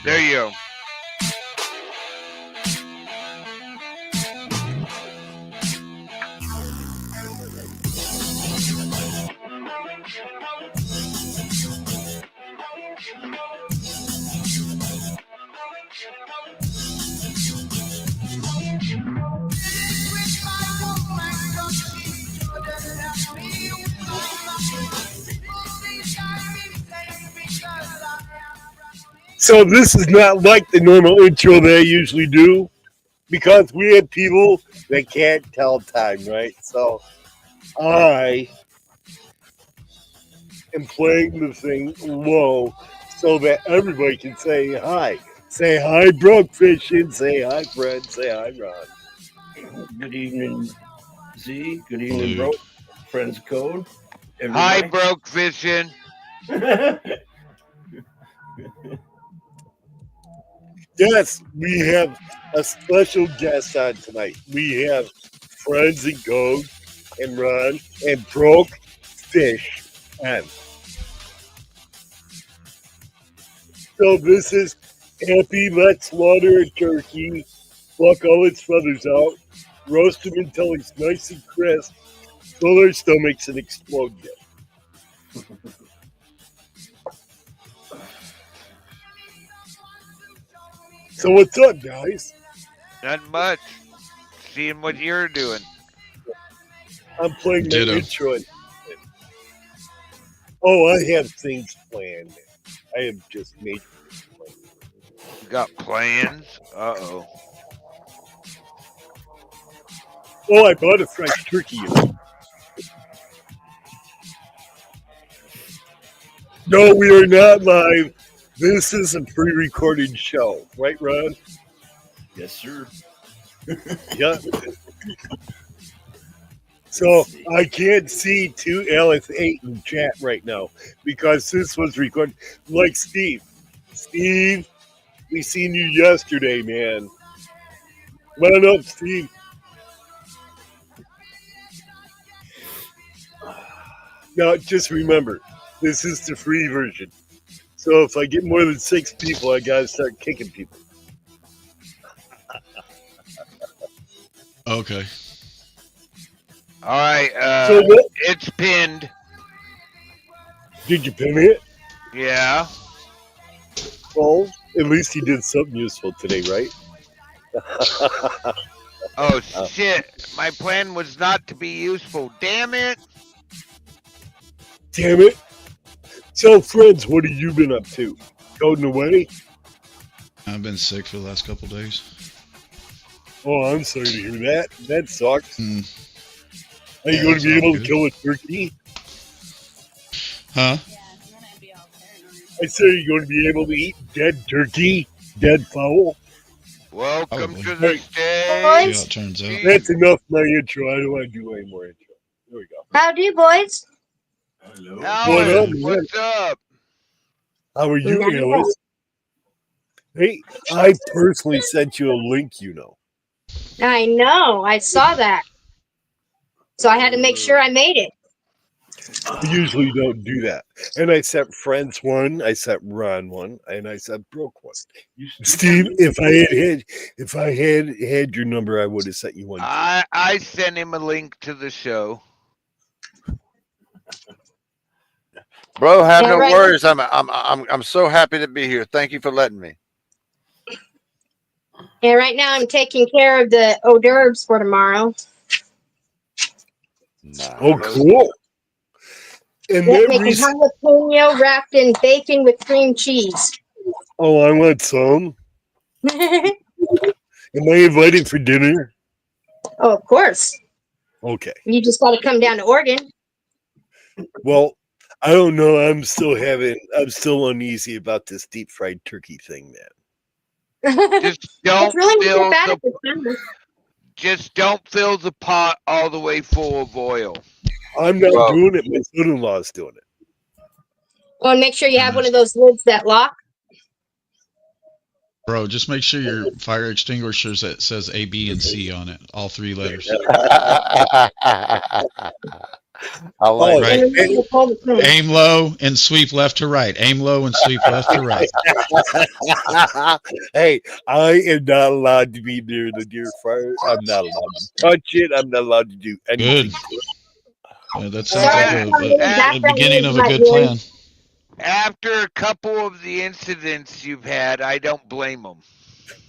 There you go. So this is not like the normal intro that I usually do because we have people that can't tell time, right? So I am playing the thing low so that everybody can say hi. Say hi, Broke Fishing. Say hi, Fred. Say hi, Ron. Good evening, Z. Good evening, bro. Friends Code. Hi, Broke Fishing. Yes, we have a special guest on tonight. We have Friends and Code and Ron and Broke Fish and so this is Happy Let's Slaughter a Turkey, pluck all its feathers out, roast them until it's nice and crisp, fill their stomachs and explode them. So what's up, guys? Not much. Seeing what you're doing. I'm playing the intro. Oh, I have things planned. I have just made plans. You got plans? Uh-oh. Oh, I bought a fresh turkey. No, we are not live. This is a pre-recorded show, right, Ron? Yes, sir. Yeah. So I can't see 2LS8 in chat right now because this was recorded. Like Steve. Steve, we seen you yesterday, man. Come on up, Steve. Now, just remember, this is the free version. So if I get more than 6 people, I gotta start kicking people. Okay. All right. So it's pinned. Did you pin it? Yeah. Well, at least he did something useful today, right? Oh, shit. My plan was not to be useful. Damn it. Damn it. So, friends, what have you been up to? Coding away? I've been sick for the last couple of days. Oh, I'm sorry to hear that. That sucks. Are you going to be able to kill a turkey? Huh? I said, are you going to be able to eat dead turkey? Dead fowl? Welcome to the stage. Yeah, it turns out. That's enough my intro. I don't want to do any more intro. There we go. Howdy, boys. Hello. Alice, what's up? How are you, Alice? Hey, I personally sent you a link, you know. I know. I saw that. So I had to make sure I made it. I usually don't do that. And I sent Friends one, I sent Ron one, and I sent Broke one. Steve, if I had your number, I would have sent you one. I sent him a link to the show. Bro, have no worries. I'm so happy to be here. Thank you for letting me. And right now I'm taking care of the hors d'oeuvres for tomorrow. Nice. Oh, cool. And yep, making jalapeno wrapped in bacon with cream cheese. Oh, I want some. Am I invited for dinner? Oh, of course. Okay. You just got to come down to Oregon. Well, I don't know. I'm still uneasy about this deep fried turkey thing, man. Just don't really fill bad the, just don't fill the pot all the way full of oil. I'm not doing it. My son-in-law's doing it. Oh, and make sure you have one of those lids that lock. Bro, just make sure your fire extinguisher says A, B, and C on it. All 3 letters. I like Right. And remember to pull the pin. Aim low and sweep left to right. Aim low and sweep left to right. Hey, I am not allowed to be near the deer fire. I'm not allowed to touch it. I'm not allowed to do anything. Good. That sounds Sorry, like the a background beginning noise of a might good be in. plan. After a couple of the incidents you've had, I don't blame them.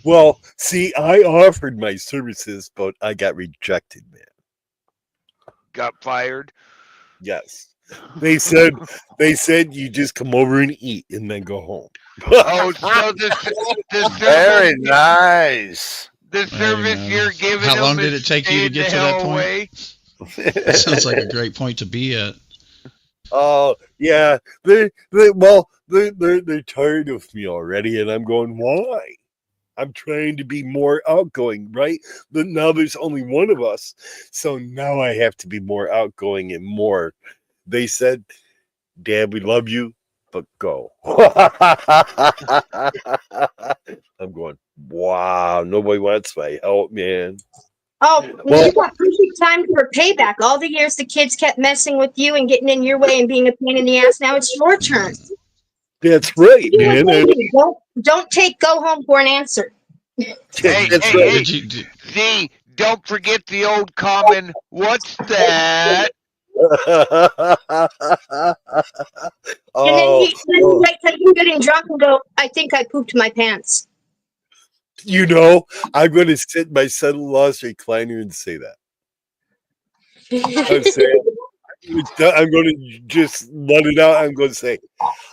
Well, see, I offered my services, but I got rejected, man. Got fired. Yes. They said you just come over and eat and then go home. Oh, so the very service, nice. the service man. you're giving How them long did is it take you to staying get the to that hell point? away. That sounds like a great point to be at. Oh yeah, they're tired of me already, and I'm going, why? I'm trying to be more outgoing, right? But now there's only one of us, so now I have to be more outgoing and more. They said, "Dad, we love you, but go." I'm going, wow, nobody wants my help, man. Oh, Well- you got perfect time for payback. All the years the kids kept messing with you and getting in your way and being a pain in the ass. Now it's your turn. That's right, man. Don't take go home for an answer. Hey, That's hey, right. hey. Z, don't forget the old common, what's that? And then Oh, you wait till you're getting drunk and go, I think I pooped my pants. you know, I'm going to sit in my son-in-law's recliner and say that. I'm going to just let it out. I'm going to say,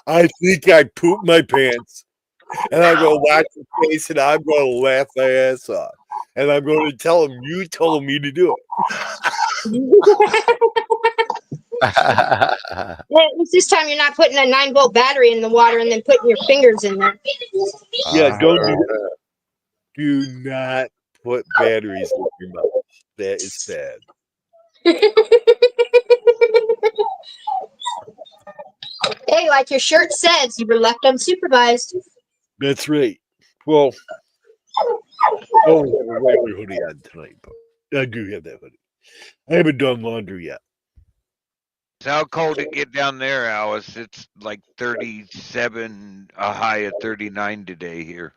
I think I pooped my pants. And I'm going to watch his face and I'm going to laugh my ass off. And I'm going to tell him, you told me to do At least this time you're not putting a 9-volt battery in the water and then putting your fingers in there. it. Yeah, don't do that. Do not put batteries in your mouth. That is bad. Hey, like your shirt says, you were left unsupervised. That's right. Well, I only have a regular hoodie on tonight, but I do have that hoodie. I haven't done laundry yet. How cold it get down there, Alice? It's like 37, a high of 39 today here.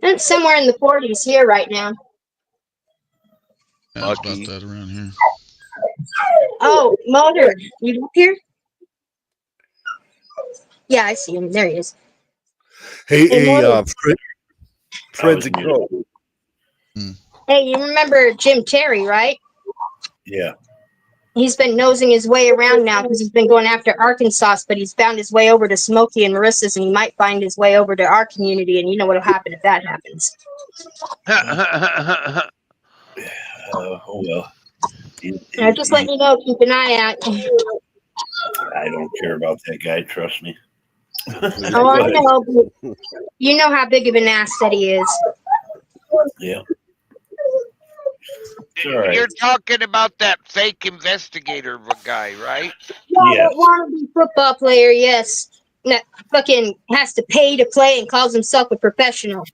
It's somewhere in the 40s here right now. Yeah, it's about Lucky. that around here. Oh, Motor, you up here? Yeah, I see him. There he is. Hey, Hey, Morgan. Friends and Crow. Hey, you remember Jim Terry, right? Yeah. He's been nosing his way around now because he's been going after Arkansas, but he's found his way over to Smokey and Marissa's, and he might find his way over to our community, and you know what'll happen if that happens. Oh well. Just letting you know, keep an eye out. I don't care about that guy. Trust me. Oh, I know. But you know how big of an ass that he is. Yeah. It's all right. You're talking about that fake investigator guy, right? Yeah, Yes. that wannabe football player, yes. That fucking has to pay to play and calls himself a professional.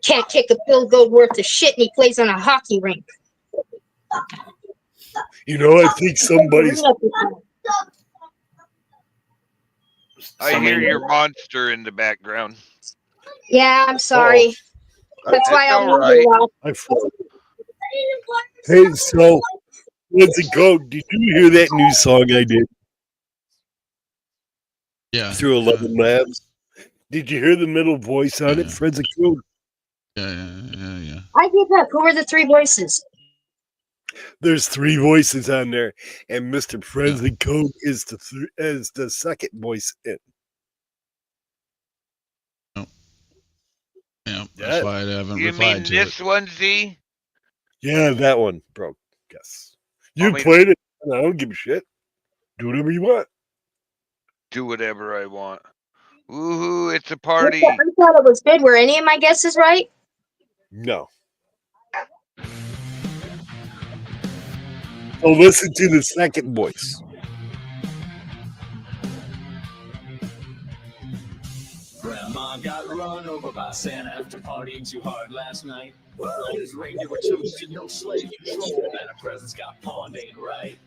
Can't kick a field goal worth of shit, and he plays on a hockey rink. You know, I think somebody's. I hear your monster in the background. Yeah, I'm sorry. That's why I'll all move right. you out. Hey, so let's go. Did you hear that new song I did Yeah. through 11 Labs? Did you hear the middle voice on it, Yeah. Friends and Crow? Yeah. I give up. Who are the three voices? There's 3 voices on there, and Mr. Friends and Code is the second voice in. Yeah. That's why I haven't You mean replied to this one, Z? Yeah, that one, bro. Yes. You I mean- played it. And I don't give a shit. Do whatever you want. Do whatever I want. Woohoo, it's a I party. thought it was good. Were any of my guesses right? No. So listen to the second voice. Grandma got run over by Santa after partying too hard last night. His reindeer were toasted, no sleigh control, and her presents got pawned, ain't right.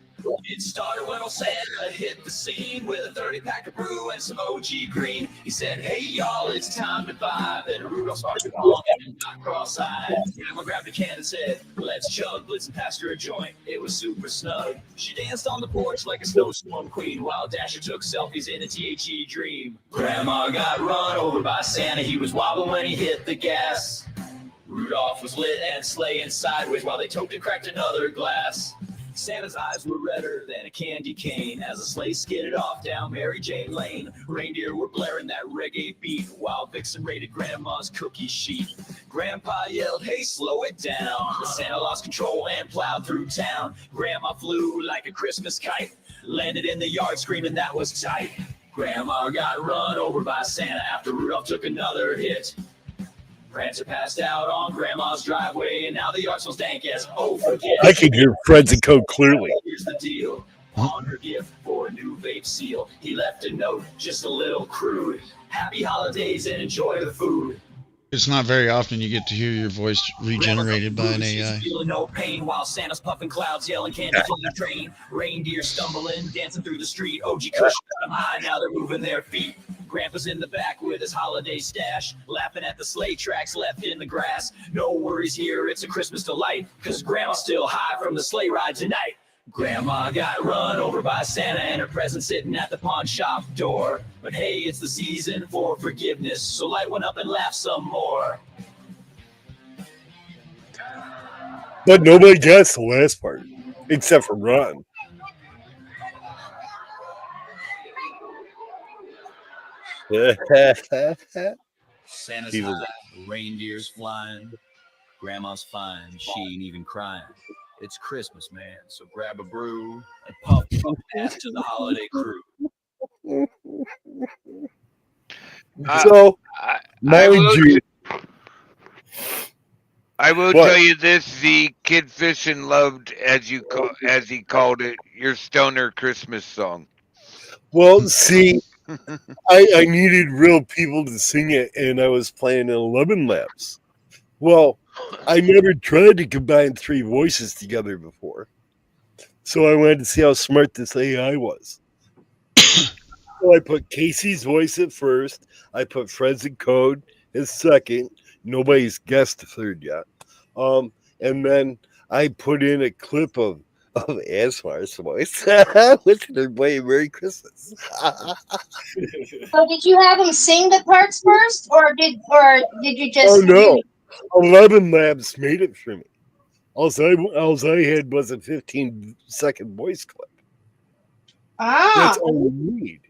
It started when old Santa hit the scene with a 30-pack of brew and some OG green. He said, hey, y'all, it's time to vibe. Then Rudolph started calling and got cross-eyed. Grandma grabbed a can and said, let's chug. Blitzen passed her a joint. It was super snug. She danced on the porch like a snowstorm queen while Dasher took selfies in a THE dream. Grandma got run over by Santa. He was wobbling when he hit the gas. Rudolph was lit and sleighing sideways while they toked and cracked another glass. Santa's eyes were redder than a candy cane as a sleigh skidded off down Mary Jane Lane. Reindeer were blaring that reggae beat while Vixen raided Grandma's cookie sheet. Grandpa yelled, hey, slow it down. Santa lost control and plowed through town. Grandma flew like a Christmas kite, landed in the yard screaming that was tight. Grandma got run over by Santa after Rudolph took another hit. Prancer passed out on Grandma's driveway, and now the yard smells dank as forget. I can hear Fred's and Code clearly. Here's the deal. On her gift for a new vape seal, he left a note, just a little crude. Happy holidays and enjoy the food. It's not very often you get to hear your voice regenerated by an AI. Feeling no pain while Santa's puffing clouds, yelling candy from the train. Reindeer stumbling, dancing through the street. OG Kush got them high, now they're moving their feet. Grandpa's in the back with his holiday stash, laughing at the sleigh tracks left in the grass. No worries here, it's a Christmas delight, cause Grandma's still high from the sleigh ride tonight. Grandma got run over by Santa and her present sitting at the pawn shop door. But hey, it's the season for forgiveness, so light one up and laugh some more. But nobody gets the last part, except for Ron. Santa's He was- high, reindeer's flying, Grandma's fine, she ain't even crying. It's Christmas, man, so grab a brew and puff ass to the holiday crew. So, I mind will, you, I will What? tell you this: the Kid Fishing loved, as he called it, your stoner Christmas song. well, see, I needed real people to sing it, and I was playing in 11 Labs. Well, I never tried to combine 3 voices together before. So I wanted to see how smart this AI was. So I put Casey's voice at first. I put Fred's and Code as second. Nobody's guessed the third yet. And then I put in a clip of Asmar's voice, which they're playing Merry Christmas. So did you have him sing the parts first, or did you just? Oh no! 11 Labs made it for me. All I had was a 15-second voice clip. Ah, That's all you need.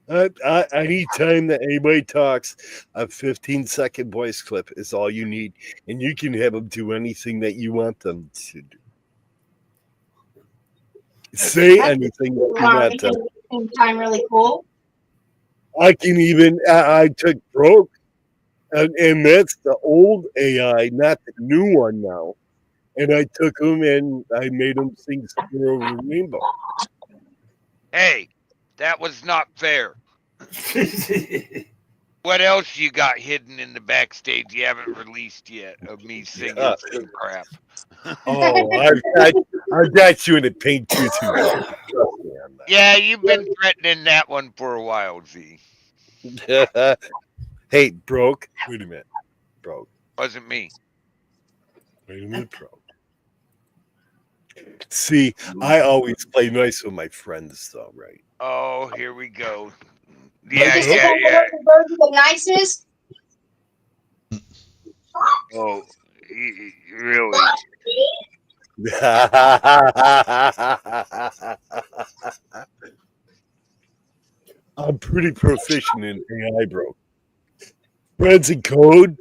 Anytime that anybody talks, a 15-second voice clip is all you need, and you can have them do anything that you want them to do. Say anything that you want them. same time, really cool. I can even. I took Broke, and that's the old AI, not the new one now. And I took him and I made him sing "Star Over the Rainbow." Hey, that was not fair. What else you got hidden in the backstage you haven't released yet of me singing some crap? Oh, I got you in a pink tutu. Trust me on Yeah, you've been threatening that one for a while, Z. that. Hey, Broke. Wait a minute, Broke. Wasn't me. Wait a minute, Broke. See, I always play nice with my friends, though, right? Oh, here we go. Yeah, Just yeah, the yeah. the nicest. Oh, really? I'm pretty proficient in AI, Broke. Friends and Code.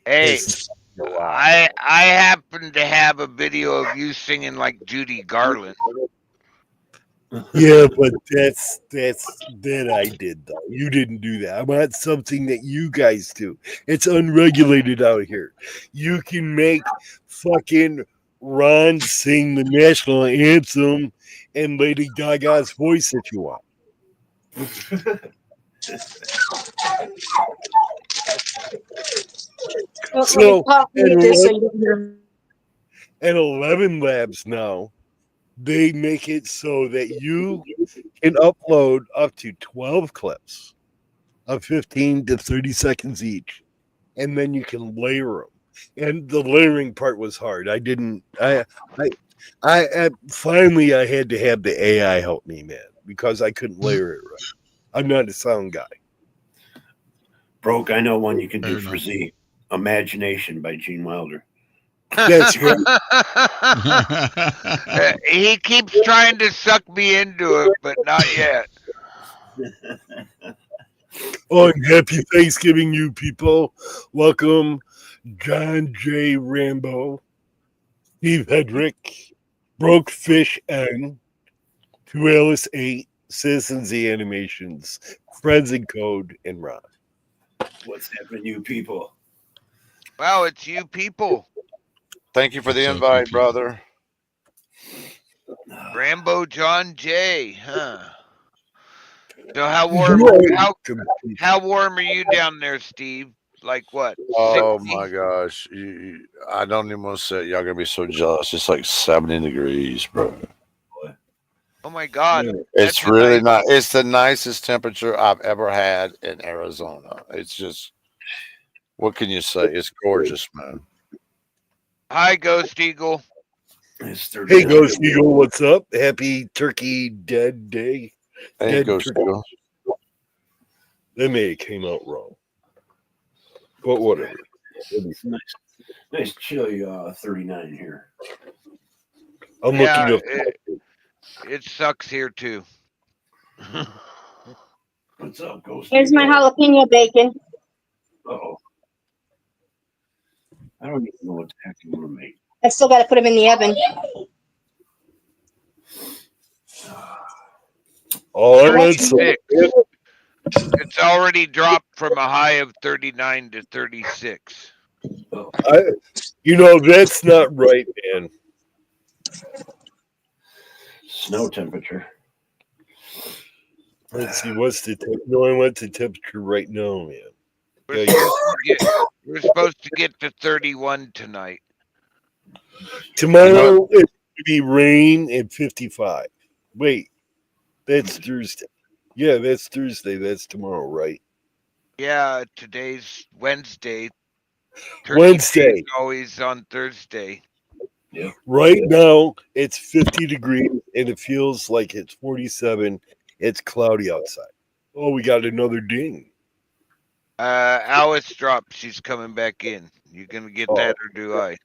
Hey, is- I happen to have a video of you singing like Judy Garland. Yeah, but that's that I did though. You didn't do that. I want something that you guys do. It's unregulated out here. You can make fucking Ron sing the national anthem and Lady Gaga's voice if you want. So, Mute this so you don't hear. at 11 Labs now, they make it so that you can upload up to 12 clips of 15 to 30 seconds each, and then you can layer them. And the layering part was hard. I finally I had to have the AI help me, man, because I couldn't layer it right. I'm not a sound guy. Broke, I know one you can do Fair for enough. Z. Imagination by Gene Wilder. That's right. He keeps trying to suck me into it, but not yet. Oh, and happy Thanksgiving, you people. Welcome, John J. Rambo, Steve Hedrick, Broke Fish N, 2 Alice 8, Citizen Z Animations, Friends and Code, and Ron. What's happening, you people? Wow, it's you people. Thank you for the What's up, invite, you brother. Rambo John J. Huh? So how warm are you down there, Steve? Like what? Oh 60? my gosh. I don't even want to say it. Y'all gonna be so jealous. It's like 70 degrees, bro. Oh my God. It's That's a really nice- not. It's the nicest temperature I've ever had in Arizona. It's just, what can you say? It's gorgeous, man. Hi, Ghost Eagle. It's Hey, Ghost Eagle, what's up? Happy Turkey Dead Day. Hey, Dead Ghost turkey. Eagle. That may have came out wrong. But whatever. Nice chilly 39 here. I'm Yeah, looking up. it sucks here too. What's up, Ghost Here's my Eagle? jalapeno bacon. Uh-oh. I don't even know what the heck you want to make. I still got to put them in the oven. All right, so 36. It's already dropped from a high of 39 to 36. that's not right, man. Snow temperature. Let's see, what's the no? I went to temperature right now, man. We're, Yeah, we're supposed to get to 31 tonight. Tomorrow it's going to be rain and 55. Wait, that's Thursday. Yeah, that's Thursday. That's tomorrow, right? Yeah, today's Wednesday. Turkey Wednesday. Day is always on Thursday. Right now it's 50 degrees and it feels like it's 47. It's cloudy outside. Oh, we got another ding. Alice dropped. She's coming back in. You gonna get that or do I?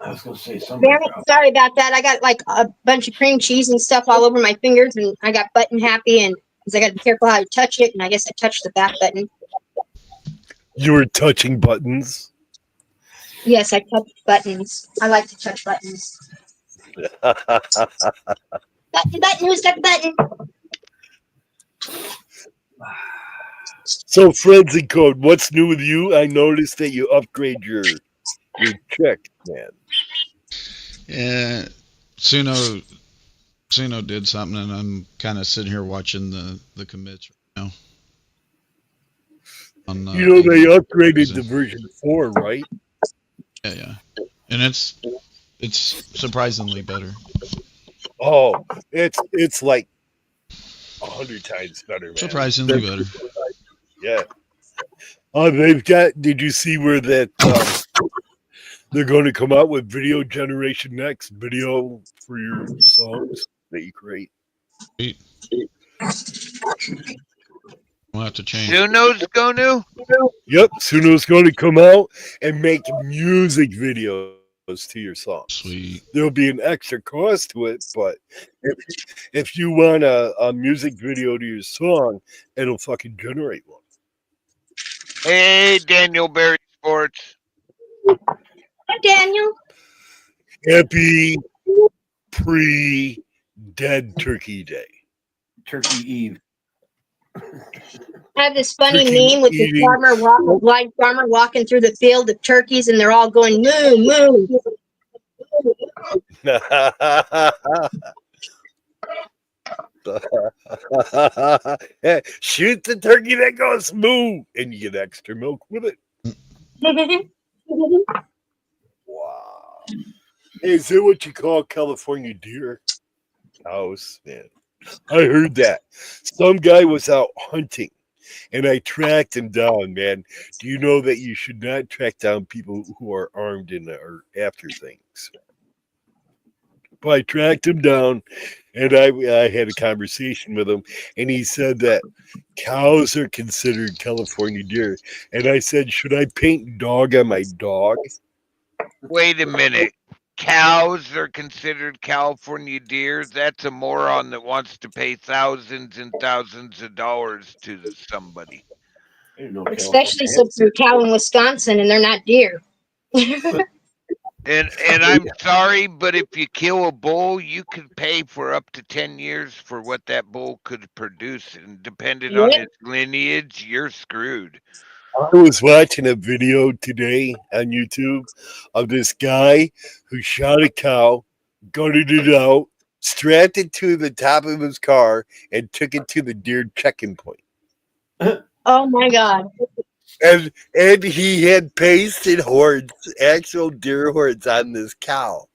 I was going to say something. Very sorry about that. I got like a bunch of cream cheese and stuff all over my fingers, and I got button happy, and because I got to be careful how you touch it, and I guess I touched the back button. You were touching buttons. Yes, I touched buttons. I like to touch buttons. Button, who's got the button? So, Friends and Code, what's new with you? I noticed that you upgrade your check, man. Yeah, Suno did something, and I'm kind of sitting here watching the commits right now. On, They upgraded to version 4, right? Yeah, and it's surprisingly better. Oh, it's like 100 times better, man. Surprisingly better. Yeah. Oh, they've got. Did you see where that they're going to come out with Video Generation Next video for your songs that you create? We'll have to change. Suno's Gonu? Yep, Suno's going to come out and make music videos to your songs. Sweet. There'll be an extra cost to it, but if you want a music video to your song, it'll fucking generate one. Hey, Daniel Berry Sports. Hi, Daniel. Happy pre-dead Turkey Day. Turkey Eve. I have this funny Turkey meme with this eating. blind farmer walking through the field of turkeys, and they're all going moo moo. Shoot the turkey that goes moo, and you get extra milk with it. Wow. Hey, is that what you call California deer? Cows, man. I heard that. Some guy was out hunting, and I tracked him down, man. Do you know that you should not track down people who are armed and are after things? But I tracked him down, and I had a conversation with him, and he said that cows are considered California deer. And I said, should I paint dog on my dog? Wait a minute. Cows are considered California deer. That's a moron that wants to pay thousands and thousands of dollars to somebody. I didn't know Especially California since they're cow in Wisconsin and they're not deer. And I'm sorry, but if you kill a bull, you could pay for up to 10 years for what that bull could produce. And depending on Yep. its lineage, you're screwed. I was watching a video today on YouTube of this guy who shot a cow, gutted it out, strapped it to the top of his car, and took it to the deer checking point. Oh my God. And he had pasted horns, actual deer horns on this cow.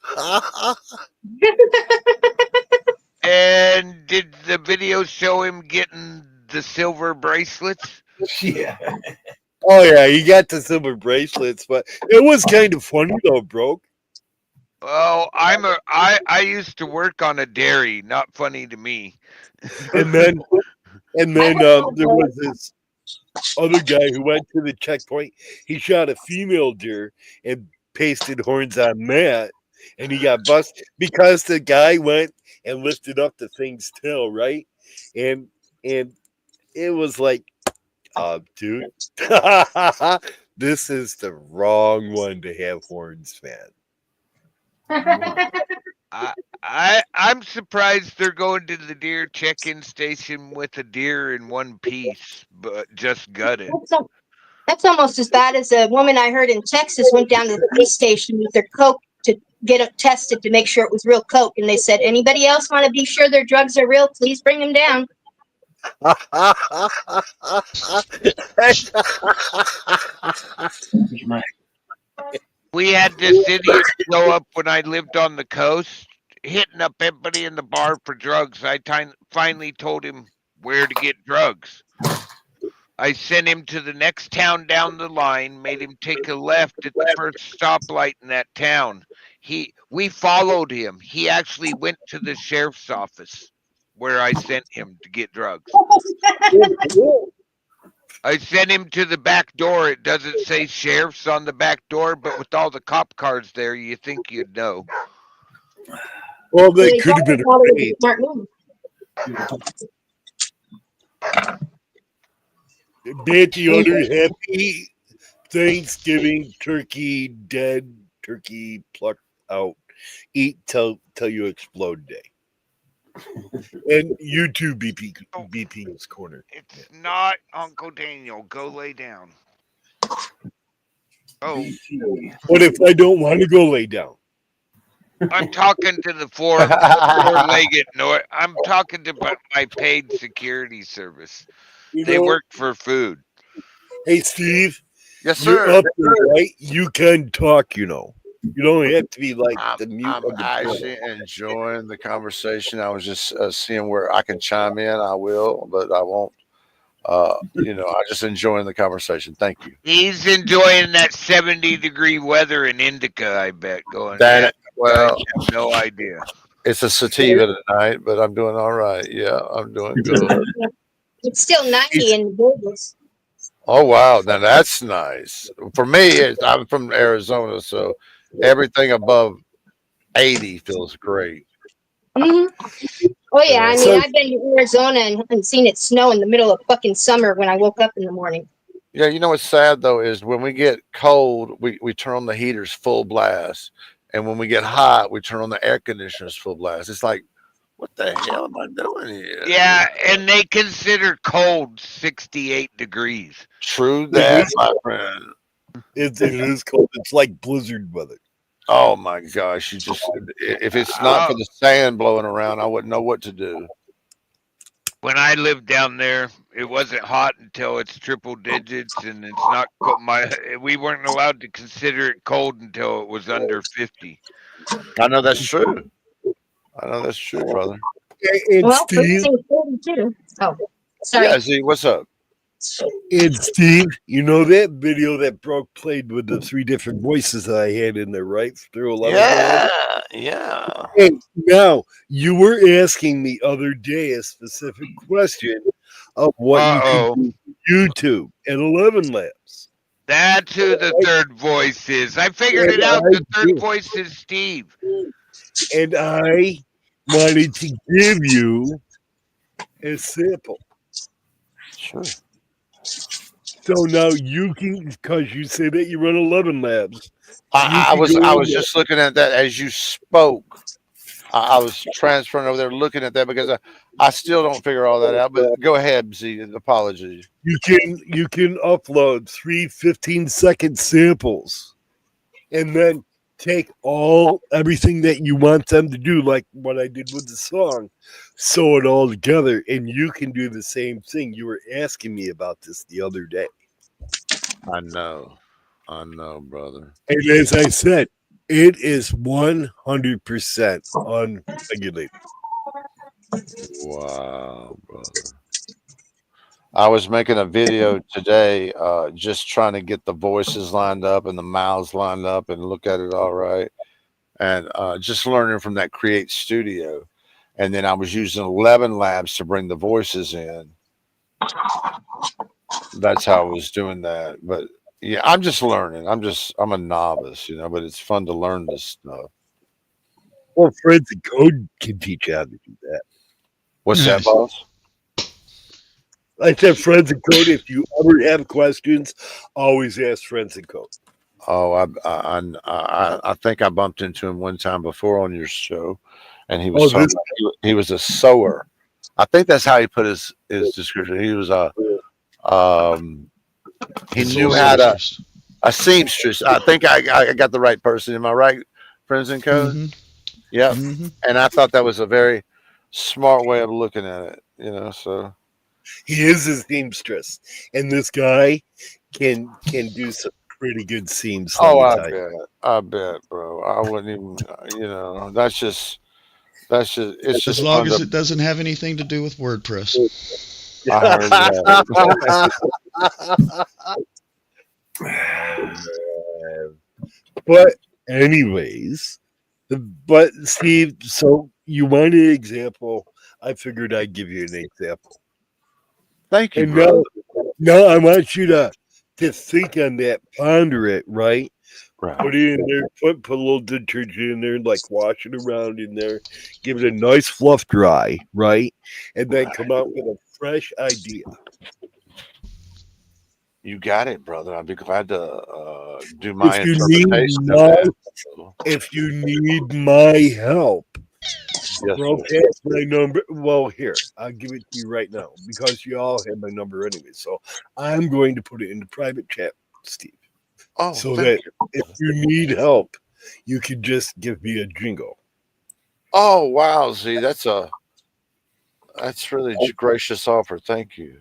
And did the video show him getting the silver bracelets? Yeah. Oh yeah, he got the silver bracelets, but it was kind of funny though, bro. Oh, I used to work on a dairy. Not funny to me. And then there was this other guy who went to the checkpoint. He shot a female deer and pasted horns on that, and he got busted because the guy went and lifted up the thing's tail, right? And it was like, dude, this is the wrong one to have horns, man. I'm surprised they're going to the deer check-in station with a deer in one piece, but just gutted. That's almost as bad as a woman I heard in Texas went down to the police station with their coke to get it tested to make sure it was real coke. And they said, anybody else want to be sure their drugs are real? Please bring them down. We had this idiot show up when I lived on the coast, hitting up everybody in the bar for drugs. I finally told him where to get drugs. I sent him to the next town down the line, made him take a left at the first stoplight in that town. We followed him. He actually went to the sheriff's office where I sent him to get drugs. I sent him to the back door. It doesn't say sheriff's on the back door, but with all the cop cars there, you think you'd know. Well, that could have been a raid. Smart move. Banty owners, happy Thanksgiving turkey, dead turkey plucked out. Eat till you explode day. And you too, BP's corner. It's not Uncle Daniel. Go lay down. Oh, What if I don't want to go lay down? I'm talking to the four-legged North. I'm talking to my paid security service. You They know, work for food. Hey, Steve, Yes, you're sir. up there, right? You can talk, you know. You don't have to be like the mute I'm of the actually enjoying the conversation. I was just seeing where I can chime in. I will, but I won't. I just enjoying the conversation. Thank you. He's enjoying that 70-degree weather in Indica, I bet. Going, Damn it. Well, I have no idea. it's a sativa tonight, but I'm doing all right. Yeah, I'm doing good. It's still 90 in Vegas. Oh wow, now that's nice. For me, I'm from Arizona, so everything above 80 feels great. Mhm. Oh yeah, I mean, So- I've been to Arizona and seen it snow in the middle of fucking summer when I woke up in the morning. Yeah, you know what's sad though is when we get cold, we turn on the heaters full blast, and when we get hot, we turn on the air conditioners full blast. It's like, what the hell am I doing here? Yeah, and they consider cold 68 degrees. True that, my friend. It is cold. It's like blizzard weather. Oh my gosh, if it's not for the sand blowing around, I wouldn't know what to do. When I lived down there, it wasn't hot until it's triple digits, and it's not we weren't allowed to consider it cold until it was under 50. I know that's true. I know that's true, brother. And Well, Steve, freezing 42. Oh, sorry. Yeah, Z, what's up? and Steve, you know that video that Broke played with the 3 different voices that I had in there, right? Through 11. Yeah. Hey, now you were asking the other day a specific question of what Uh-oh. you can do with YouTube at 11 Labs. That's who the third voice is. I figured it out. The third voice is Steve. And I wanted to give you a sample. Sure. So now you can, because you say that you run 11 Labs. I was just looking at that as you spoke. I was transferring over there looking at that because I still don't figure all that out. But go ahead, Z. Apologies. You can upload 3 15-second samples and then take everything that you want them to do, like what I did with the song, sew it all together, and you can do the same thing. You were asking me about this the other day. I know, brother. And as I said, it is 100% unregulated. Wow, brother. I was making a video today, just trying to get the voices lined up and the mouths lined up and look at it all right. And just learning from that Create Studio. And then I was using 11 Labs to bring the voices in. That's how I was doing that. But yeah, I'm just learning. I'm a novice, but it's fun to learn this stuff. Well, Friends and Code can teach you how to do that. What's that, boss? I said Friends and Code. If you ever have questions, always ask Friends and Code. Oh, I think I bumped into him one time before on your show, and he was he was a sewer. I think that's how he put his description. He was he knew how to a seamstress. I think I got the right person. Am I right, Friends and Code? Mm-hmm. Yeah. Mm-hmm. And I thought that was a very smart way of looking at it. So he is a seamstress, and this guy can do some pretty good seams. Oh, I bet, bro. I wouldn't even. That's just. It's just as long as it doesn't have anything to do with WordPress. I heard that. But anyways, Steve, so you wanted an example. I figured I'd give you an example. Thank you, And bro. now I want you to think on that, ponder it, right? Right. Put it in there, put a little detergent in there, like wash it around in there, give it a nice fluff dry, right? And then come out with a fresh idea. You got it, brother. I'd be glad to do my If you interpretation need of that. If you need my help, Yes, broadcast my number. Well, here, I'll give it to you right now because you all have my number anyway. So I'm going to put it in the private chat, Steve. Oh, so that if you need help, you can just give me a jingle. Oh, wow, Z, that's really gracious offer. Thank you.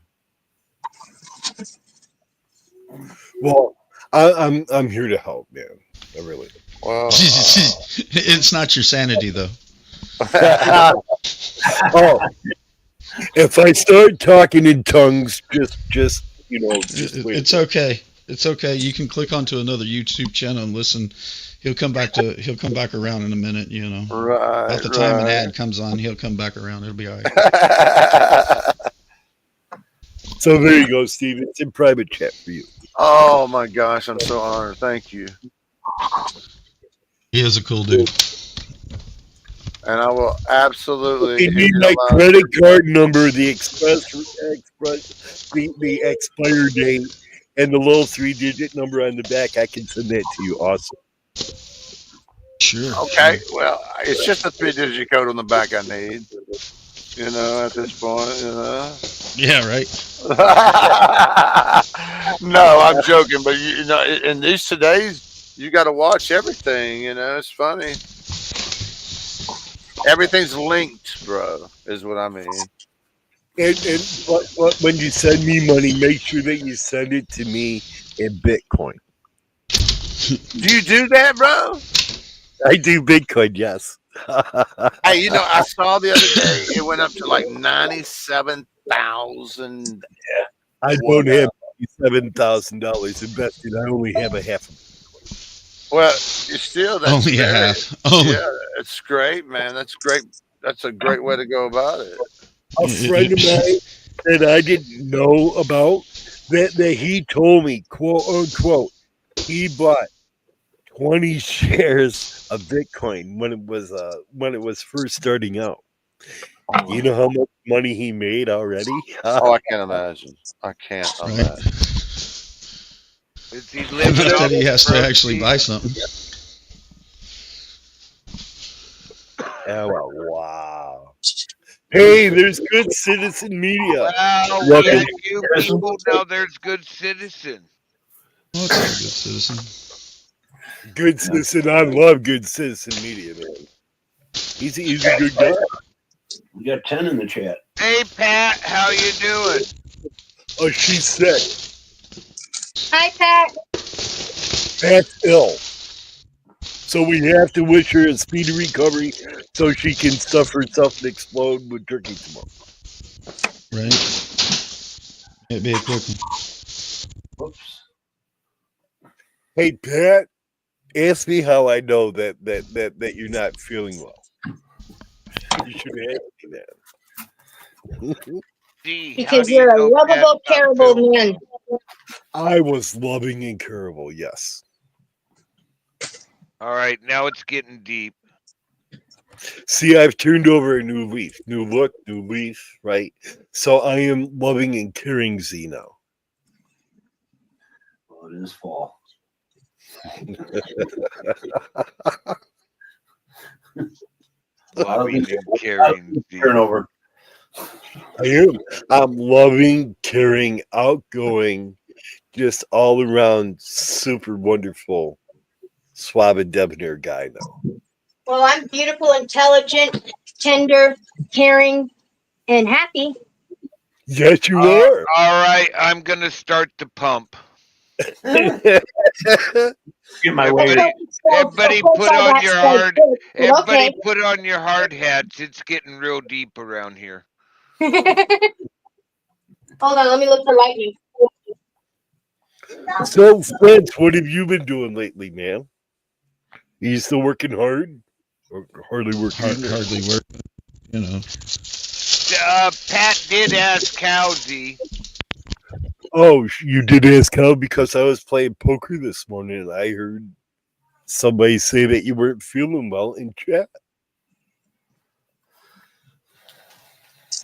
Well, I'm here to help, man. I really am. Well, it's not your sanity, though. Oh, if I start talking in tongues, just wait. It's okay. It's okay. You can click onto another YouTube channel and listen. He'll come back around in a minute. Right. About the time an ad comes on, he'll come back around. It'll be all right. So there you go, Steve. It's in private chat for you. Oh my gosh, I'm so honored. Thank you. He is a cool dude. And I will absolutely. You need my credit card number, the the expire date, and the little 3-digit number on the back. I can send that to you. Awesome. Sure. Okay. Well, it's just a 3-digit code on the back I need. At this point, Yeah, right. No, I'm joking, but in these today's, you got to watch everything. It's funny. Everything's linked, bro, is what I mean. But when you send me money, make sure that you send it to me in Bitcoin. Do you do that, bro? I do Bitcoin, yes. Hey, you know, I saw the other day it went up to like 97,000. I don't have $7,000 invested. I only have a half. Well, it's still that's Only a very- half. Only. Yeah, it's great, man. That's great. That's a great way to go about it. A friend of mine that I didn't know about that he told me, quote unquote, he bought 20 shares of Bitcoin when it was first starting out. You know how much money he made already? Oh, I can't imagine. I can't Right. imagine. Is he living Not off that he has to proceeds? actually buy something. Oh, wow. Hey, there's Good Citizen Media. Wow, we Welcome. had you people. Now there's Good Citizen. Oh, it's a good citizen. Good Citizen. I love Good Citizen Media, man. He's a good guy. We got 10 in the chat. Hey Pat, how you doing? Oh, she's sick. Hi, Pat. Pat's ill. So we have to wish her a speedy recovery so she can stuff herself and explode with turkey tomorrow. Right? It'd be a quick one. Whoops. Hey, Pat, ask me how I know that you're not feeling well. You should ask me that. Gee, how Because do you you're a know Pat's lovable, not terrible feeling- man. I was loving and curable, yes. All right, now it's getting deep. See, I've turned over a new leaf. New look, new leaf, right? So I am loving and caring Z now. Well, it is fall. Loving and caring. Turnover. I am. I'm loving, caring, outgoing, just all around super wonderful, suave and debonair guy now. Well, I'm beautiful, intelligent, tender, caring, and happy. Yes, you are. All right, I'm gonna start the pump. Get my way. Everybody put on your hard. Everybody Okay. put on your hard hats. It's getting real deep around here. Hold on, let me look for lightning. So, Fritz, what have you been doing lately, man? Are you still working hard? Or hardly working? Hardly work. You know. Pat did ask Cowsy. Oh, you did ask how? Because I was playing poker this morning and I heard somebody say that you weren't feeling well in chat.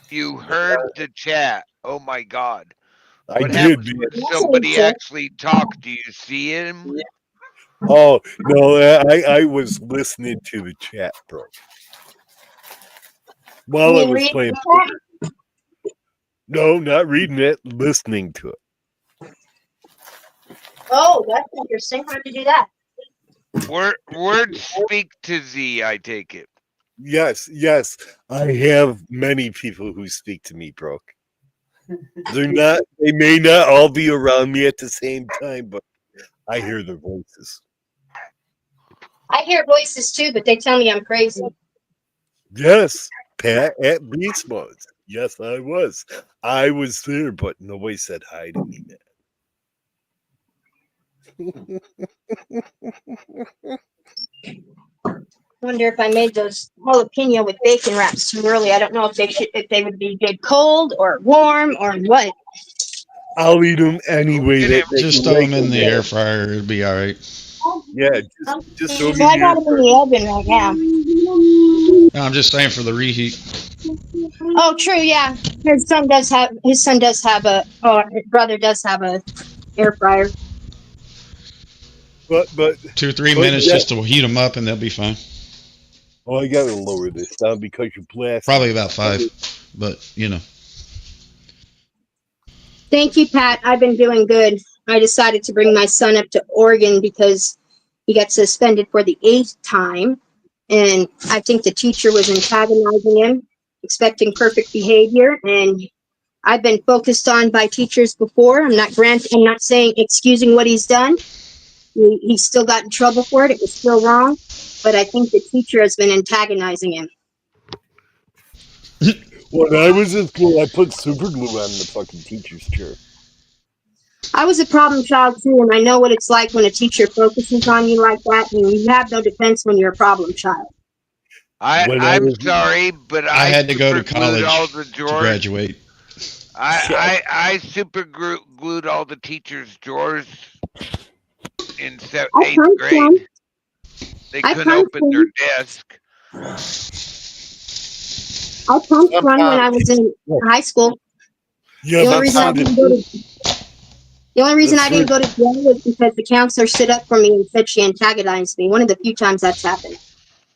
You heard the chat. Oh my God. I What did. happens Man. when somebody actually talk? Do you see him? Oh, no, I was listening to the chat, bro. While I You was read playing the poker. No, not reading it, listening to it. Oh, that's interesting. How'd you do that? Words speak to Z, I take it. Yes, yes. I have many people who speak to me, bro. They may not all be around me at the same time, but I hear their voices. I hear voices too, but they tell me I'm crazy. Yes, Pat at Beast Mode. Yes, I was. I was there, but nobody said hi to me, man. Wonder if I made those jalapeno with bacon wraps too early. I don't know if they would be good cold or warm or what. I'll eat them anyway. Just throw them in the air fryer. It'll be all right. Yeah, just throw them I in got the them in the oven right now. No, I'm just saying for the reheat. Oh, true. Yeah, his son does have his brother does have a air fryer. But 2-3 minutes just to heat them up, and they'll be fine. Oh, I gotta lower this down because you blast. Probably about 5, but you know. Thank you, Pat. I've been doing good. I decided to bring my son up to Oregon because he got suspended for the 8th time, and I think the teacher was antagonizing him, expecting perfect behavior, and I've been focused on by teachers before. I'm not saying excusing what he's done. He still got in trouble for it. It was still wrong. But I think the teacher has been antagonizing him. When I was in school, I put super glue on the fucking teacher's chair. I was a problem child too, and I know what it's like when a teacher focuses on you like that, and you have no defense when you're a problem child. I'm sorry, but I had to go to super glued college all the to drawers. graduate. I super glued all the teachers' drawers in I 8th punched grade. one. They I couldn't punched open their desk. I punched one when I was in high school. Yeah, The only reason I didn't go to jail was because the counselor stood up for me and said she antagonized me. One of the few times that's happened.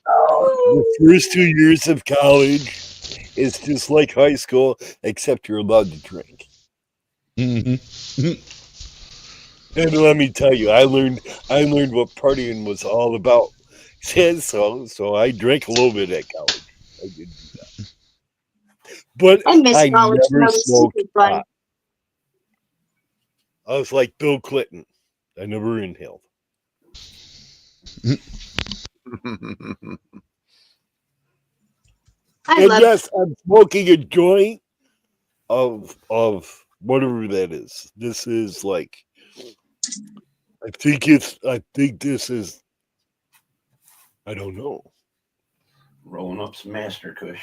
the first 2 years of college is just like high school, except you're allowed to drink. Mm-hmm. And let me tell you, I learned what partying was all about. So I drank a little bit at college. I did do that. But I miss I college. never That was smoked super fun. pot. I was like Bill Clinton. I never inhaled. I And love yes, I'm smoking a joint of whatever that is. This is like, I think this is, I don't know. Rolling up some Master Kush.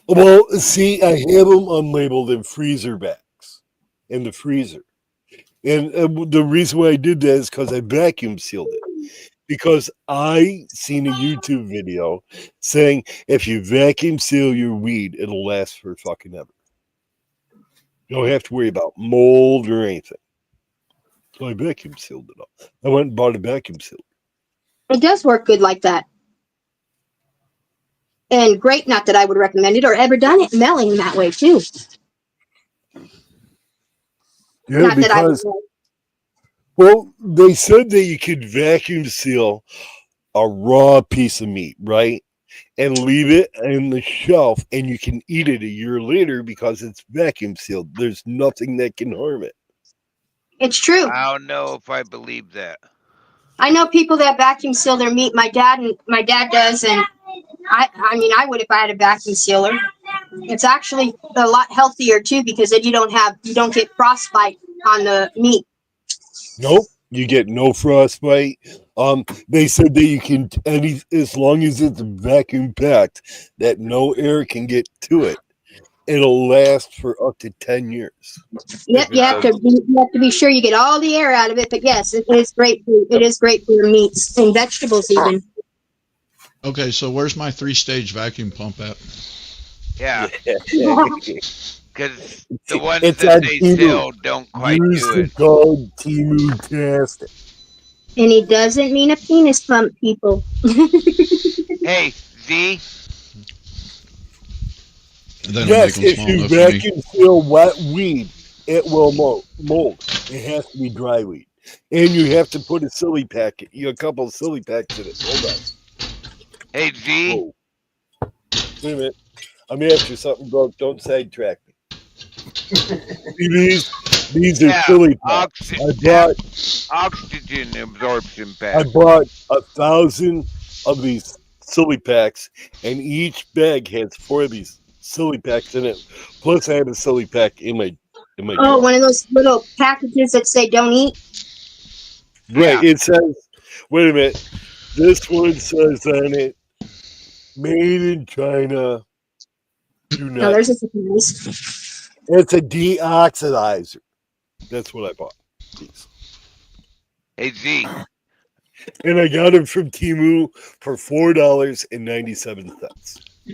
Well, see, I have them unlabeled in freezer bags in the freezer. And the reason why I did that is because I vacuum sealed it. Because I seen a YouTube video saying if you vacuum seal your weed, it'll last for fucking ever. You don't have to worry about mold or anything. So I vacuum sealed it all. I went and bought a vacuum seal. it. Does work good like that. And great, not that I would recommend it or ever done it, smelling that way too. Yeah, Not that I would. because well, they said that you could vacuum seal a raw piece of meat, right? And leave it in the shelf and you can eat it a year later because it's vacuum sealed. There's nothing that can harm it. It's true. I don't know if I believe that. I know people that vacuum seal their meat. My dad does, and I mean, I would if I had a vacuum sealer. It's actually a lot healthier too because then you don't get frostbite on the meat. Nope, you get no frostbite. They said that you can as long as it's vacuum packed, that no air can get to it. It'll last for up to 10 years. Yep, you have to be sure you get all the air out of it. But yes, it is great. It is great for your meats and vegetables even. Okay, so where's my 3-stage vacuum pump at? Yeah, because the ones it's that on they Temu. sell don't quite Use do the it. code Temu-tastic. And it doesn't mean a penis pump, people. Hey, Z, They don't Yes, make them if small you enough for me. vacuum seal wet weed, it will mold. It has to be dry weed. And you have to put a silly pack, a couple of silly packs in it. Hold on. hey Z, Whoa. Wait a minute. I'm after something broke. Don't sidetrack me. See, these are Yeah, silly packs. oxygen absorption I pack. bought 1,000 of these silly packs, and each bag has 4 of these silly packs in it. Plus, I have a silly pack in my Oh, drawer. one of those little packages that say "Don't eat." Right. It says, wait a minute. This one says on it, made in China. Do No, not. there's a surprise. It's a deoxidizer. That's what I bought. These. Hey Z, And I got them from Temu for $4.97.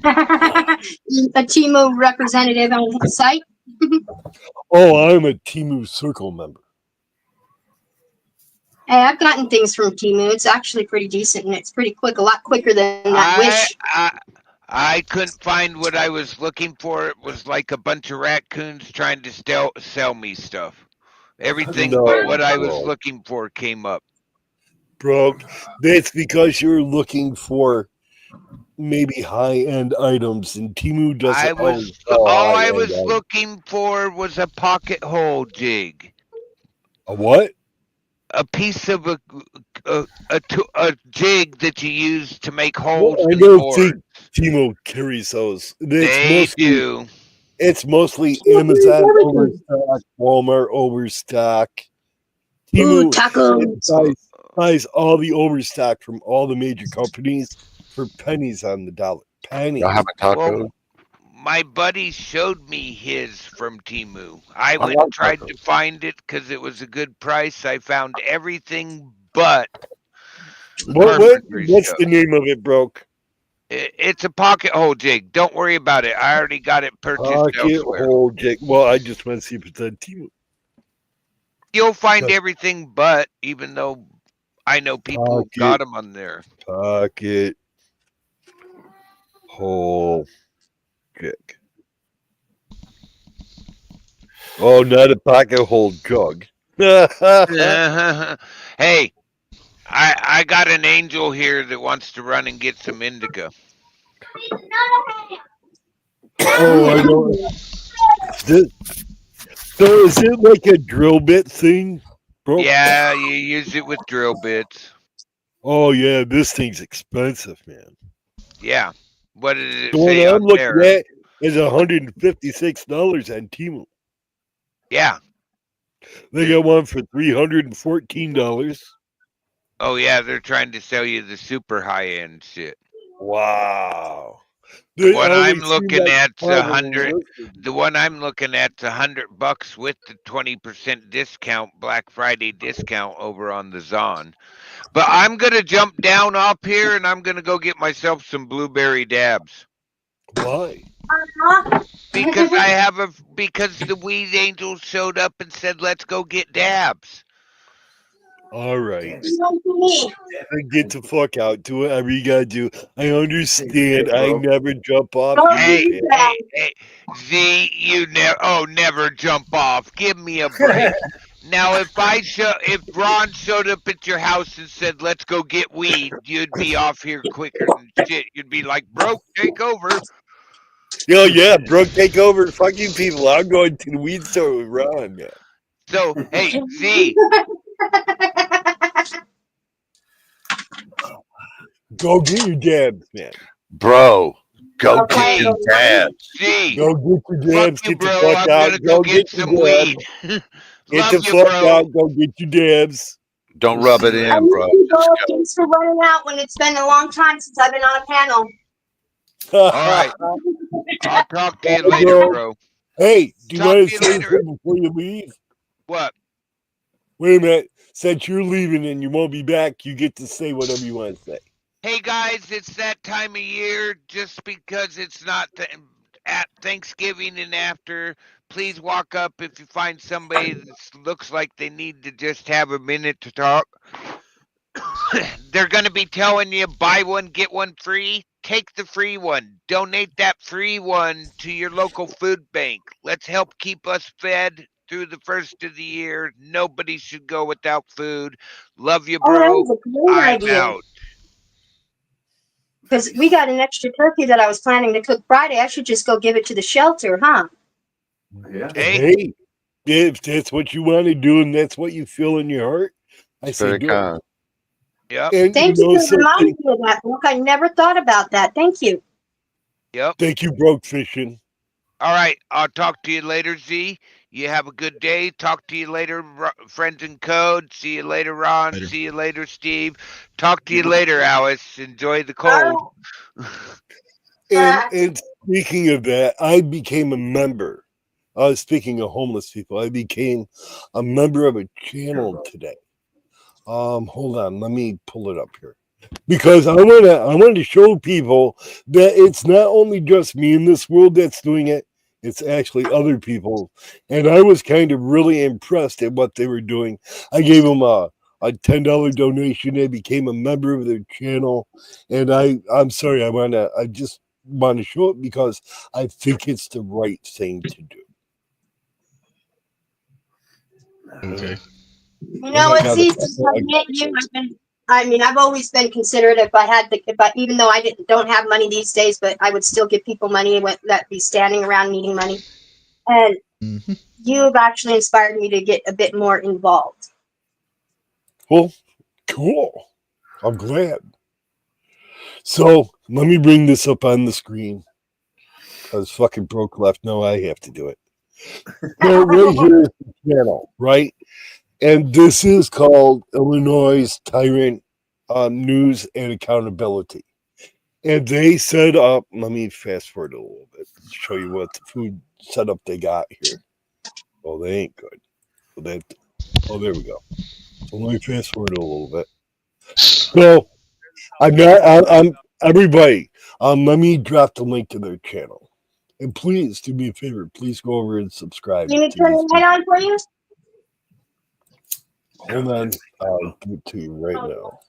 A Temu representative on the site. Oh, I'm a Temu Circle member. Hey, I've gotten things from Temu. It's actually pretty decent and it's pretty quick, a lot quicker than that Wish. I couldn't find what I was looking for. It was like a bunch of raccoons trying to sell me stuff. Everything No, but what I was bro. looking for came up. Bro, that's because you're looking for maybe high-end items, and Timu doesn't I was sell all I high-end was items. looking for was a pocket hole jig. A what? A piece of a jig that you use to make Well, holes I in the don't board. think Timo carries those. They do. It's mostly Amazon overstock, Walmart overstock. Ooh, Timo tacos. buys all the overstock from all the major companies for pennies on the dollar. Pennies. Y'all having tacos? Well, my buddy showed me his from Timu. I went like and tried to tacos. find it because it was a good price. I found everything but carpentry What's stuff. the name of it, broke? It's a pocket hole jig. Don't worry about it. I already got it purchased Pocket elsewhere. hole jig. Well, I just want to see if it's on Timo. You'll find But- everything but, even though I know people Pocket. got them on there. Pocket hole jig. Oh, not a pocket hole jug. Hey, I got an angel here that wants to run and get some indica. Oh, I know. So is it like a drill bit thing, bro? Yeah, you use it with drill bits. Oh yeah, this thing's expensive, man. Yeah. What did it The one say I'm on looking there? at is $156 on Temu. Yeah. They got one for $314. Oh yeah, they're trying to sell you the super high end shit. Wow. The one I only I'm seen looking like at's 5 of them 100. listed. The one I'm looking at's $100 with the 20% discount, Black Friday discount over on the Zon. But I'm gonna jump down up here and I'm gonna go get myself some blueberry dabs. Why? Because because the weed angel showed up and said, "Let's go get dabs." All right. Then get the fuck out. Do whatever you gotta do. I understand. I never jump off. Hey, Z, you never jump off. Give me a break. Now, if Ron showed up at your house and said, "Let's go get weed," you'd be off here quicker than shit. You'd be like, "Broke, take over." Yo, yeah, Brooke, take over. Fuck you people. I'm going to the weed store with Ron, man. So, hey, Z, Go get your dabs, man. Bro, go Okay. get your dad. Z, Go get your dabs. fuck you, Get the bro. fuck I'm out. gonna go get some your weed. dabs. Love Get the you, fuck bro. out. Go get your dabs. Don't rub it in, bro. Thanks for running out when it's been a long time since I've been on a panel. All right. I'll talk to you later, bro. Hey, do you Talk want to to you say later. something before you leave? What? Wait a minute. Since you're leaving and you won't be back, you get to say whatever you want to say. Hey guys, it's that time of year. Just because it's not at Thanksgiving and after, please walk up if you find somebody that looks like they need to just have a minute to talk. They're going to be telling you buy one, get one free. Take the free one. Donate that free one to your local food bank. Let's help keep us fed through the first of the year. Nobody should go without food. Love you, Oh, that bro. was a great I'm idea. out. Because we got an extra turkey that I was planning to cook Friday. I should just go give it to the shelter, huh? Yeah. Hey. If that's what you want to do and that's what you feel in your heart, I say Very do it. kind. Yep. And Thank you you know for reminding something? me of that, Brooke. I never thought about that. Thank you. Yep. Thank you, Broke Fishing. All right. I'll talk to you later, Z. You have a good day. Talk to you later, friends in code. See you later, Ron. Later. See you later, Steve. Talk to you later, Alice. Enjoy the cold. And speaking of that, I became a member. Speaking of homeless people, I became a member of a channel today. Hold on, let me pull it up here. Because I want to show people that it's not only just me in this world that's doing it, it's actually other people. And I was kind of really impressed at what they were doing. I gave them a $10 donation. They became a member of their channel. And I'm sorry, I just want to show it because I think it's the right thing to do. Okay. You know what, Yeah, Z, that's- since I met you, I've been I mean, I've always been considerate even though I don't have money these days, but I would still give people money that be standing around needing money. And Hmm. you've actually inspired me to get a bit more involved. Well, cool. I'm glad. So let me bring this up on the screen. Because fucking broke left. No, I have to do it. So right here is the channel, right? And this is called Illinois Tyrant News and Accountability. And they set up, let me fast forward a little bit to show you what the food setup they got here. Oh, they ain't good. Oh, there we go. So let me fast forward a little bit. So I'm everybody, let me drop the link to their channel. And please do me a favor, please go over and subscribe. You need to to turn these the light on for you? Hold on, I'll give it to you right now.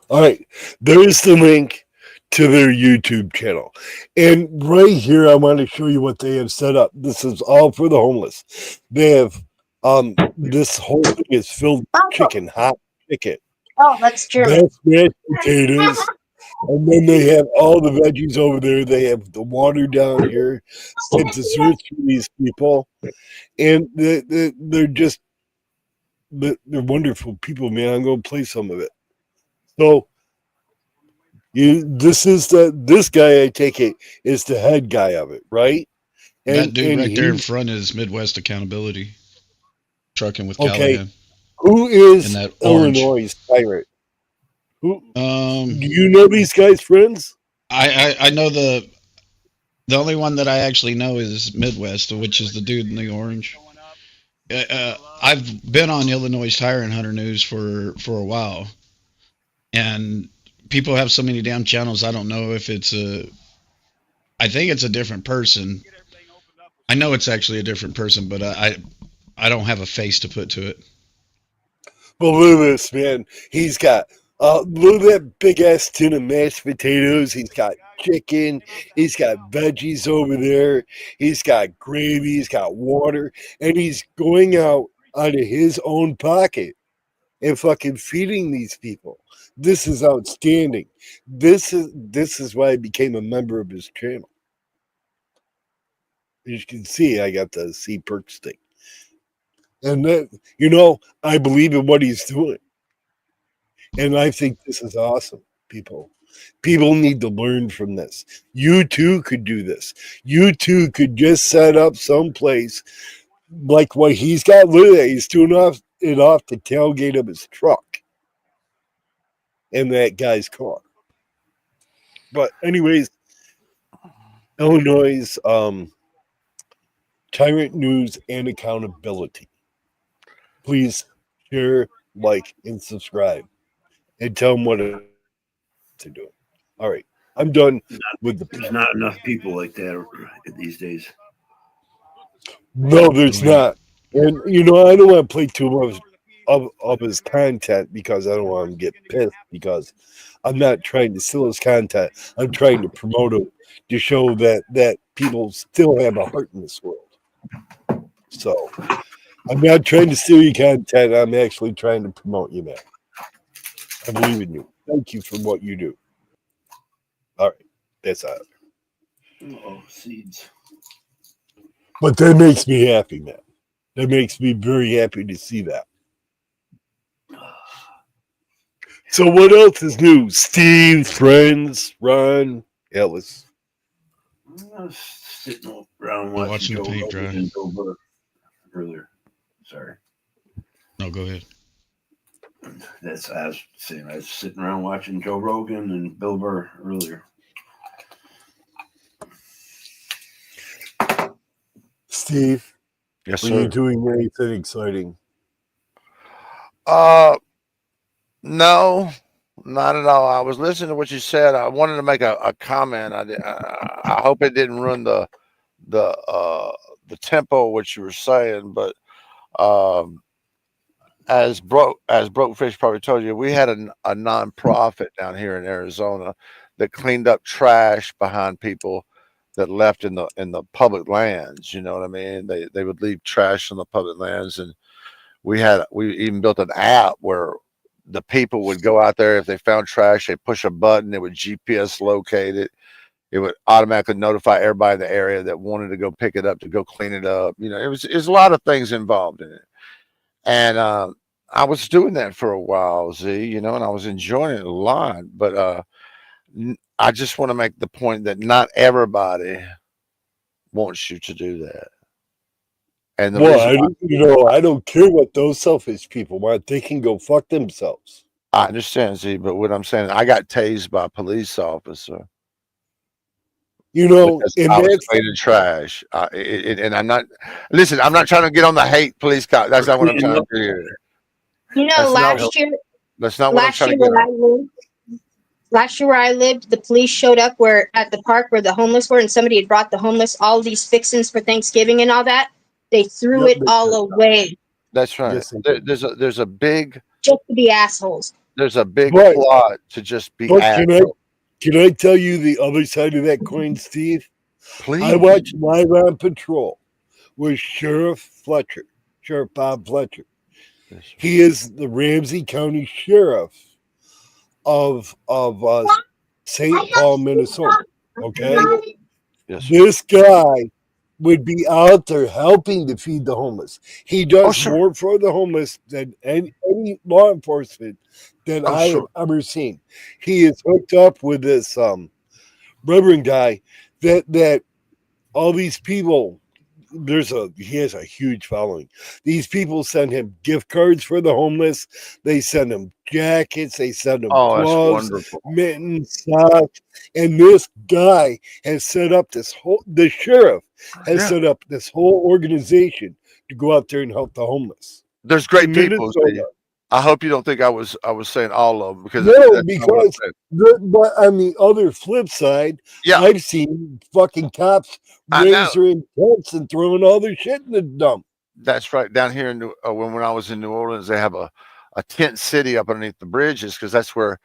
All right, there's the link to their YouTube channel. And right here, I want to show you what they have set up. This is all for the homeless. They have this whole thing is filled with chicken, hot chicken. Oh, that's German. That's mashed potatoes. And then they have all the veggies over there. They have the water down here. Some desserts for these people. And they're just, they're wonderful people, man. I'm going to play some of it. So, this guy, I take it, is the head guy of it, right? That dude right there in front is Midwest Accountability. Trucking with Okay. Callahan. Who is And that orange. Illinois Tyrant? Who Do do you know these guys, friends? I know the only one that I actually know is Midwest, which is the dude in the orange. I've been on Illinois Tyrant Hunter News for a while, and people have so many damn channels. I don't know if it's I think it's a different person. I know it's actually a different person, but I don't have a face to put to it. Well, look at this, man. He's got look at that big ass tin of mashed potatoes. He's got chicken. He's got veggies over there. He's got gravy. He's got water, and he's going out of his own pocket and fucking feeding these people. This is outstanding. This is why I became a member of his channel. As you can see, I got the C Perks thing. And that, I believe in what he's doing. And I think this is awesome, people. People need to learn from this. You too could do this. You too could just set up someplace like what he's got. Look at that. He's doing it off the tailgate of his truck in that guy's car. But anyways, Illinois Tyrant News and Accountability. Please share, like, and subscribe, and tell them what to do. All right, I'm done with the. There's not enough people like that these days. No, there's not, and I don't want to play too much of his content because I don't want him to get pissed. Because I'm not trying to steal his content. I'm trying to promote him to show that people still have a heart in this world. So. I'm not trying to steal your content. I'm actually trying to promote you, man. I believe in you. Thank you for what you do. All right. That's out. Oh, seeds. But that makes me happy, man. That makes me very happy to see that. So what else is new? Steve, friends, Ron, Ellis. I was sitting around Watching the Joe paint dry. Rogan and Bill Burr earlier. Sorry. No, go ahead. I was saying I was sitting around watching Joe Rogan and Bill Burr earlier. Steve, Yes, are you sir. doing anything exciting? No, not at all. I was listening to what you said. I wanted to make a comment. I hope it didn't ruin the tempo of what you were saying, but as Broke Fish probably told you, we had a nonprofit down here in Arizona that cleaned up trash behind people that left in the public lands. You know what I mean? They would leave trash on the public lands, and we even built an app where the people would go out there if they found trash, they push a button, it would GPS locate it. It would automatically notify everybody in the area that wanted to go pick it up to go clean it up. You know, it was a lot of things involved in it, and I was doing that for a while, Z. You know, and I was enjoying it a lot, but I just want to make the point that not everybody wants you to do that. And the Well, reason I don't care what those selfish people want. They can go fuck themselves. I understand, Z, but what I'm saying, I got tased by a police officer You know, because and I was that's cleaning trash. And I'm not, listen, I'm not trying to get on the hate police cop. That's not what I'm trying to do here. You know, That's not, that's not what I'm last trying year to get where on. I lived, last year where I lived, the police showed up where at the park where the homeless were, and somebody had brought the homeless all these fixings for Thanksgiving and all that. They threw Yep, it all away That's right. yes, they do. There's a big just to be assholes. But plot to just be but assholes. can I tell you the other side of that coin, Steve? I Please. watched Live on Patrol with Sheriff Bob Fletcher. He is the Ramsey County Sheriff of St. Paul, Minnesota. Okay, Yes. this guy would be out there helping to feed the homeless. He does sure. more for the homeless than any law enforcement that I sure. have ever seen. He is hooked up with this Reverend guy that all these people. He has a huge following. These people send him gift cards for the homeless. They send him jackets. They send him Oh, that's gloves, wonderful. mittens, socks. And this guy has set up the sheriff has Yeah. set up this whole organization to go out there and help the homeless. There's great In people. Minnesota. Z. I hope you don't think I was saying all of them because No, that's not what I'm because saying. but on the other flip side, Yeah, I've seen fucking cops I know. raise their intents and throwing all their shit in the dump. That's right. Down here in when I was in New Orleans, they have a tent city up underneath the bridges because that's where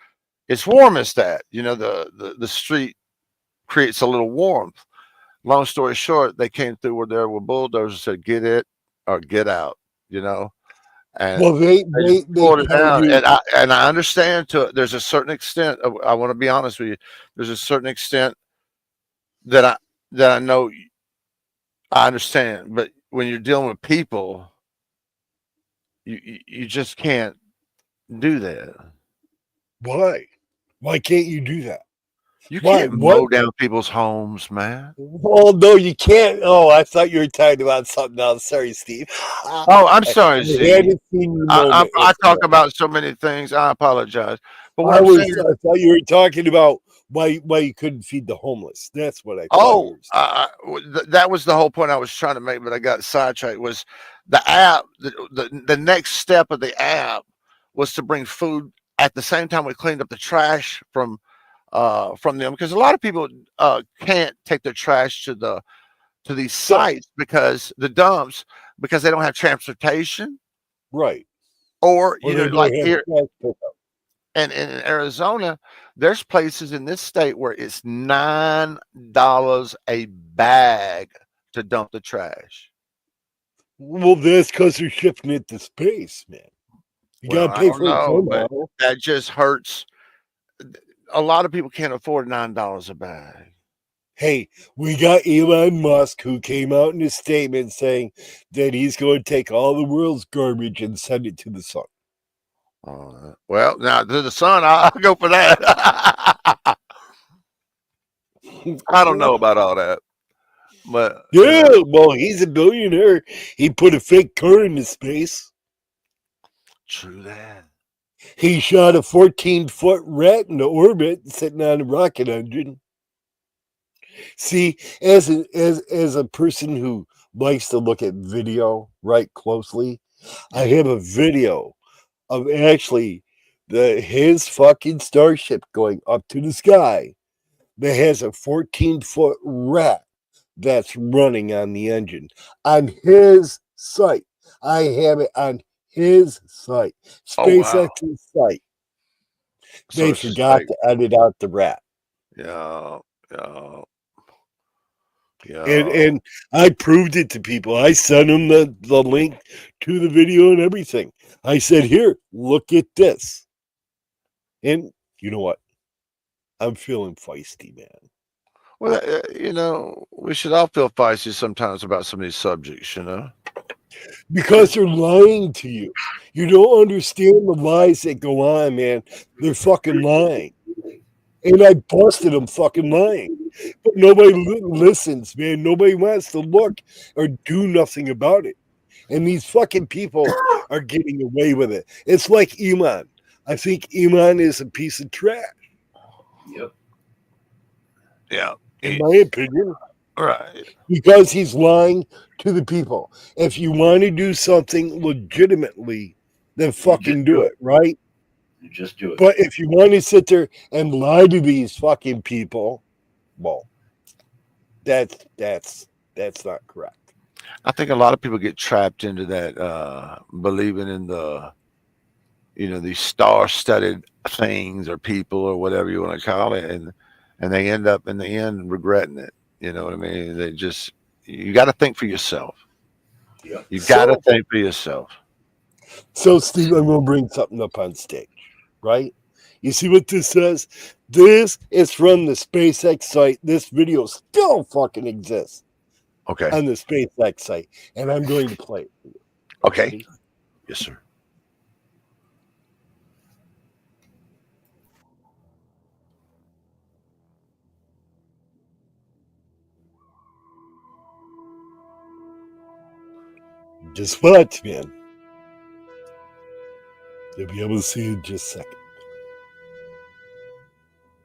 it's warmest at. You know, the street creates a little warmth. Long story short, they came through where there were bulldozers and said, "Get it or get out." You know, and Well, they pulled it tell down. you, And I understand there's a certain extent. I want to be honest with you. There's a certain extent that I know I understand, but when you're dealing with people, you just can't do that. why? Why can't you do that? You Why? can't What? mow down people's homes, man. Well, no, you can't. Oh, I thought you were talking about something else. Sorry, Steve. Oh, I'm sorry, I Z. hadn't seen you moment. I talk about so many things. I apologize. But what I I'm was. saying, I thought you were talking about why you couldn't feed the homeless. That's what I thought. You were saying. that was the whole point I was trying to make, but I got sidetracked. Was the app the next step of the app was to bring food at the same time we cleaned up the trash from them because a lot of people can't take their trash to these sites because the dumps because they don't have transportation Right. or Or you they know don't like have here trash pickup. and in Arizona there's places in this state where it's $9 a bag to dump the trash. Well, that's because they're shipping it to space, man. You Well, gotta I pay don't for it know, but somehow. that just hurts. A lot of people can't afford $9 a bag. Hey, we got Elon Musk who came out in a statement saying that he's going to take all the world's garbage and send it to the sun. Well, now to the sun, I'll go for that. I don't know about all that, but Yeah, well, he's a billionaire. He put a fake car into space. true that. He shot a 14-foot rat into orbit sitting on a rocket engine. See, as a person who likes to look at video right closely, I have a video of actually his fucking starship going up to the sky that has a 14-foot rat that's running on the engine on his site. I have it on his site, Oh, wow. SpaceX's site. So They it's just forgot like, to edit out the rat. yeah. Yeah. And I proved it to people. I sent them the link to the video and everything. I said, here, look at this. And you know what? I'm feeling feisty, man. Well, we should all feel feisty sometimes about some of these subjects, Because they're lying to you. You don't understand the lies that go on, man. They're fucking lying. And I busted them fucking lying. But nobody listens, man. Nobody wants to look or do nothing about it. And these fucking people are getting away with it. It's like Elon. I think Elon is a piece of trash. Yep. Yeah. In my opinion. Right. Because he's lying to the people. If you want to do something legitimately, then fucking do it, right? You just do it. But if you want to sit there and lie to these fucking people, well, that's not correct. I think a lot of people get trapped into that believing in these star-studded things or people or whatever you want to call it, and they end up in the end regretting it. You know what I mean? You got to think for yourself. Yeah. You got to think for yourself. So, Steve, I'm going to bring something up on stage, right? You see what this says? This is from the SpaceX site. This video still fucking exists Okay. on the SpaceX site, and I'm going to play it for you. Okay. Ready? Yes, sir. Just watch, man. You'll be able to see it in just a second.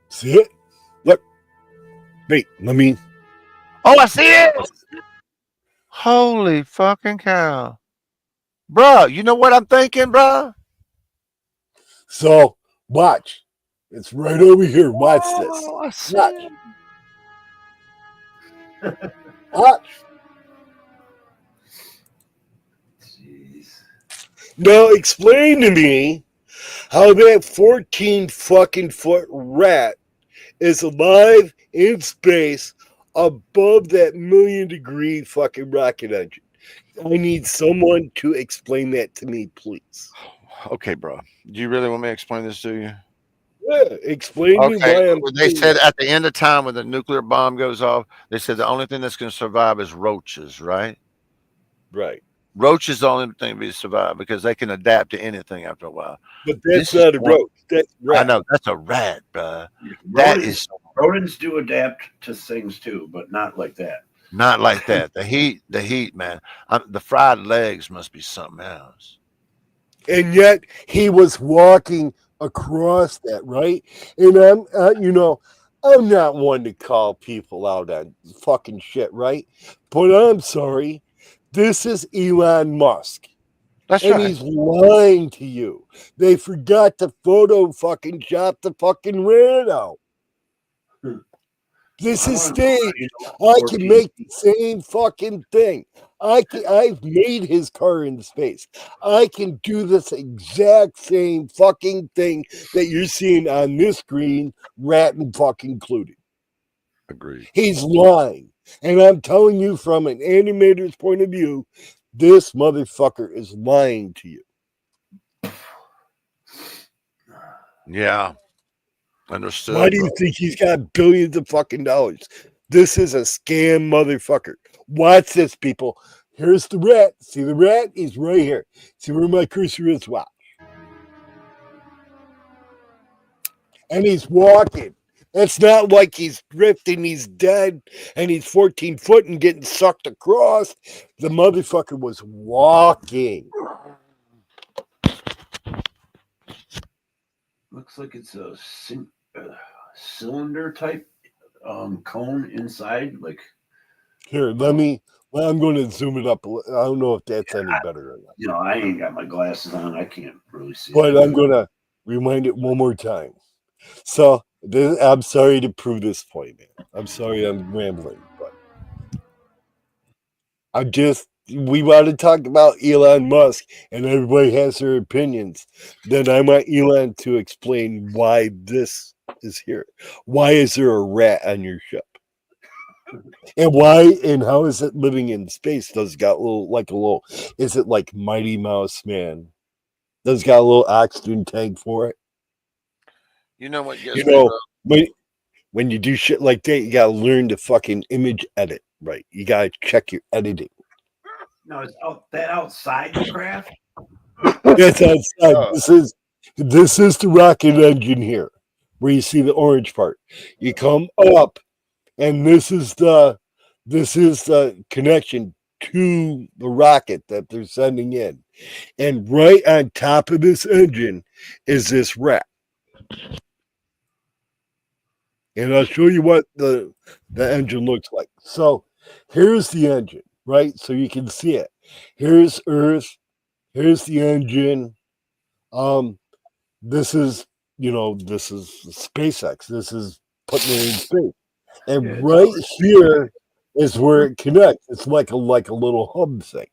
See it? Look. Wait, let me. Oh, I see it. Holy fucking cow. Bro, you know what I'm thinking, bro? So, watch. It's right over here. Watch this. Oh, I see Watch. it. Watch. Jeez. Now, explain to me how that 14 fucking foot rat is alive in space above that 1,000,000-degree fucking rocket engine. I need someone to explain that to me, please. Okay, bro. Do you really want me to explain this to you? Yeah, explain to me why Okay. I'm. Well, they said at the end of time when the nuclear bomb goes off, they said the only thing that's going to survive is roaches, right? Right. Roaches the only thing to survive because they can adapt to anything after a while. But that's This is not a one- roach. That's rat. I know that's a rat, bro. That is Rodents do adapt to things too, but not like that. not like that. The heat, man. The fried legs must be something else. And yet he was walking across that, right? And I'm not one to call people out on fucking shit, right? But I'm sorry, this is Elon Musk, That's and right. he's lying to you. They forgot to photo fucking shot the fucking rat out. This is staged. I can make the same fucking thing. I've made his car in space. I can do this exact same fucking thing that you're seeing on this screen, rat and fucking included. Agreed. He's lying. And I'm telling you from an animator's point of view, this motherfucker is lying to you. Yeah. Understood. Why do you bro. think he's got billions of fucking dollars? This is a scam motherfucker. Watch this, people. Here's the rat. See the rat? He's right here. See where my cursor is? Watch. And he's walking. It's not like he's drifting, he's dead, and he's 14 foot and getting sucked across. The motherfucker was walking. Looks like it's a cylinder type cone inside. Like, Here, I'm going to zoom it up. I don't know if that's any better or not. I ain't got my glasses on. I can't really see. But I'm going to rewind it one more time. So, I'm sorry to prove this point, man. I'm sorry I'm rambling, but we want to talk about Elon Musk, and everybody has their opinions. Then I want Elon to explain why this is here. Why is there a rat on your ship? And why and how is it living in space? Does it got is it like Mighty Mouse, man? Does it got a little oxygen tank for it? You know what gets You me, know, bro? when you do shit like that, you gotta learn to fucking image edit, right? You gotta check your editing. No, it's outside the craft. That's outside. Oh. This is the rocket engine here, where you see the orange part. You come up, and this is the connection to the rocket that they're sending in. And right on top of this engine is this rack. And I'll show you what the engine looks like. So here's the engine, right? So you can see it. Here's Earth. Here's the engine. This is SpaceX. This is putting it in space. And Yeah, right here is where it connects. It's like a little hub thing.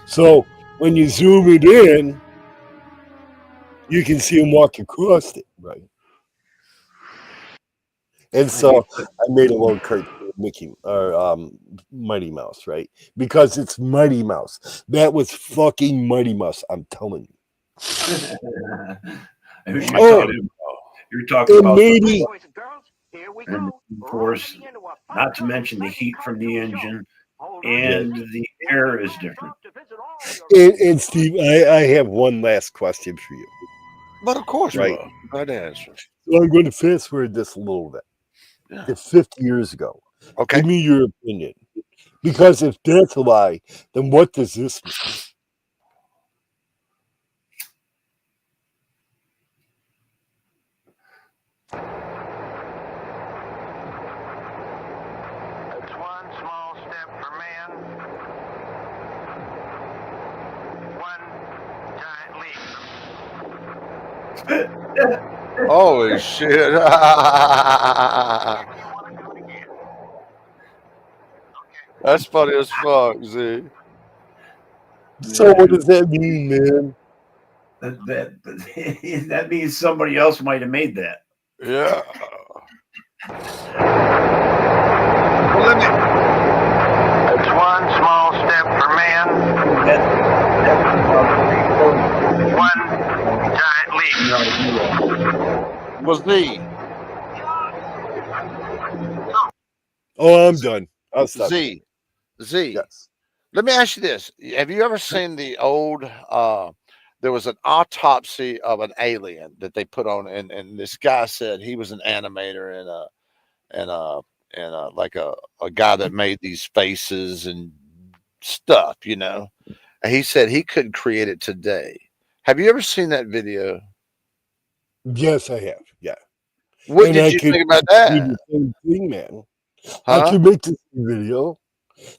So when you zoom it in, you can see him walk across it, right? And so I made a little cartoon of Mighty Mouse, right? Because it's Mighty Mouse. That was fucking Mighty Mouse. I'm telling you. Who you Oh. talking about? You're talking And about maybe and of course, not to mention the heat from the engine, and the air is different. and Steve, I have one last question for you. But of course, Right. bro. Right answer. So I'm going to fast forward this a little bit. Yeah. It's 50 years ago. Okay. Give me your opinion. Because if that's a lie, then what does this mean? It's one small step for man, one giant leap. Holy shit. That's funny as fuck, Z. So what does that mean, man? That means somebody else might have made that. Yeah. Well, let me. It's one small step for man, one giant leap. Was Z. Oh, I'm done. I'll stop. Z. Yes. Let me ask you this. Have you ever seen the old there was an autopsy of an alien that they put on, and this guy said he was an animator and like a guy that made these faces and stuff, you know. And he said he couldn't create it today. Have you ever seen that video? Yes, I have. Yeah. What And did I you could think about do that? the same thing, man. I Huh? could make this video.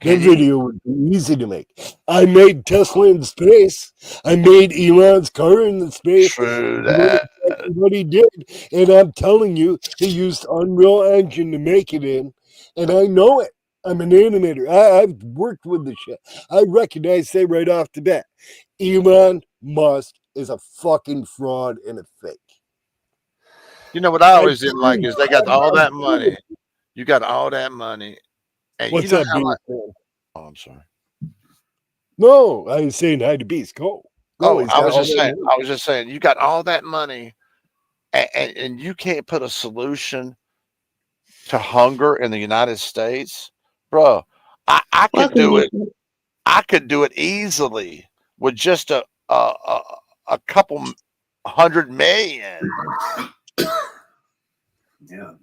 Can That you? video would be easy to make. I made Tesla in space. I made Elon's car in the space. True What that. what he did, and I'm telling you, he used Unreal Engine to make it in, and I know it. I'm an animator. I've worked with the shit. I recognize that right off the bat. Elon Musk is a fucking fraud and a fake. You know what I always didn't like is they got all that money. You got all that money. And What's you know up, how Beast? oh, I'm sorry. No, I was saying hi to Beast. Go. Oh, he's I got was all just that saying. money. I was just saying. You got all that money, and you can't put a solution to hunger in the United States, bro. I could do it. I could do it easily with just a couple 100 million. Yeah.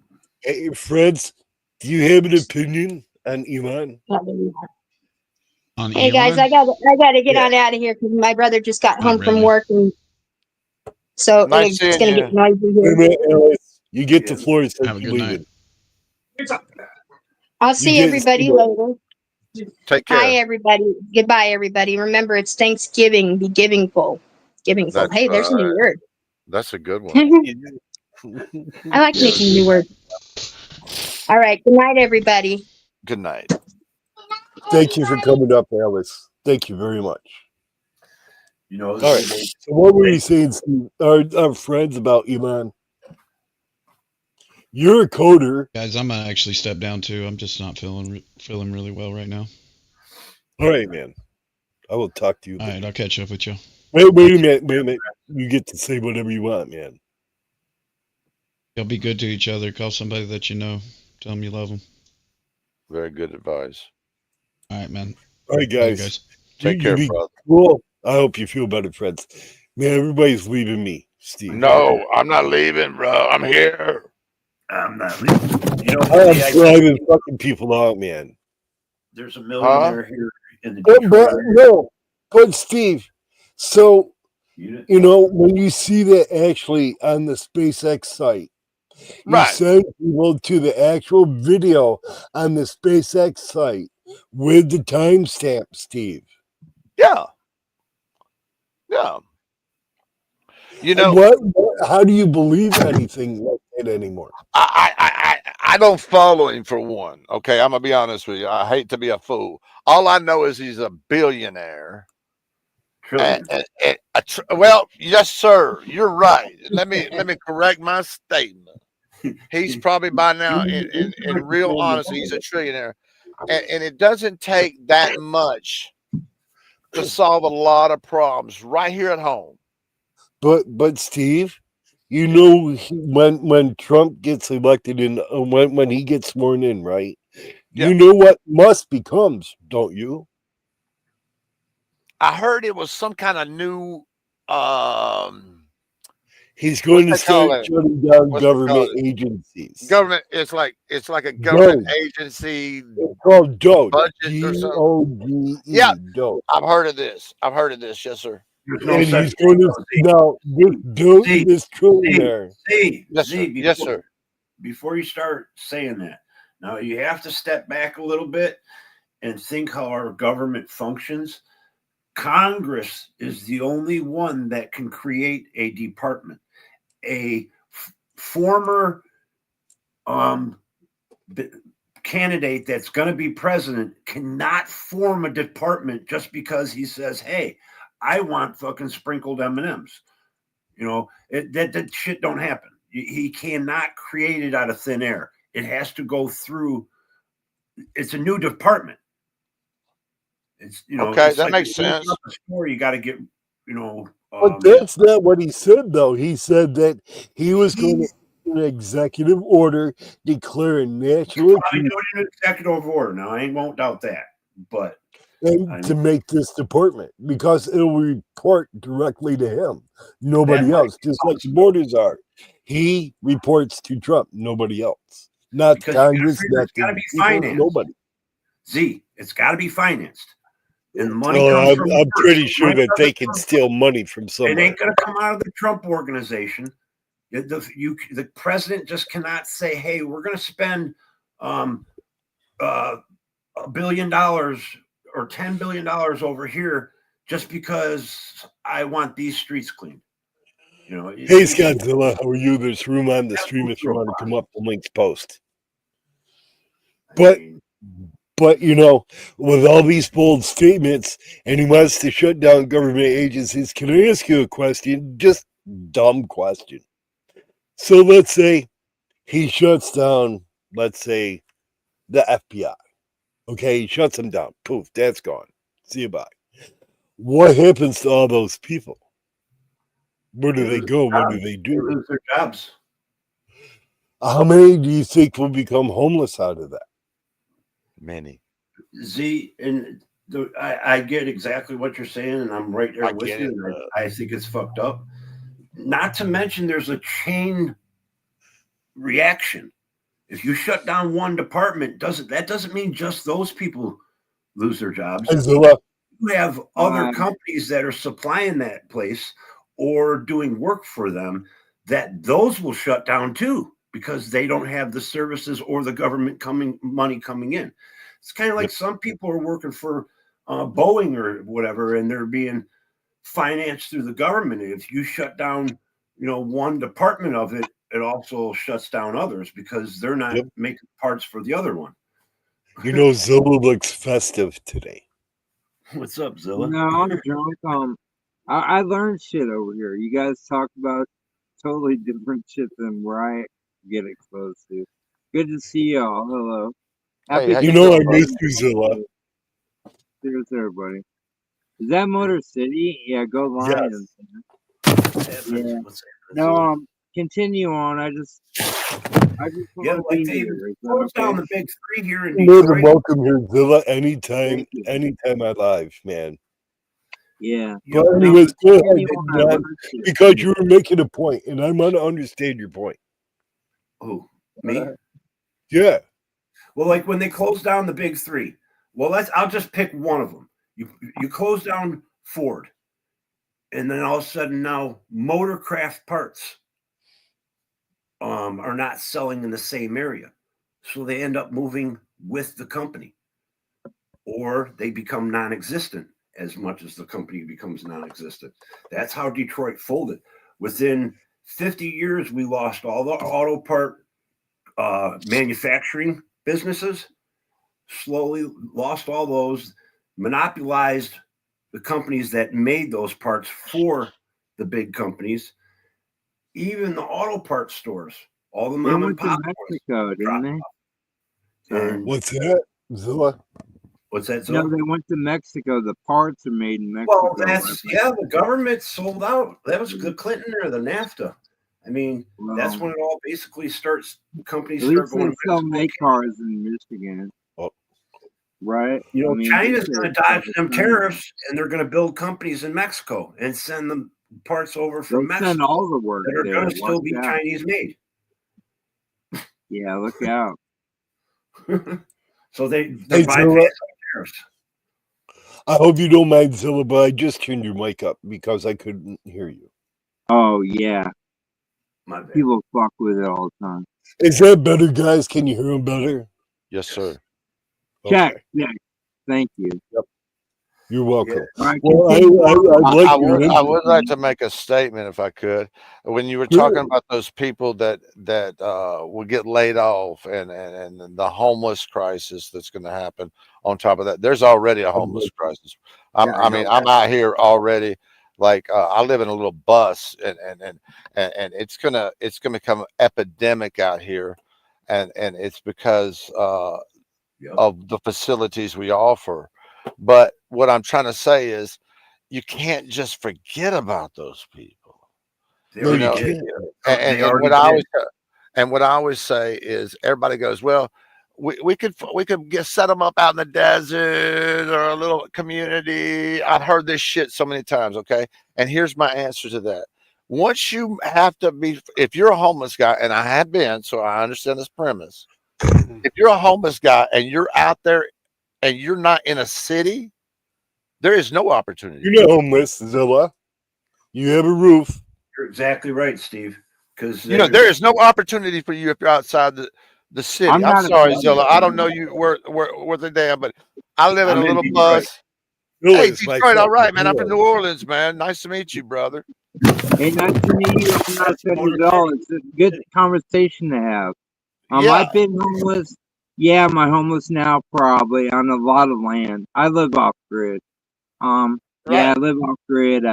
Hey, Freds, do you have an opinion on Elon? On Hey guys, Elon? I gotta get Yeah. on out of here because my brother just got Not home from really. work, and so Nice it's seeing gonna you. get noisy Wait a here. minute, Alice. You get the Yeah. floor. Since Have a you're good leaving. I'll see get- everybody see later. Take care. Hi everybody. Goodbye everybody. Remember it's Thanksgiving. Be givingful. Givingful. That's Hey, there's a new word. That's a good one. I like making new words. All right. Good night, everybody. Good night. Thank you for coming up, Alice. Thank you very much. You know, All right. So what were you saying, Steve? Our friends about Elon? You're a coder. Guys, I'm gonna actually step down too. I'm just not feeling really well right now. All right, man. I will talk to you All later. right, I'll catch up with you. Wait a minute. You get to say whatever you want, man. Y'all be good to each other. Call somebody that you know. Tell them you love them. Very good advice. All right, man. All right, Love you guys. Take You care, be brother. cool. I hope you feel better, friends. Man, everybody's leaving me, Steve. No, I'm not leaving, bro. I'm here. I'm not leaving. You know, I'm Zee, I driving fucking people out, man. there's a millionaire here in the But Detroit area. no, but Steve, so You you know when you see that actually on the SpaceX site, you Right. send people to the actual video on the SpaceX site with the timestamp, Steve. Yeah. Yeah. You know, What? How do you believe anything like that anymore? I don't follow him for one. Okay, I'm gonna be honest with you. I hate to be a fool. All I know is he's a billionaire. trillion. Well, yes, sir. You're right. Let me correct my statement. He's probably by now, in real honesty, he's a trillionaire, and it doesn't take that much to solve a lot of problems right here at home. But Steve, you know when Trump gets elected and when he gets sworn in, right? Yeah. You know what Musk becomes, don't you? I heard it was some kind of new. He's going to What's they call start it? shutting down What's they call government it? agencies. Government. It's like a government Doge. agency. It's called Doge. Budget or something. DOGE. Yeah. Doge. I've heard of this. Yes, sir. There's no And such he's going to thing. now Zee, this trillionaire. Yes, sir. Yes, sir. Before you start saying that, now you have to step back a little bit and think how our government functions. Congress is the only one that can create a department. A former candidate that's going to be president cannot form a department just because he says, "Hey, I want fucking sprinkled M&Ms." You know, that shit don't happen. He cannot create it out of thin air. It has to go through. It's a new department. It's Okay, it's that like makes you open sense. up a store, you got to get But that's not what he said, though. He said that he was going to an executive order declaring national probably doing an executive order. Now I won't doubt that, but and to make this department because it'll report directly to him, nobody That might else. Just like the borders are, he reports to Trump, nobody else, not because Congress, not it's got to the be people, financed. nobody. Z, it's got to be financed, and the money Oh, comes from. I'm pretty sure Money that doesn't they can come steal money from It somewhere. ain't going to come out of the Trump organization. The president just cannot say, "Hey, we're going to spend $1 billion or $10 billion over here just because I want these streets cleaned." You know. Hey, Scottzilla, how are you? There's room on the stream if you want to come up. The link's post. But you know, with all these bold statements, and he wants to shut down government agencies, can I ask you a question? Just dumb question. So let's say he shuts down, let's say, the FBI. Okay, he shuts them down. Poof, that's gone. See you bye. What happens to all those people? Where do they go? What do they They do? lose their jobs. How many do you think will become homeless out of that? Many. Z, and I get exactly what you're saying, and I'm right there I with get you. it, And I think it's fucked up. Not to mention, there's a chain reaction. If you shut down one department, doesn't mean just those people lose their jobs. Zilla, You have other companies that are supplying that place or doing work for them that those will shut down too because they don't have the services or the government money coming in. It's kind of like some people are working for Boeing or whatever, and they're being financed through the government. If you shut down, one department of it, it also shuts down others because they're not making parts for the other one. you know, Zilla looks festive today. What's up, Zilla? No, I'm drunk. I learned shit over here. You guys talk about totally different shit than where get exposed to. Good to see y'all. Hello. Hey, how You you know I doing, buddy? missed you, Zilla. Cheers, everybody. Is that Motor City? Yeah, go Lions. Yeah. No, continue on. I just Yeah, want to like be they here. Is that closed down okay? the big three here in You're more than Detroit. welcome here, Zilla. Anytime, Thank you. anytime I live, man. Yeah. Yeah, But No, anyways, go ahead, continue on. I John, want to because you were making a point, and I want to understand your point. who? Me? Yeah. Well, like when they closed down the big three. Well, I'll just pick one of them. You close down Ford, and then all of a sudden now Motorcraft parts are not selling in the same area, so they end up moving with the company, or they become non-existent as much as the company becomes non-existent. That's how Detroit folded. Within 50 years, we lost all the auto part manufacturing businesses, slowly lost all those, monopolized the companies that made those parts for the big companies, even the auto parts stores, all the They mom and went to pop Mexico, didn't they? and What's that, Zilla? what's that? No, Zilla? they went to Mexico. The parts are made in Mexico. Well, that's the government sold out. That was the Clinton or the NAFTA. I mean, that's when it all basically starts. Companies At start least they going. still make cars in Michigan. Oh. Right? You know, I mean, China's these going to are- dodge them tariffs, and they're going to build companies in Mexico and send them parts over from They'll send Mexico all the work that are there. going to still Watch be out. Chinese made. Yeah, look out. So they're Hey, bypassing Zilla, tariffs. I hope you don't mind, Zilla, but I just turned your mic up because I couldn't hear you. Oh, yeah. My bad. People fuck with it all the time. Is that better, guys? Can you hear him better? Yes, sir. Check. Okay. Yeah. Thank you. You're welcome. All right, Well, continue on. I like I your would input. like to make a statement if I could. When you were Sure. talking about those people that will get laid off and the homeless crisis that's going to happen on top of that, there's already a homeless crisis. I mean, I'm out here already. Like I live in a little bus, and it's gonna become epidemic out here, and it's because of the facilities we offer. But what I'm trying to say is, you can't just forget about those people. They No, already you did. can't. And They already what I always did. what I always say is, everybody goes, well, we could set them up out in the desert or a little community. I've heard this shit so many times. Okay, and here's my answer to that. Once you have to be, if you're a homeless guy, and I have been, so I understand this premise. If you're a homeless guy and you're out there and you're not in a city, there is no opportunity. You're not homeless, Zilla. You have a roof. You're exactly right, Steve. Because There is no opportunity for you if you're outside the city. I'm I'm not sorry, a- Zilla. I don't know you worth a damn, but I live in I'm a in little Detroit. bus. Zilla Hey, is my Detroit, all friend. right, man. I'm from Zilla. New Orleans, man. Nice to meet you, brother. Hey, nice to meet you. I'm not saying at all. It's a good conversation to have. Yeah. I've been homeless. Yeah, am I homeless now? Probably on a lot of land. I live off grid. Yeah, I live off grid.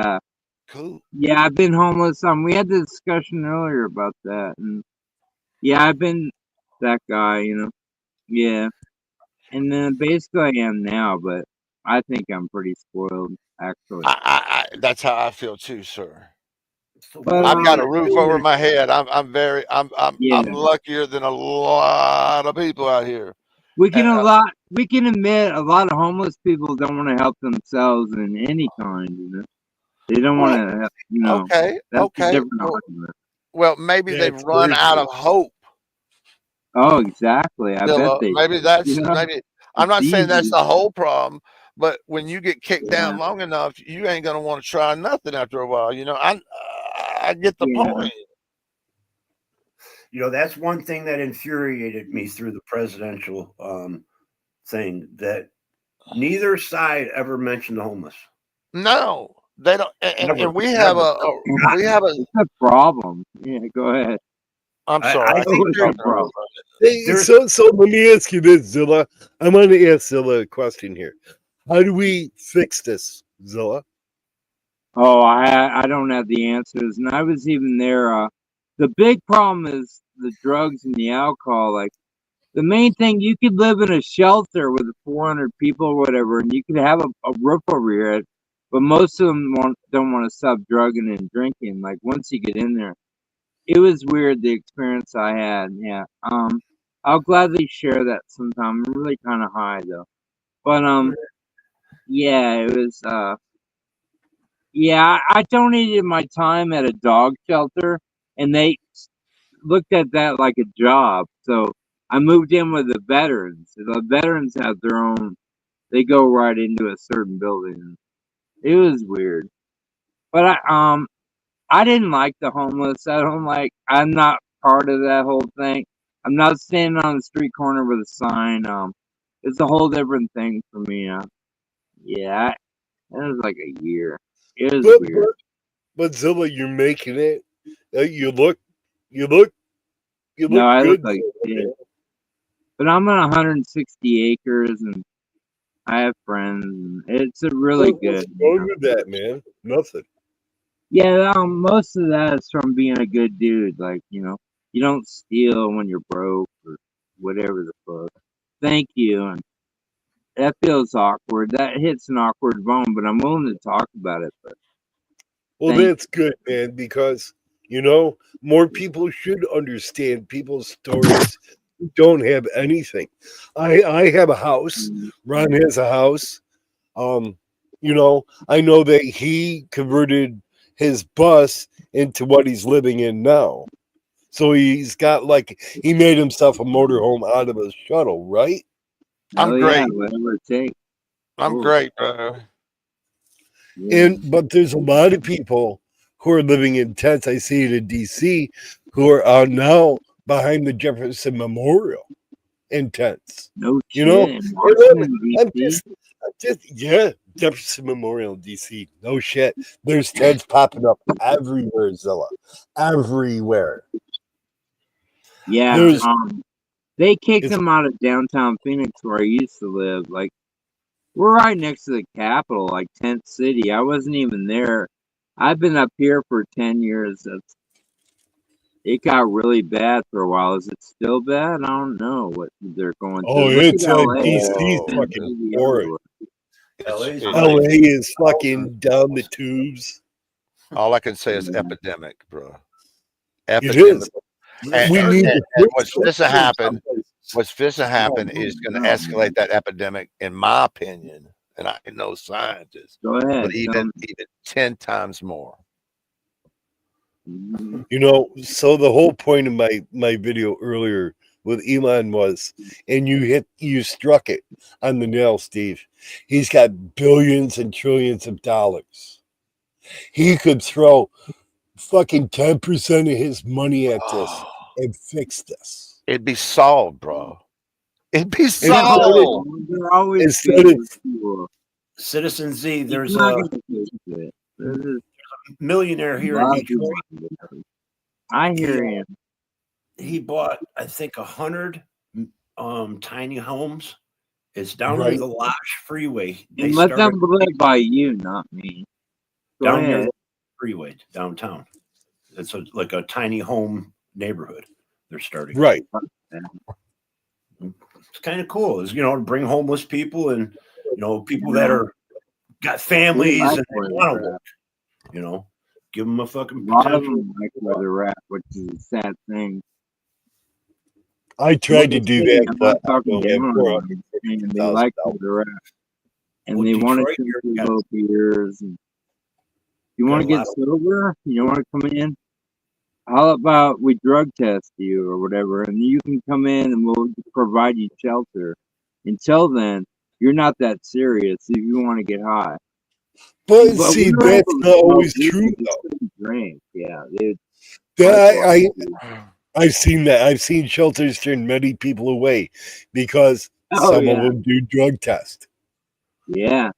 Cool. Yeah, I've been homeless. We had the discussion earlier about that, and yeah, I've been that guy. Yeah, and then basically I am now, but I think I'm pretty spoiled, actually. That's how I feel too, sir. But I've got a roof over my head. I'm Yeah. luckier than a lot of people out here. We can admit a lot of homeless people don't want to help themselves in any kind. They don't want to help. Okay, That's okay. a different argument. Well, maybe Yeah, they've it's run very out true. of hope. Oh, exactly. I Zilla. bet they. Maybe that's Yeah. maybe. I'm not It's saying that's easy. the whole problem, but when you get kicked down Yeah. long enough, you ain't gonna want to try nothing after a while. I get the Yeah. point. That's one thing that infuriated me through the presidential thing, that neither side ever mentioned the homeless. No, they don't. And Never, we have never. It's a problem. Yeah, go ahead. I'm I- sorry. I I think keep there's- talking over you. Hey, There's- so let me ask you this, Zilla. I'm going to ask Zilla a question here. How do we fix this, Zilla? Oh, I don't have the answers, and I was even there. The big problem is the drugs and the alcohol, like the main thing, you could live in a shelter with 400 people or whatever, and you could have a roof over your head, but most of them don't want to stop drugging and drinking. Like once you get in there, it was weird the experience I had. Yeah. I'll gladly share that sometime. I'm really kind of high though, but yeah, it was yeah, I donated my time at a dog shelter, and they looked at that like a job. So I moved in with the veterans. The veterans have their own. They go right into a certain building. It was weird, but I didn't like the homeless. I'm not part of that whole thing. I'm not standing on the street corner with a sign. It's a whole different thing for me. Yeah, it was like a year. It was weird. But Zilla, you're making it. You look No, I good. look like shit. But I'm on 160 acres and I have friends. And it's a really good. What's wrong with that, man? Nothing. Yeah, most of that is from being a good dude. Like, you don't steal when you're broke or whatever the fuck. Thank you. And that feels awkward. That hits an awkward bone, but I'm willing to talk about it. But Well, thank that's good, man, because more people should understand people's stories who don't have anything. I have a house. Ron has a house. I know that he converted his bus into what he's living in now. So he's got he made himself a motorhome out of a shuttle, right? I'm hell great. yeah, whatever it takes. I'm Cool. great, bro. Yeah. But there's a lot of people who are living in tents. I see it in DC who are now behind the Jefferson Memorial in tents. No You know, shit. In Washington, I'm DC? just Jefferson Memorial in DC. No shit. There's tents popping up everywhere, Zilla. Everywhere. Yeah, There's they kicked it's him out of downtown Phoenix where I used to live. Like, we're right next to the Capitol, like Tent City. I wasn't even there. I've been up here for 10 years. It got really bad for a while. Is it still bad? I don't know what they're going through. Look it's at LA. DC's Oh, fucking horrid. LA's LA is fucking down the tubes. all I can say is epidemic, bro. It Epidemic. is. And, We need and, to and fix what's it. fixing to happen is going to escalate that epidemic, in my opinion. And I ain't no scientist, Go ahead. but even 10 times more. So the whole point of my video earlier with Elon was, and you struck it on the nail, Steve. He's got billions and trillions of dollars. He could throw fucking 10% of his money at this and fix this. It'd be solved, bro. It'd be Instead solved. They're always Instead good of- people. Citizen Z, It's there's not a gonna fix it. There's a millionaire here in lot of Detroit. people. I hear him. He bought, I think, 100 tiny homes. It's down Right. near the Lodge Freeway. They And let started them live by you, not me. Go down near ahead. the freeway downtown. It's like a tiny home neighborhood they're starting. Right. It's kind of cool. Is to bring homeless people and people that are got families and they want to work. Give them a fucking A lot of potential. them like where they're at, which is a sad thing. I tried to do that, I'm but not talking I down don't on have them. And they like where they're at. And Well, they want to Detroit, drink you're- these little beers. And you want to got a get lot sober? You want to come in? How about we drug test you or whatever, and you can come in and we'll provide you shelter. Until then, you're not that serious if you want to get high. But But see, we were that's able to not smoke always weed, true, we just though. couldn't drink. Yeah, dude. I've seen that. I've seen shelters turn many people away because Oh, some yeah. of them do drug test. Yeah,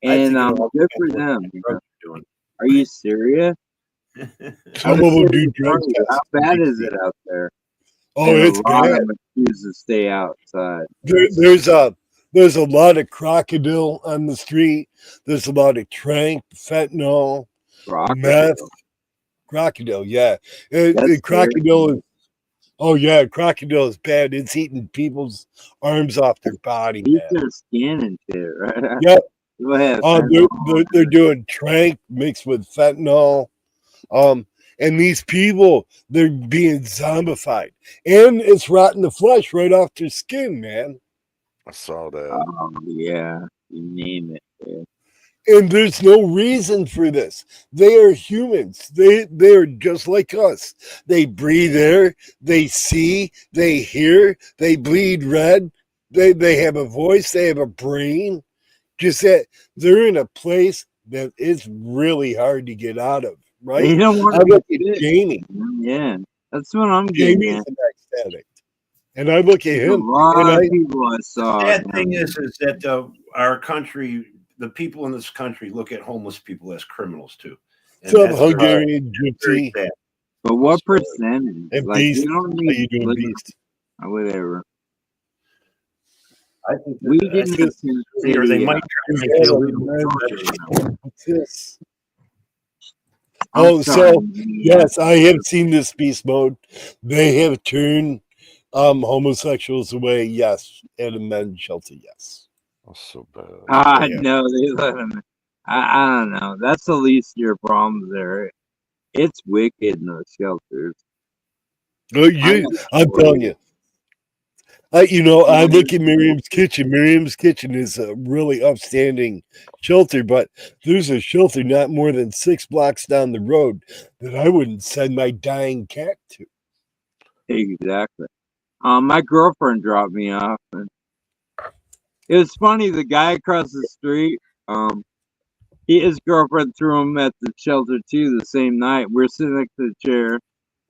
I think and it all good for depends what them. kind of drugs you're doing. Are you serious? Some of them do drug How test. bad is it out there? Oh, And it's a lot bad. of them choose to stay outside. There's a lot of crocodile on the street. There's a lot of trank, fentanyl, meth. Crocodile. Crocodile, yeah. That's Crocodile is Oh yeah, crocodile is bad. It's eating people's arms off their body, Eat man. their skin and shit, right? Yep. Go ahead. They're doing trank mixed with fentanyl. And these people, they're being zombified, and it's rotting the flesh right off their skin, man. I saw that. Oh yeah, you name it. Yeah. And there's no reason for this. They are humans. They're just like us. They breathe air, they see, they hear, they bleed red, they have a voice, they have a brain. Just that they're in a place that is really hard to get out of, right? You don't want I to look be at sick. Jamie. Yeah, that's what I'm getting Jamie's at. an ex-addict. And I look at A him lot and of I people I saw. Sad down thing there. is that our country, the people in this country, look at homeless people as criminals too. And what's up, that's very, Hungarian very Gypsy sad. But what percentage? and Like Beast? you don't How you need doing, living, Beast? whatever. I think We that, I didn't think consider they might try to make it illegal. What's this? I'm Oh, sorry, so man. yes, I have seen this beast mode. They have turned homosexuals away, yes, at a men's shelter, yes. That's so bad. I Yeah. know they let him. I don't know. That's the least of your problems there. It's wicked in those shelters. No, I'm telling you. I look at Miriam's Kitchen. Miriam's Kitchen is a really upstanding shelter, but there's a shelter not more than 6 blocks down the road that I wouldn't send my dying cat to. Exactly. My girlfriend dropped me off, and it was funny. The guy across the street, his girlfriend threw him at the shelter too the same night. We're sitting next to the chair.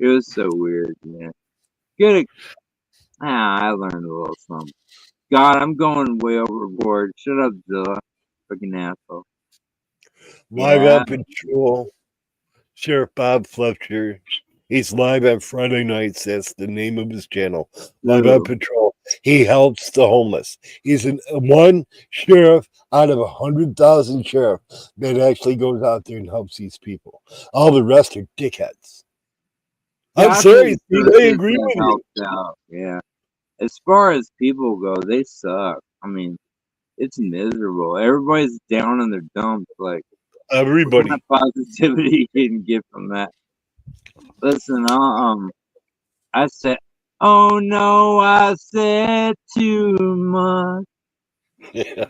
It was so weird, man. I learned a little something. God, I'm going way overboard. Shut up, Zilla. Fucking asshole. Live Yeah. on patrol, Sheriff Bob Fletcher. He's live on Friday nights. That's the name of his channel. Live on Ooh. patrol. He helps the homeless. He's one sheriff out of 100,000 sheriff that actually goes out there and helps these people. All the rest are dickheads. I'm Yeah, sorry, think Steve. I churches agree have with you. helped out. Yeah. As far as people go, they suck. I mean, it's miserable. Everybody's down in their dumps. Like, what Everybody. kind of positivity you can get from that? Listen, I said, oh no, I said too much. Yeah.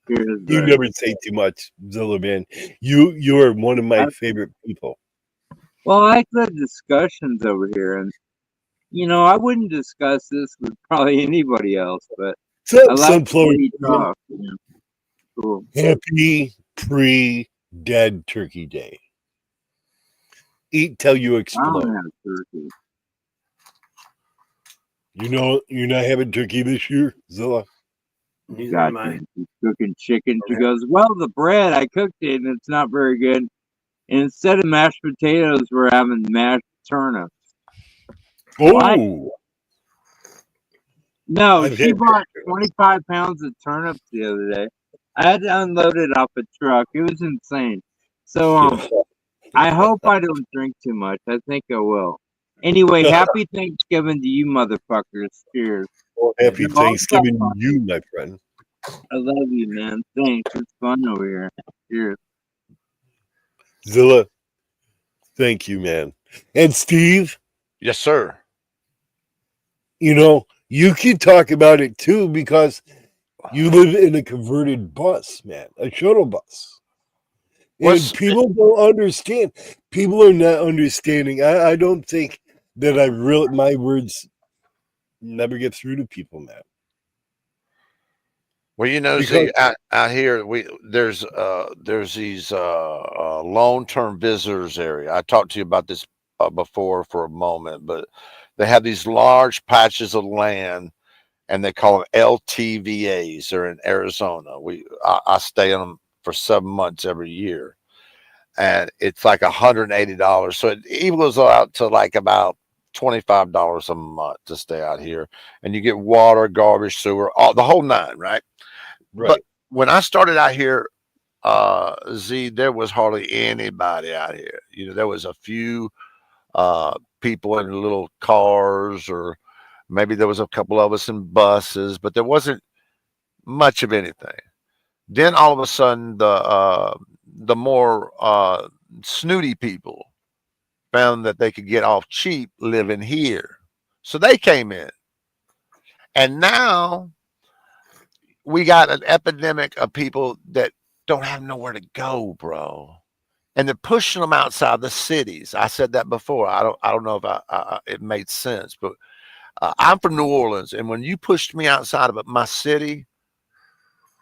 Here's You the- never say too much, Zilla, man. You are one of my I- favorite people. Well, I like the discussions over here, and I wouldn't discuss this with probably anybody else, but What's up, I like the Sunflower? way you talk. Cool. Happy pre-dead Turkey Day. Eat till you I explode. don't have turkey. You're not having turkey this year, Zilla? Neither am I. Gotcha. She's cooking chicken. She goes, well, the bread, I cooked it, and it's not very good. And instead of mashed potatoes, we're having mashed turnips. What? Oh, No, I've she had bought 25 pounds of turnips the other day. I had to unload it off a truck. It was insane. So, I hope I don't drink too much. I think I will. Anyway, happy Thanksgiving to you motherfuckers. Cheers. well, happy No, Thanksgiving to you, my friend. I love you, man. Thanks. It's fun over here. Cheers. Zilla, thank you, man. And Steve, Yes, sir. you can talk about it too because you live in a converted bus, man, a shuttle bus. And What's- people don't understand. People are not understanding. I don't think that my words never get through to people, man. Well, Because- see, out here there's these long-term visitors area. I talked to you about this before for a moment, but they have these large patches of land, and they call them LTVAs. They're in Arizona. I stay on them for 7 months every year, and it's like $180. So it equals out to like about $25 a month to stay out here, and you get water, garbage, sewer, the whole nine, right? Right. But when I started out here, Z, there was hardly anybody out here. There was a few people in little cars, or maybe there was a couple of us in buses, but there wasn't much of anything. Then all of a sudden, the more snooty people found that they could get off cheap living here, so they came in, and now we got an epidemic of people that don't have nowhere to go, bro. And they're pushing them outside the cities. I said that before. I don't know if it made sense, but I'm from New Orleans, and when you pushed me outside of my city,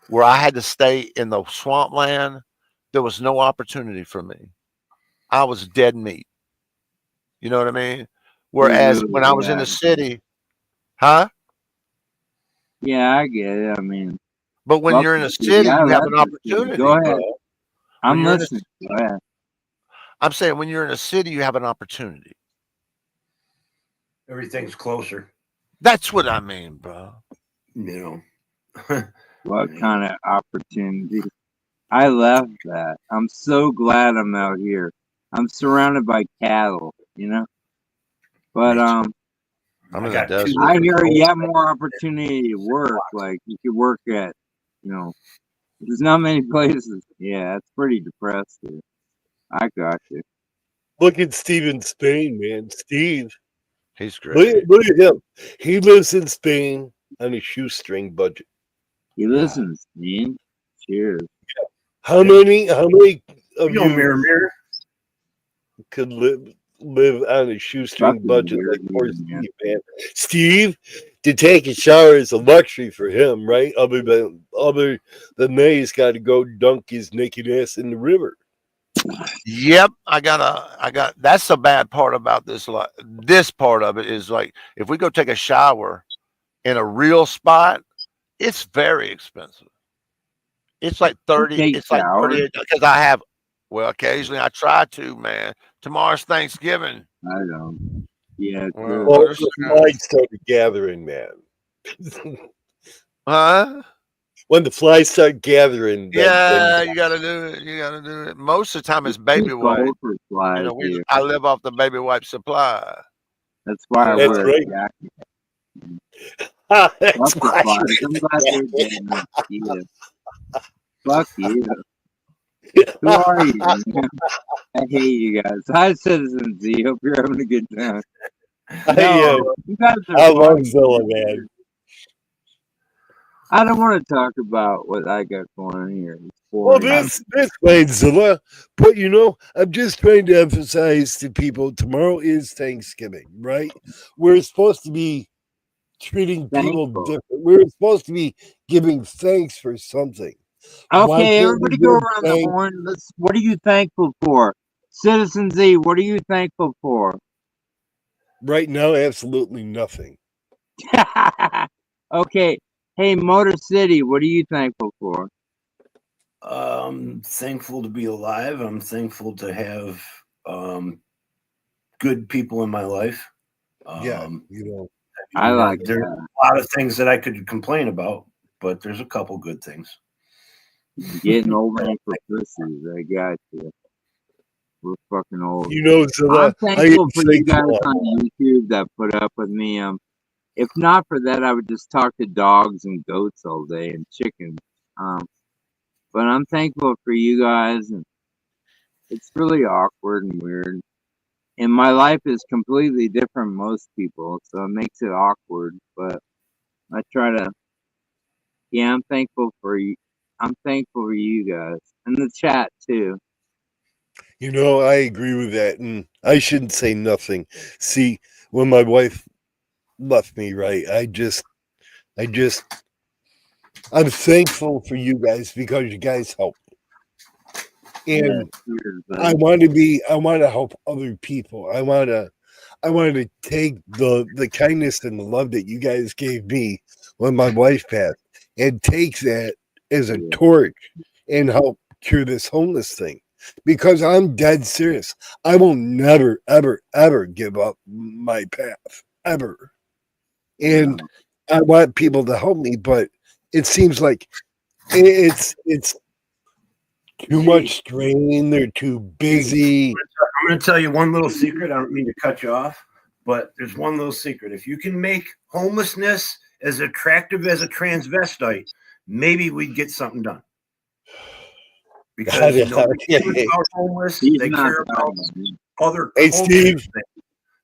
where I had to stay in the swampland, there was no opportunity for me. I was dead meat. You know what I mean? Whereas when I was in the city, huh? Yeah, I get it. I mean, But when you're in a city, you have an opportunity. Go ahead. Bro. I'm listening. Go ahead. I'm saying when you're in a city, you have an opportunity. Everything's closer. That's what I mean, bro. You know. What kind of opportunity? I left that. I'm so glad I'm out here. I'm surrounded by cattle, you know. But I'm in the desert. I hear you have more opportunity to work. Like you could work at, you know, there's not many places. Yeah, it's pretty depressed here. I got you. Look at Steve in Spain, man. Steve. He's great. Look at him. He lives in Spain on a shoestring budget. He lives in Spain. Cheers. How many of you mirror could live on a shoestring budget like poor Steve, man? Steve, to take a shower is a luxury for him, right? Other than that, he's got to go dunk his naked ass in the river. Yep, I got. That's the bad part about this. This part of it is like if we go take a shower in a real spot, it's very expensive. It's like 30. It's like 30 because I have. Well, occasionally I try to, man. Tomorrow's Thanksgiving. I don't. Yeah. Well, the flies started gathering, man. Huh? When the flies start gathering, then you gotta do it. You gotta do it. Most of the time, it's baby wipe. You know, I live off the baby wipe supply. That's why I wear a jacket. That's why. I'm glad they're getting it. Fuck you. Who are you? I hate you guys. Hi, Citizen Z. Hope you're having a good time. You guys are I love Zilla, man. I don't want to talk about what I got going on here. Well, this way, Zilla. But you know, I'm just trying to emphasize to people tomorrow is Thanksgiving, right? We're supposed to be treating people different. We're supposed to be giving thanks for something. Okay, everybody go around the horn. What are you thankful for? Citizen Z, what are you thankful for? Right now, absolutely nothing. Okay. Hey, Motor City, what are you thankful for? Thankful to be alive. I'm thankful to have good people in my life. You know, I like there's a lot of things that I could complain about, but there's a couple good things. Getting old man for pussies, I got you. We're fucking old. You know, Zilla, I'm thankful for you guys on YouTube that put up with me. If not for that, I would just talk to dogs and goats all day and chickens. But I'm thankful for you guys, and it's really awkward and weird. And my life is completely different from most people, so it makes it awkward. But I try to. Yeah, I'm thankful for you. I'm thankful for you guys and the chat too. You know, I agree with that, and I shouldn't say nothing. See, when my wife left me, right, I'm thankful for you guys because you guys help me. And I want to help other people. I want to take the kindness and the love that you guys gave me when my wife passed and take that as a torch and help cure this homeless thing. Because I'm dead serious. I will never, ever, ever give up my path. Ever. And I want people to help me, but it seems like it's Too much strain. They're too busy. I'm going to tell you one little secret. I don't mean to cut you off, but there's one little secret. If you can make homelessness as attractive as a transvestite, maybe we'd get something done. Because nobody cares about homeless. They care about other Hey, Steve. things.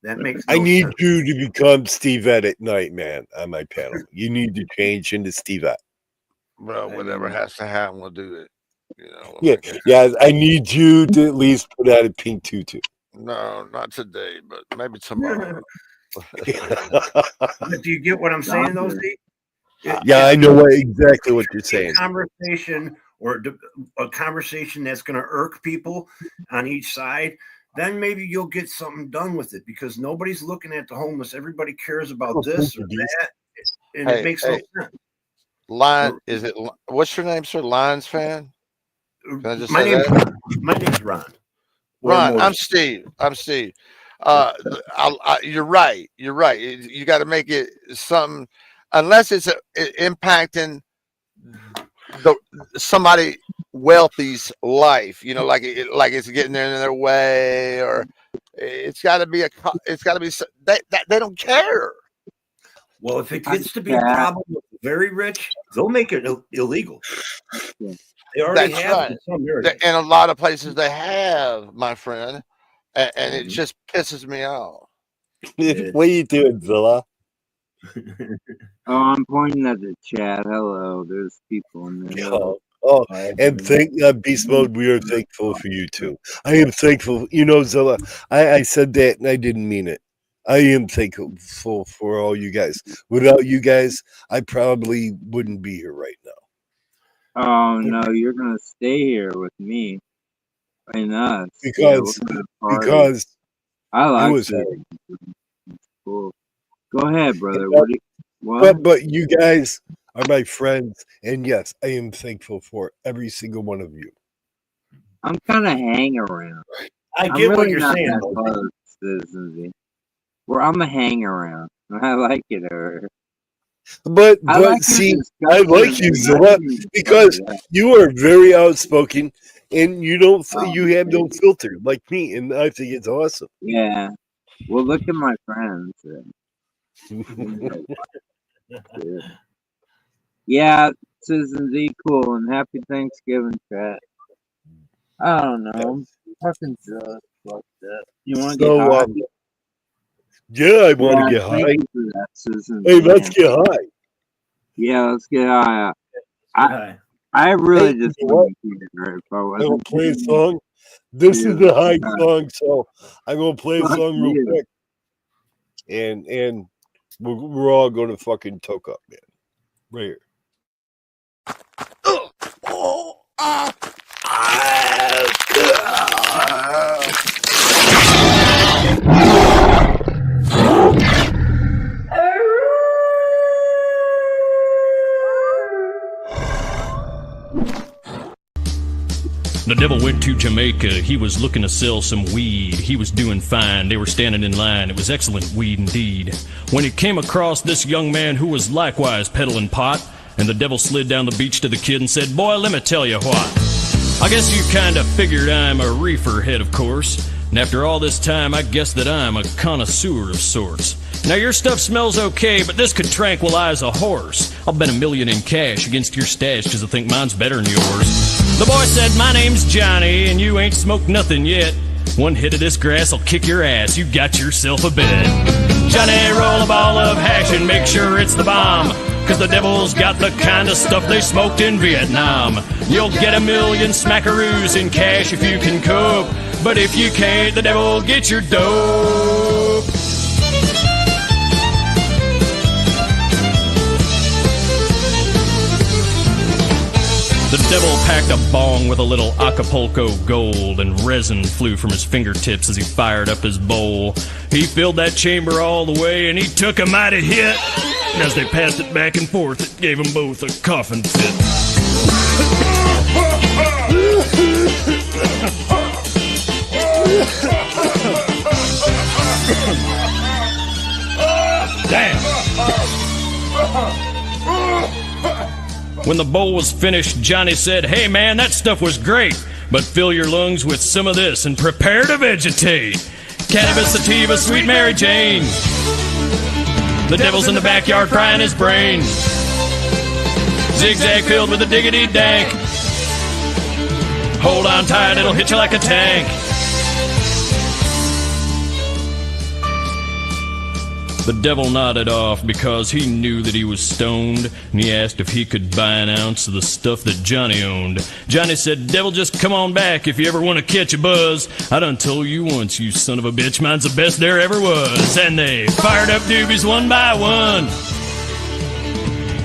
That makes I no need sense. you to become Steve at night, man, on my panel. You need to change into Steve at. Bro, whatever has to happen, we'll do it. You know, we'll Yeah, make it yeah. I need you to at least put out a pink tutu. No, not today, but maybe tomorrow. But do you get what I'm saying, though, Steve? Yeah, I know exactly what you're saying. Conversation or a conversation that's going to irk people on each side, then maybe you'll get something done with it because nobody's looking at the homeless. Everybody cares about this or that, and it makes no sense. Lion, is it? What's your name, sir? Lions fan? Can I just My say name's that? My name's Ron. Ron, I'm Steve. I'm Steve. You're right. You're right. You got to make it something, unless it's impacting somebody wealthy's life. You know, like it's getting in their way, or it's got to be they don't care. Well, if it gets to be a problem with the very rich, they'll make it illegal. They already That's have right. in some areas. In a lot of places they have, my friend, and it just pisses me off. What are you doing, Zilla? Oh, I'm pointing at the chat. Hello, there's people in there. Oh, and Beast Mode, we are thankful for you too. I am thankful. You know, Zilla, I said that and I didn't mean it. I am thankful for all you guys. Without you guys, I probably wouldn't be here right now. Oh no, you're gonna stay here with me and us. Because I like was that. Cool. Go ahead, brother. But you guys are my friends, and yes, I am thankful for every single one of you. I'm kind of hang around. I get what you're saying. I'm a hang around. I like it. But like see, your I like you, Zilla, because you are very outspoken, and you don't you have no filter like me, and I think it's awesome. Yeah. Well, look at my friends. Yeah, Susan Z, cool, and happy Thanksgiving, chat. I don't know. Fucking drugs, fuck that. You want to get high? Yeah, I want to get high. Thank you for that, Susan. Hey, let's get high. Yeah, let's get high. I really just want to get it right. I'm gonna play a song. This is the high song, so I'm gonna play a song real quick. And we're all gonna fucking toke up, man. Right here. The devil went to Jamaica. He was looking to sell some weed. He was doing fine. They were standing in line. It was excellent weed indeed. When he came across this young man who was likewise peddling pot, and the devil slid down the beach to the kid and said, "Boy, let me tell you what. I guess you kinda figured I'm a reefer head, of course. And after all this time, I guess that I'm a connoisseur of sorts. Now your stuff smells okay, but this could tranquilize a horse. I'll bet $1 million in cash against your stash, 'cause I think mine's better than yours." The boy said, "My name's Johnny, and you ain't smoked nothing yet. One hit of this grass will kick your ass. You got yourself a bet. Johnny, roll a ball of hash and make sure it's the bomb, 'cause the devil's got the kind of stuff they smoked in Vietnam. You'll get $1 million smackaroos in cash if you can cope, but if you can't, the devil will get your dope." The devil packed a bong with a little Acapulco gold, and resin flew from his fingertips as he fired up his bowl. He filled that chamber all the way, and he took a mighty hit. And as they passed it back and forth, it gave them both a coughing fit. Damn. When the bowl was finished, Johnny said, "Hey man, that stuff was great, but fill your lungs with some of this and prepare to vegetate. Cannabis sativa, sweet Mary Jane. The devil's in the backyard frying his brain. Zigzag filled with a diggity dank. Hold on tight, it'll hit you like a tank." The devil nodded off because he knew that he was stoned, and he asked if he could buy an ounce of the stuff that Johnny owned. Johnny said, "Devil, just come on back if you ever want to catch a buzz. I done told you once, you son of a bitch, mine's the best there ever was." And they fired up doobies one by one.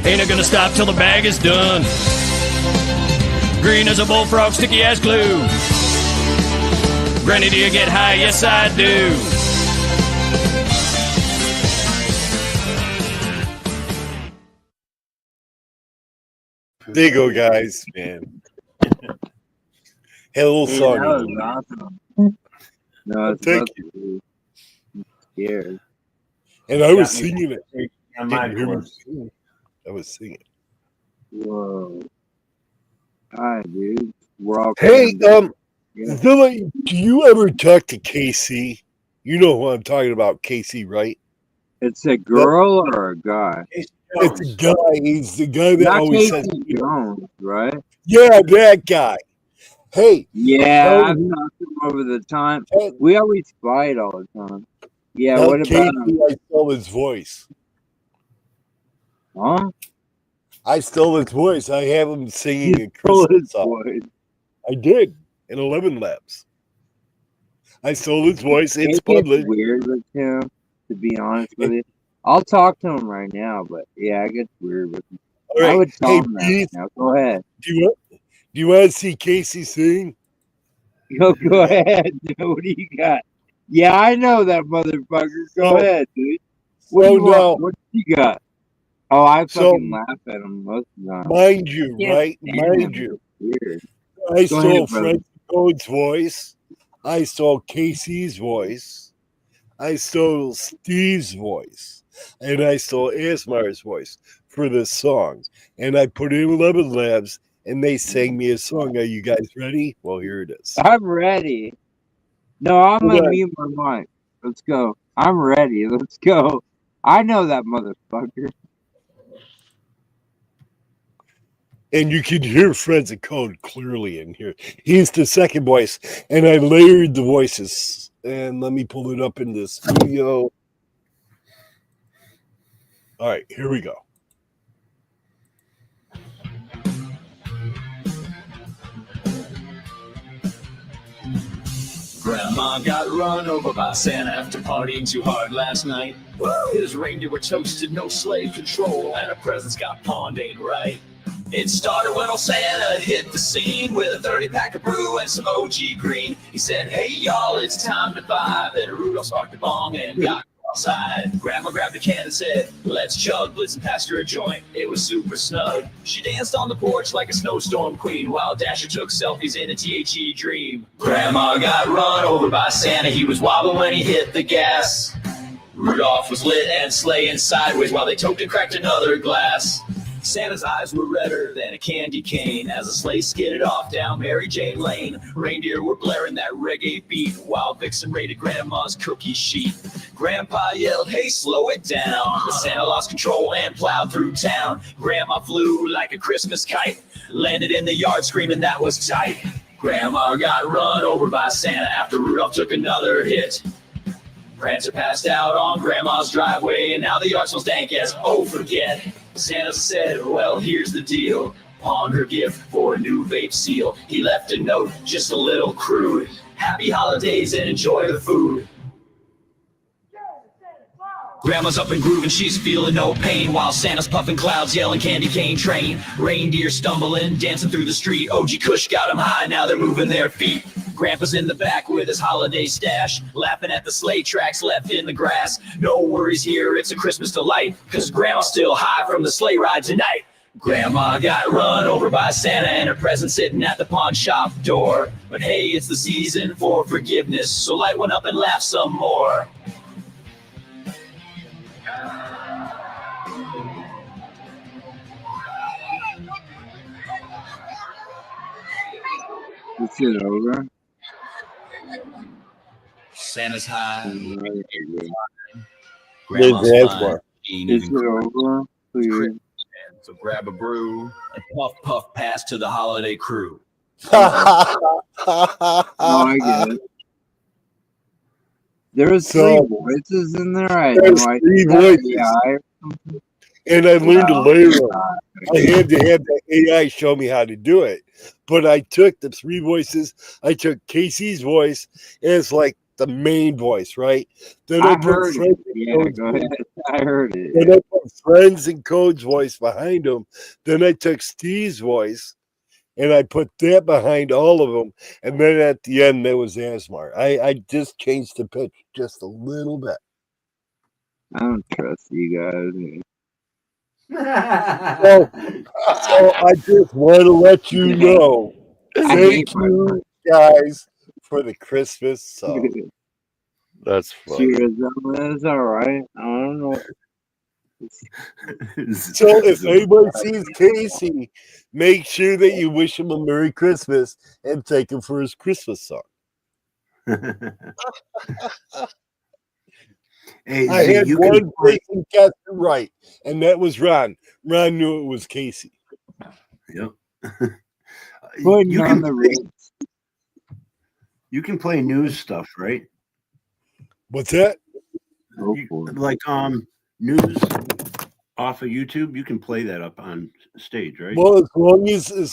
Ain't it gonna stop till the bag is done. Green as a bullfrog, sticky as glue. Granny, do you get high? Yes, I do. There you go, guys, man. Had a little Hey, song. that was awesome. No, it's Thank you. Scared. And I was singing it. On my Didn't hear me course. sing. I was singing. Whoa. Hi, dude. We're all Hey, coming back. Yeah. Billy, do you ever talk to Casey? You know who I'm talking about, Casey, right? It's a girl or a guy? It's a guy. He's the guy that Not always Casey says, Jones, right? yeah, that guy. Hey, Yeah, tell I've talked to him over the time. tell- We always fight all the time. Yeah, tell what about Casey him? I stole his voice. Huh? I stole his voice. I have him singing a Stole Christmas his song. voice. I did in 11 Labs. I stole his voice. It's It gets public. weird with him, to be honest with you. I'll talk to him right now, but yeah, it gets weird with him. All I right. would tell Hey, him that Keith, now. Go ahead. do you want to see Casey sing? Go ahead. Dude. What do you got? Yeah, I know that motherfucker. Go So- ahead, dude. What do So you want? now, What you got? Oh, I So- fucking laugh at him most of the time. mind you, Yeah, right? damn. Mind you, Weird. I Go stole ahead, brother. Frank Code's voice. I stole Casey's voice. I stole Steve's voice. And I stole Asmar's voice for this song. And I put in 11 Labs and they sang me a song. Are you guys ready? Well, here it is. I'm ready. No, I'm Hold gonna on. mute my mic. Let's go. I'm ready. Let's go. I know that motherfucker. And you can hear Fred's Code clearly in here. He's the second voice. And I layered the voices. And let me pull it up in the studio. All right, here we go. Grandma got run over by Santa after partying too hard last night. His reindeer were toasted, no slave control, and her presents got pawned, ain't right. It started when old Santa hit the scene with a 30-pack of brew and some OG green. He said, "Hey y'all, it's time to buy." Then Rudolph sparked a bong and got outside. Grandma grabbed a can and said, "Let's chug." Blitzen passed her a joint. It was super snug. She danced on the porch like a snowstorm queen while Dasher took selfies in a THE dream. Grandma got run over by Santa. He was wobbling when he hit the gas. Rudolph was lit and sleighing sideways while they toked and cracked another glass. Santa's eyes were redder than a candy cane as the sleigh skidded off down Mary Jane Lane. Reindeer were blaring that reggae beat while Vixen raided Grandma's cookie sheet. Grandpa yelled, "Hey, slow it down." But Santa lost control and plowed through town. Grandma flew like a Christmas kite, landed in the yard screaming that was tight. Grandma got run over by Santa after Rudolph took another hit. Prancer passed out on Grandma's driveway, and now the yard smells dank as oh forget. Santa said, "Well, here's the deal. Pawn her gift for a new vape seal." He left a note, just a little crude. "Happy holidays and enjoy the food." Grandma's up and grooving, she's feeling no pain while Santa's puffing clouds, yelling candy cane train. Reindeer stumbling, dancing through the street. OG Kush got 'em high, now they're moving their feet. Grandpa's in the back with his holiday stash, laughing at the sleigh tracks left in the grass. No worries here, it's a Christmas delight, 'cause Grandma's still high from the sleigh ride tonight. Grandma got run over by Santa and her present sitting at the pawn shop door. But hey, it's the season for forgiveness, so light one up and laugh some more. Is it over? Santa's high, Is grandma's Liz fine. Asmar. She ain't it even over? Please. so grab a brew and puff puff pass to the holiday crew. Oh, I get it. There was three So voices in there. I had there's no idea. three Is that voices, AI or something? and I learned to Wow. layer them. I had to have the AI show me how to do it, but I took the three voices. I took Casey's voice as like the main voice, right? Then I I put heard it. Friends and Yeah, Code's go voice. ahead. I heard it. Then I put Friends and Code's voice behind him. Then I took Steve's voice and I put that behind all of them. And then at the end, there was Asmar. I just changed the pitch just a little bit. I don't trust you guys. So I just want to let you know, I hate thank you guys for the Christmas song. That's funny. Cheers, is all right. I don't know. So if anybody sees Casey, make sure that you wish him a Merry Christmas and thank him for his Christmas song. Hey, I Z, had you one can play, person guess it right, and that was Ron. Ron knew it was Casey. yep. Putting you on can the play, Ritz. you can play news stuff, right? What's that? Go for it. Like news off of YouTube, you can play that up on stage, right? Well, as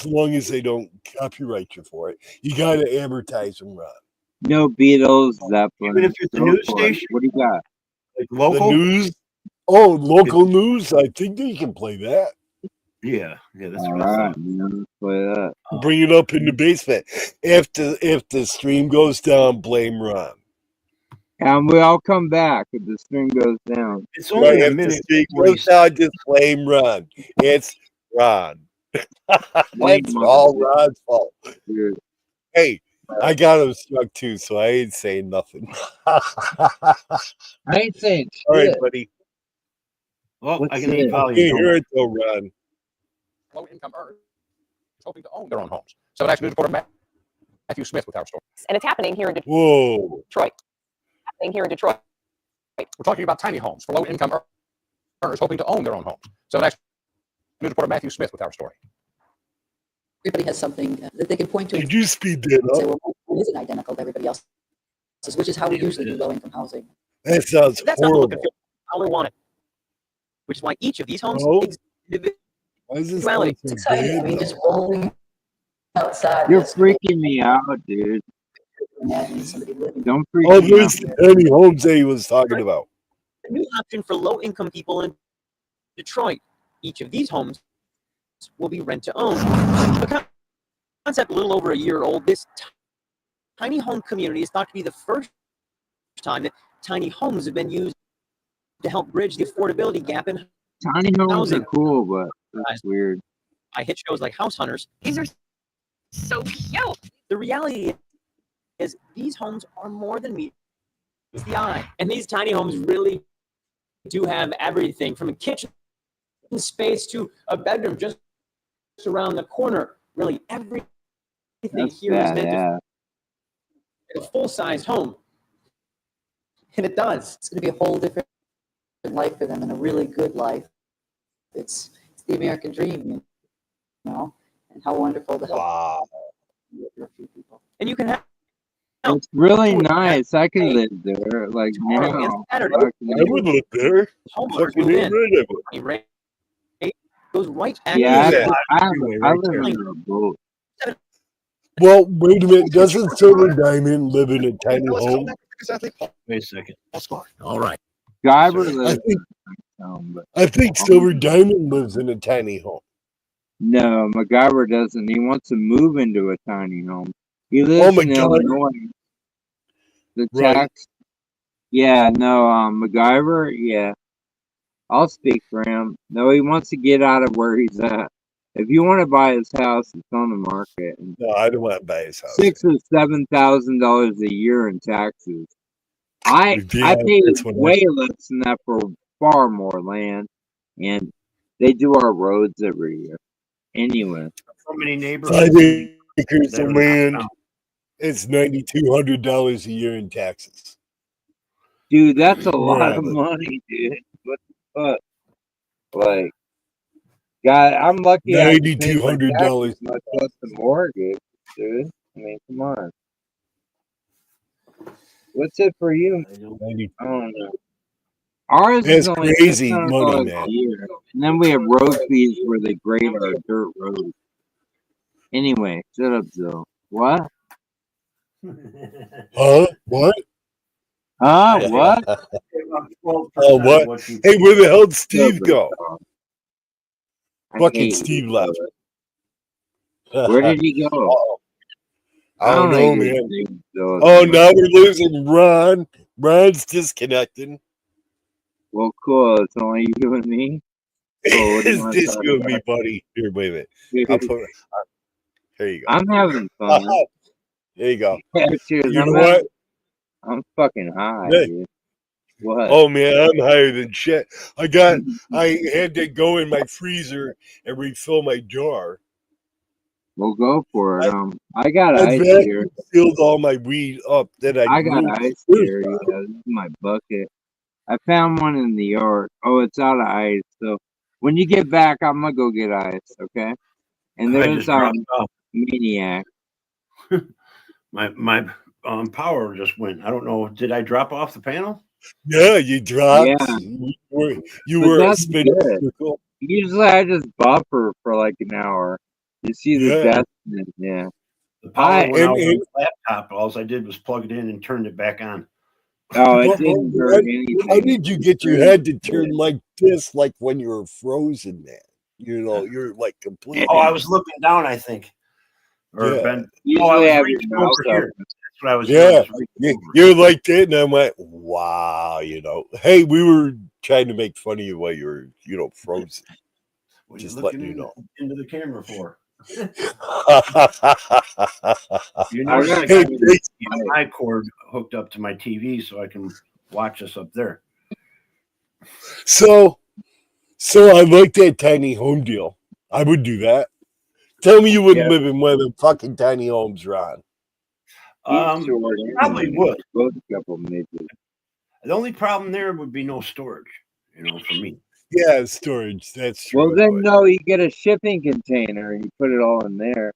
long as they don't copyright you for it, you got to advertise them, Ron. No Beatles, Zeppelin. Even if it's a Go news for it. station, What do you got? like The local. news. Oh, local news. I think they can play that. Yeah, that's All what I right, thought. man. Let's play that. Bring it up in the basement. If the stream goes down, blame Ron. And we all come back if the stream goes down. It's Right, only a if the minute. stream 40 goes down, just blame Ron. It's Ron. It's all Ron's fault. Dude. Hey, I got him struck too, so I ain't saying nothing. All I ain't saying right, shit. buddy. Well, What's I can it? eat I volume. can't hear it though, Ron. Low-income earners hoping to own their own homes. 7 Action News reporter Matthew Smith with our story. And it's happening here in Whoa. Detroit. Happening here in Detroit. We're talking about tiny homes for low-income earners hoping to own their own homes. 7 Action News reporter Matthew Smith with our story. Everybody has something that they can point to Did and you speed that say, up? well, it isn't identical to everybody else's, which is how we usually do low-income housing. That sounds That's not the look and horrible. feel how we want it. Which is why each of these homes Oh. exhibit Why is this individuality. sound so It's exciting. I bad mean, now? just rolling outside. You're this, freaking me out, dude. imagining somebody living. Don't freak Oh, me out. there's the tiny homes that he was talking about. A new option for low-income people in Detroit. Each of these homes will be rent-to-own. The concept a little over a year old. This tiny home community is thought to be the first time that tiny homes have been used to help bridge the affordability gap in Tiny homes housing. are cool, but that's weird. I hit shows like House Hunters. These are so cute. The reality is these homes are more than meets the eye. And these tiny homes really do have everything from a kitchen space to a bedroom just around the corner. Really, everything That's here is meant badass. to a full-size home. And it does. It's going to be a whole different life for them and a really good life. It's the American dream, you know, and how wonderful to help Wow. a few people. And you can have It's really nice. I could live there. Like tomorrow and now. Saturday. Fuck I would live there. Homeowners Fucking move ain't in. right of it. Rate goes right back Yeah, to I Anyway, live right there. in a boat. Well, wait a minute. Doesn't Silver Diamond live in a tiny home? Wait a second. All right. Guyver I lives think in a town, but I think Silver Diamond lives in a tiny home. no, MacGyver doesn't. He wants to move into a tiny home. He Oh lives my in God. Illinois. The Right. tax. Yeah, no, MacGyver, yeah. I'll speak for him. No, he wants to get out of where he's at. If you want to buy his house, it's on the market. And No, I don't want to buy his house. $6,000 or $7,000 a year in taxes. I Yeah, pay that's what I- way less than that for far more land, and they do our roads every year. Anyway, So many 5 neighborhoods. acres that of are land. knocked It's $9,200 a year in taxes. Dude, that's a lot Right. of money, dude. What the fuck? Like, God, I'm lucky I can pay my $9,200. taxes, much less the mortgage, dude. I mean, come on. What's it for you? I don't know. Ours That's is only crazy $600 money, man. a year, and then we have road fees where they grade our dirt roads. Anyway, shut up, Zoe. What? Huh? What? Huh? What? Oh, what? Hey, where the hell did Steve go? I Fucking hate Steve you, left. Where did he go? I don't know, think it's man. Steve, Zoe. Oh, now we're losing Ron. Ron's disconnecting. Well, cool. It's only you and me. Oh, what do you It's want to just talk you and me, about? buddy. Here, wait a minute. I'll put. Here you go. I'm having fun. There you go. Yeah, cheers. You know I'm what? having, I'm fucking high, Hey. dude. What? Oh man, I'm higher than shit. I had to go in my freezer and refill my jar. We'll go for it. I got I ice here. vacuum sealed all my weed up that I got grew. ice here. Yeah, this is my bucket. I found one in the yard. Oh, it's out of ice. So when you get back, I'm gonna go get ice. Okay. And I there's just dropped off. Maniac. My power just went. I don't know. Did I drop off the panel? Yeah, you dropped. Yeah. You But were that's spinning good. circle. Usually I just buffer for like an hour. You see the Yeah. death in it, yeah. The power went out on and- the laptop. All I did was plug it in and turned it back on. Oh, it But- didn't but hurt anything. How did you get your head to turn like this, like when you were frozen, man? You know, you're like completely. Oh, I was looking down, I think. Or Yeah. been. Usually Oh, I I was have reaching your mouth over here. open. That's what I was Yeah, doing. I was reaching over. you're like that, and I went, "Wow!" You know, hey, we were trying to make fun of you while you were, frozen. What are you Just looking letting you know. into the camera for? Hey, You notice I got got thanks. my cord hooked up to my TV so I can watch us up there. so I like that tiny home deal. I would do that. Tell me you wouldn't live in one of the fucking tiny homes, Ron. Probably would. Both a couple maybe. The only problem there would be no storage, for me. Yeah, storage. That's true. Well, then no, you get a shipping container and you put it all in there.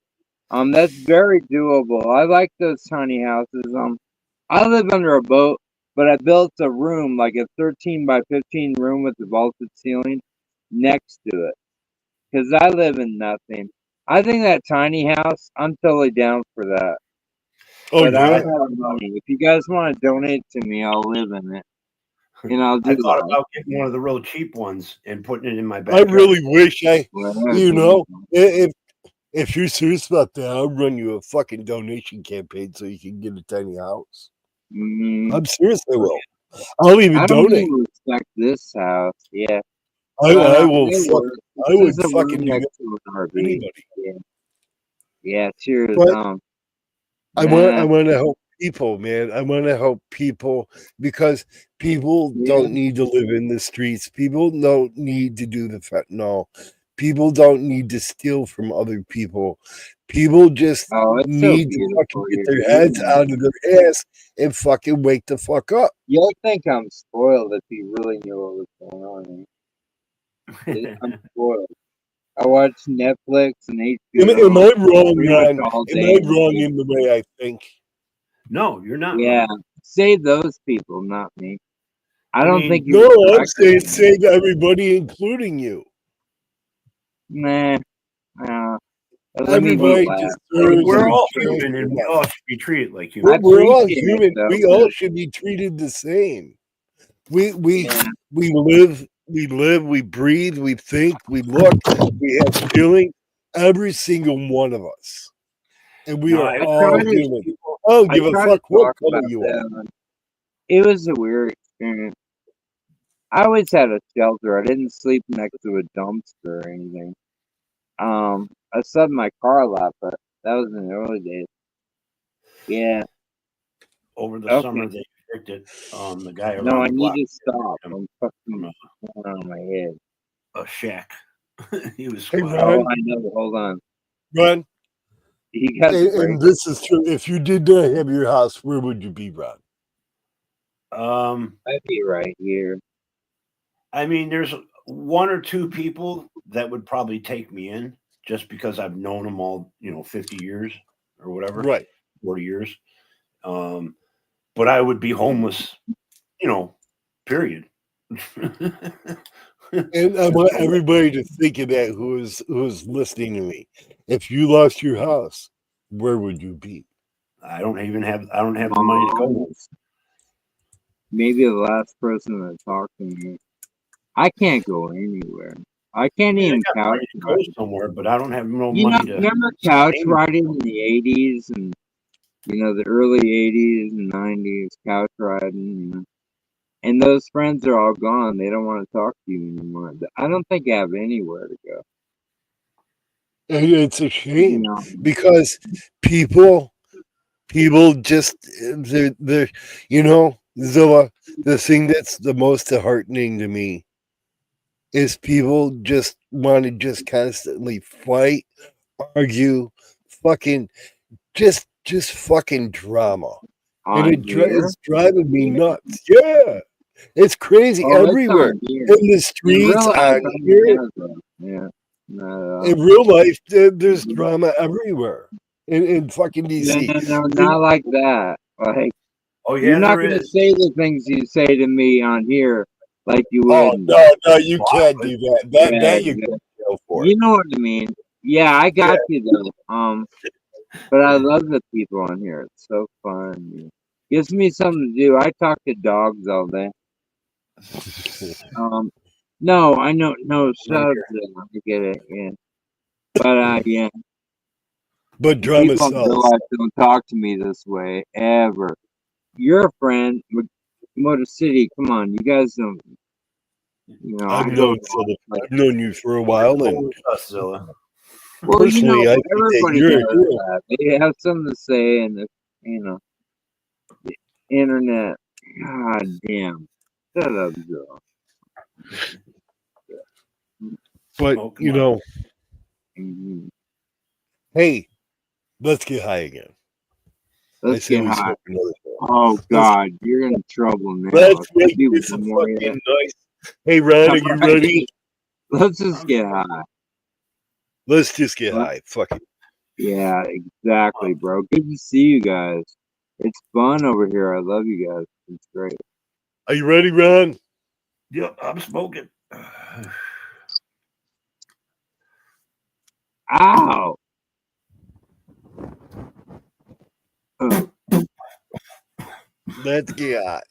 That's very doable. I like those tiny houses. I live under a boat, but I built a room, like a 13 by 15 room with a vaulted ceiling next to it. Because I live in nothing. I think that tiny house, I'm totally down for that. Oh, But I yeah. don't have money. If you guys want to donate to me, I'll live in it. And I'll do I thought that. about getting one of the real cheap ones and putting it in my I backyard. really wish Well, if you're serious about that, I'll run you a fucking donation campaign so you can get a tiny house. I'm serious, I will. I'll even I don't donate. even respect this house. Yeah. I Well, will. it Fuck, works. I This would is a fucking room do next that to an for RV. anybody. Yeah. Cheers. But I nah. want to help people, man. I want to help people because people don't need to live in the streets. People don't need to do the fentanyl. People don't need to steal from other people. People just Oh, it's so need to fucking beautiful get here. their You heads know. out of their ass and fucking wake the fuck up. You'll think I'm spoiled if you really knew what was going on here. I'm spoiled. I watch Netflix and HBO. Am I wrong, pretty much Ron? all Am day I and wrong night. in the way I think? No, you're not. Yeah. wrong. Save those people, not me. I don't mean, think No, you I'm saying save everybody, including you. Nah. Let me be Everybody last. deserves We're a all chance. human and we all should be treated like We're, humans. we're all appreciate it, human. though, We all but- should be treated the same. We Yeah. live, we breathe, we think, we look, we have feeling. Every single one of us, and we No, are I all tried to- human. I don't give a tried fuck to what talk color about you are. that. It was a weird experience. I always had a shelter. I didn't sleep next to a dumpster or anything. I slept in my car a lot, but that was in the early days. Yeah. Over the Okay. summer, they evicted the guy around No, I the need block to stop. from I'm fucking going on my head. a shack. He was Hey, squatting. Ron. Oh, I know. Hold on. Run. He got the break. And this is true. If you did not have your house, where would you be, Ron? I'd be right here. I mean, there's one or two people that would probably take me in just because I've known them all, 50 years or whatever, Right. 40 years. But I would be homeless, period. And I want everybody to think of that who's listening to me. If you lost your house, where would you be? I don't have the money to go. Maybe the last person that talked to me. I can't go anywhere. I can't even I got couch money to go ride. somewhere, but I don't have no You know, money to. remember couch riding in the 80s and, the early 80s and 90s, couch riding, And those friends are all gone. They don't want to talk to you anymore. I don't think I have anywhere to go. And it's a shame You know? because people just they're Zilla, the thing that's the most heartening to me is people just want to just constantly fight, argue, fucking just fucking drama. And it's driving me nuts. Yeah. It's crazy everywhere. In the streets, on here. Yeah. In real life, there's drama everywhere. In fucking DC. No, not like that. Like, oh yeah, you're not going to say the things you say to me on here like you would. Oh no, you can't do that. That you can go for. You know what I mean? Yeah, I got you though. But I love the people on here. It's so fun. Gives me something to do. I talk to dogs all day. No, I know. No, shut up. I get it. Yeah. But yeah. But drama people in real sells. life don't talk to me this way ever. You're a friend. Motor City, come on, you guys don't. I've known you for a while, and Zilla. Well, personally, I think that everybody you're does that. They have something to say, and the internet. God damn. Shut up, Joe. But Mhm. hey, let's get high again. Let's get high. smoke another one. Oh God, you're in trouble now. Let's If make you this a more fucking yet. nice. Hey, Ron, are you ready? Let's just get high. Let's just get high. Fuck it. Yeah, exactly, bro. Good to see you guys. It's fun over here. I love you guys. It's great. Are you ready, Ron? Yep, I'm smoking. Ow. Let's get high.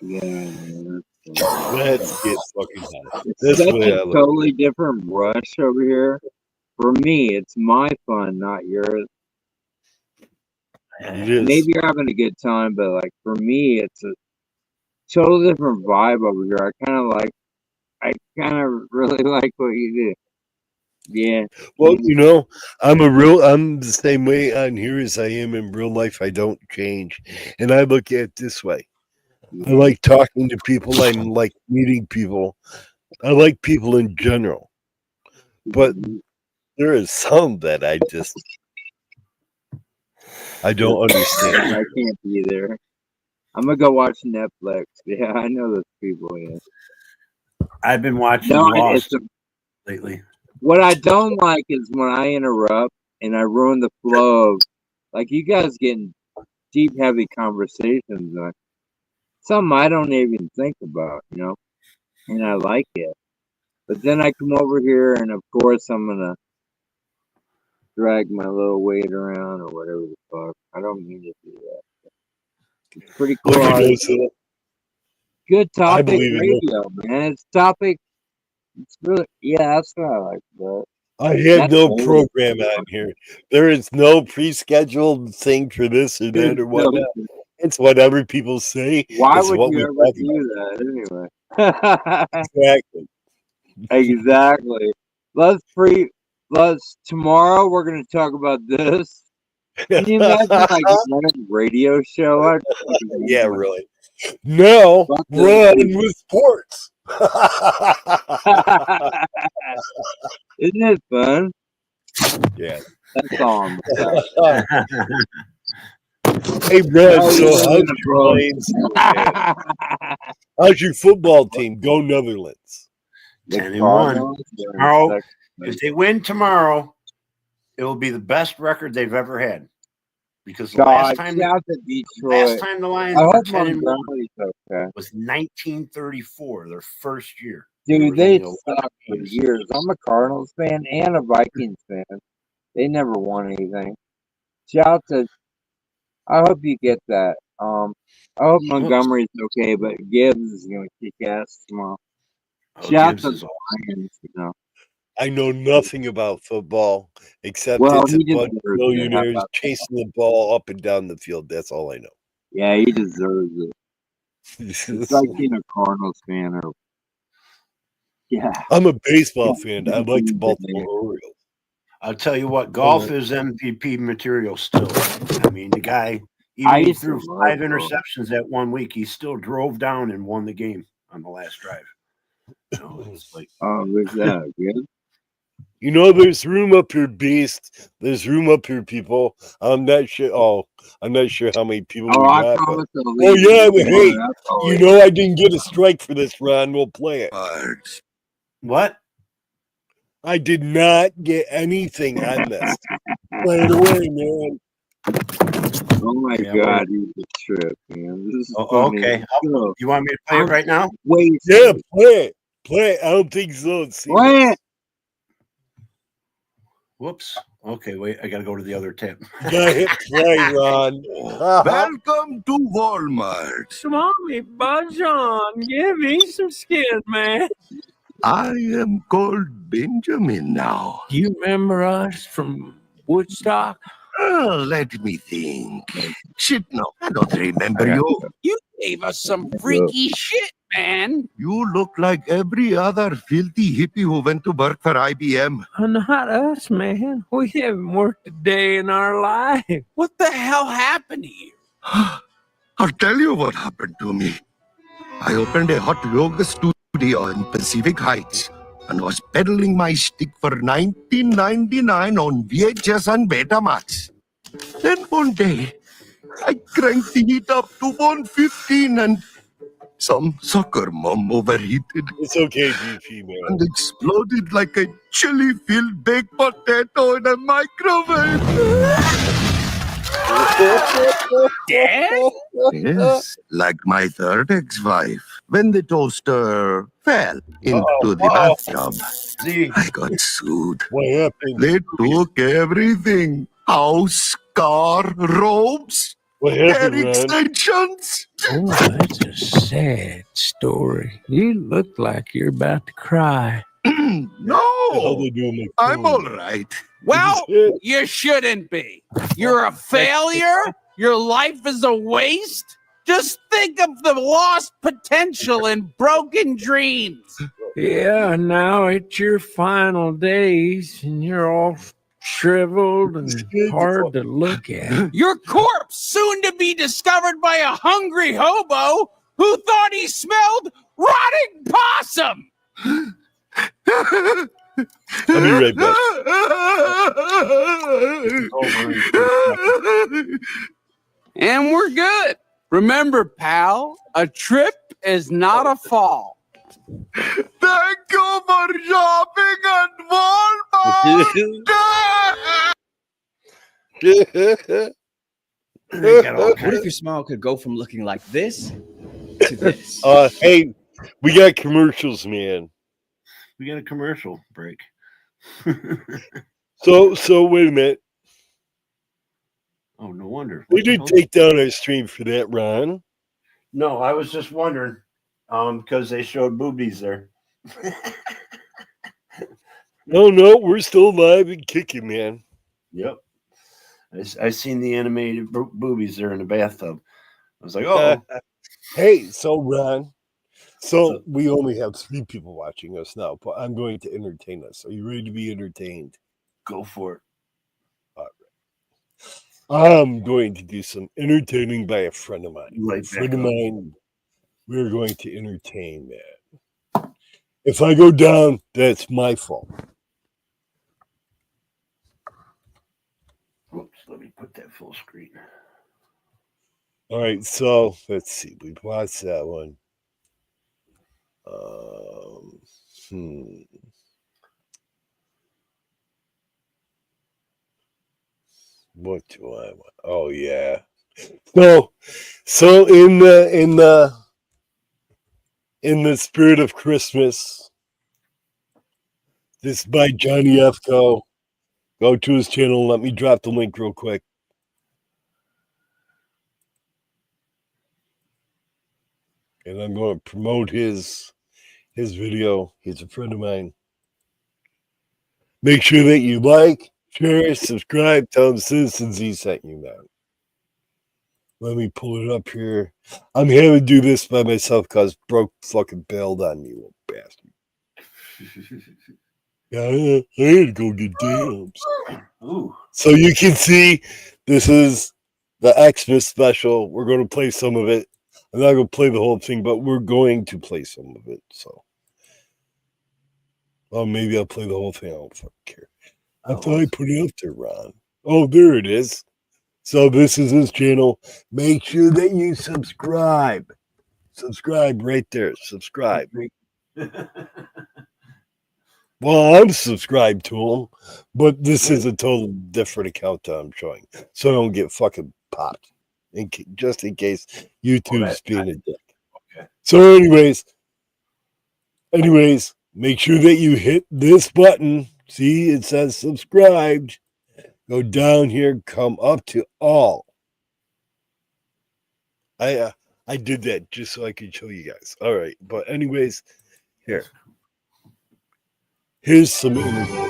Yeah. Let's get fucking high. It's That's such the way I a look. totally different rush over here. For me, it's my fun, not yours. It is. Maybe you're having a good time, but like for me, it's a totally different vibe over here. I kind of really like what you do. Yeah. Well, I'm the same way on here as I am in real life. I don't change. And I look at it this way. I like talking to people. I like meeting people. I like people in general. But there is some that I don't understand. I can't be there. I'm gonna go watch Netflix. Yeah, I know those people. Yeah. I've been watching No, Lost lately. What I don't like is when I interrupt and I ruin the flow of, like, you guys getting deep, heavy conversations. Something I don't even think about, and I like it. But then I come over here and, of course, I'm going to drag my little weight around or whatever the fuck. I don't mean to do that. It's pretty cool. Look at those, Good I topic believe in it. radio, man. It's topic. It's really, yeah, that's what I like about it. I have That's no old. program on here. There is no pre-scheduled thing for this or that or whatnot. It's whatever people say. Why It's would what you we ever talk do that anyway? Exactly. Exactly. Tomorrow we're gonna talk about this. Can you imagine like running a radio show? Yeah, really. Now run with sports. Isn't it fun? Yeah. That's all I'm saying. Hey, Brad, Oh, so you're how's in the your bro. Lions? How's your football team? Go Netherlands. 10-1. Cardinals are in Tomorrow, second if place. they win tomorrow, it will be the best record they've ever had. Because the God, last time shout to Detroit. the Lions I were hope 10-1 Montgomery's okay. was 1934, their first year. Dude, was they only 11 sucked for games. years. I'm a Cardinals fan and a Vikings fan. They never won anything. Shout to. I hope you get that. I hope Montgomery's okay, but Gibbs is gonna kick ass tomorrow. Oh, Shout Gibbs to is the Lions, you know. I know nothing about football except Well, it's a he bunch of deserves it. How millionaires about that? chasing the ball up and down the field. That's all I know. Yeah, he deserves it. It's like being a Cardinals fan or yeah. I'm a baseball fan. I like the Baltimore Orioles. I'll tell you what, golf is MVP material still. I mean, the guy, even I he used to threw love 5 golf. interceptions that 1 week, he still drove down and won the game on the last drive. So it's like, Oh, who's that? Good? You know, there's room up here, Beast. There's room up here, people. I'm not sure. Oh, I'm not sure how many people Oh, we I got. But, promise to oh leave. yeah, but hey, That's all you it know I didn't get a strike for this round. We'll play it. what? I did not get anything on this. Play it away, man. Oh my Yeah, God, he's a trip, man. This is Oh, funny. okay. Go. You want me to play it right now? Wait. Yeah, play it. Play it. I don't think so. See Play this. it. Whoops. Okay, wait. I got to go to the other tab. You gotta hit play, Ron. Welcome to Walmart. Mommy, budge on. Give me some skin, man. I am called Benjamin now. Do you remember us from Woodstock? Let me think. Shit, no, I don't remember you. You gave us some freaky shit, man. You look like every other filthy hippie who went to work for IBM. Not us, man. We haven't worked a day in our life. What the hell happened to you? I'll tell you what happened to me. I opened a hot yoga studio in Pacific Heights and was peddling my stick for $19.99 on VHS and Betamax. Then one day, I cranked the heat up to 115 and some sucker mom overheated It's okay, GP, man. and exploded like a chili-filled baked potato in a microwave. Dad? Yes, like my third ex-wife, when the toaster fell into the bathtub. See, I got sued. What happened? They took everything. House, car, robes, What hair happened, Ron? extensions. Oh, that's a sad story. You look like you're about to cry. What the hell No, they doing with I'm phone? all right. Well, Yeah. you shouldn't be. You're a failure. Your life is a waste. Just think of the lost potential and broken dreams. Yeah, now it's your final days, and you're all shriveled and hard to look at. Your corpse soon to be discovered by a hungry hobo who thought he smelled rotting possum. I'll be right back. And we're good. Remember, pal, a trip is not a fall. Thank you for shopping at Walmart. they got all What kinds if your smile could go from looking like this to this? Hey, we got commercials, man. We got a commercial break. So wait a minute. Oh, no wonder. We did take down our stream for that, Ron. No, I was just wondering, because they showed boobies there. No, we're still alive and kicking, man. Yep. I seen the animated boobies there in the bathtub. I was like, oh. Hey, so Ron, so we only have 3 people watching us now, but I'm going to entertain us. Are you ready to be entertained? Go for it. All right. I'm going to do some entertaining by a friend of mine. Right A friend back of up. mine, we're going to entertain that. If I go down, that's my fault. put that full screen. All right, so let's see. We watched that one. What do I want? Oh yeah. So in the spirit of Christmas, this is by Johnny F. Go to his channel. Let me drop the link real quick. And I'm going to promote his video. He's a friend of mine. Make sure that you like, share, subscribe, tell the citizens he sent you, man. Let me pull it up here. I'm having to do this by myself because Broke fucking bailed on me, little bastard. Yeah, I had to go get dams. Ooh. So you can see this is the Xmas special. We're going to play some of it. I'm not going to play the whole thing, but we're going to play some of it. So, well, maybe I'll play the whole thing. I don't fucking care. I thought I put it up there, Ron. Oh, there it is. So this is his channel. Make sure that you subscribe. Subscribe right there. Subscribe. Well, I'm subscribed to him, but this is a total different account that I'm showing, so I don't get fucking popped. Just in case YouTube's being a dick. Okay. So, anyways, make sure that you hit this button. See, it says subscribed. Go down here, come up to all. I did that just so I could show you guys. All right, but anyways, here's some info.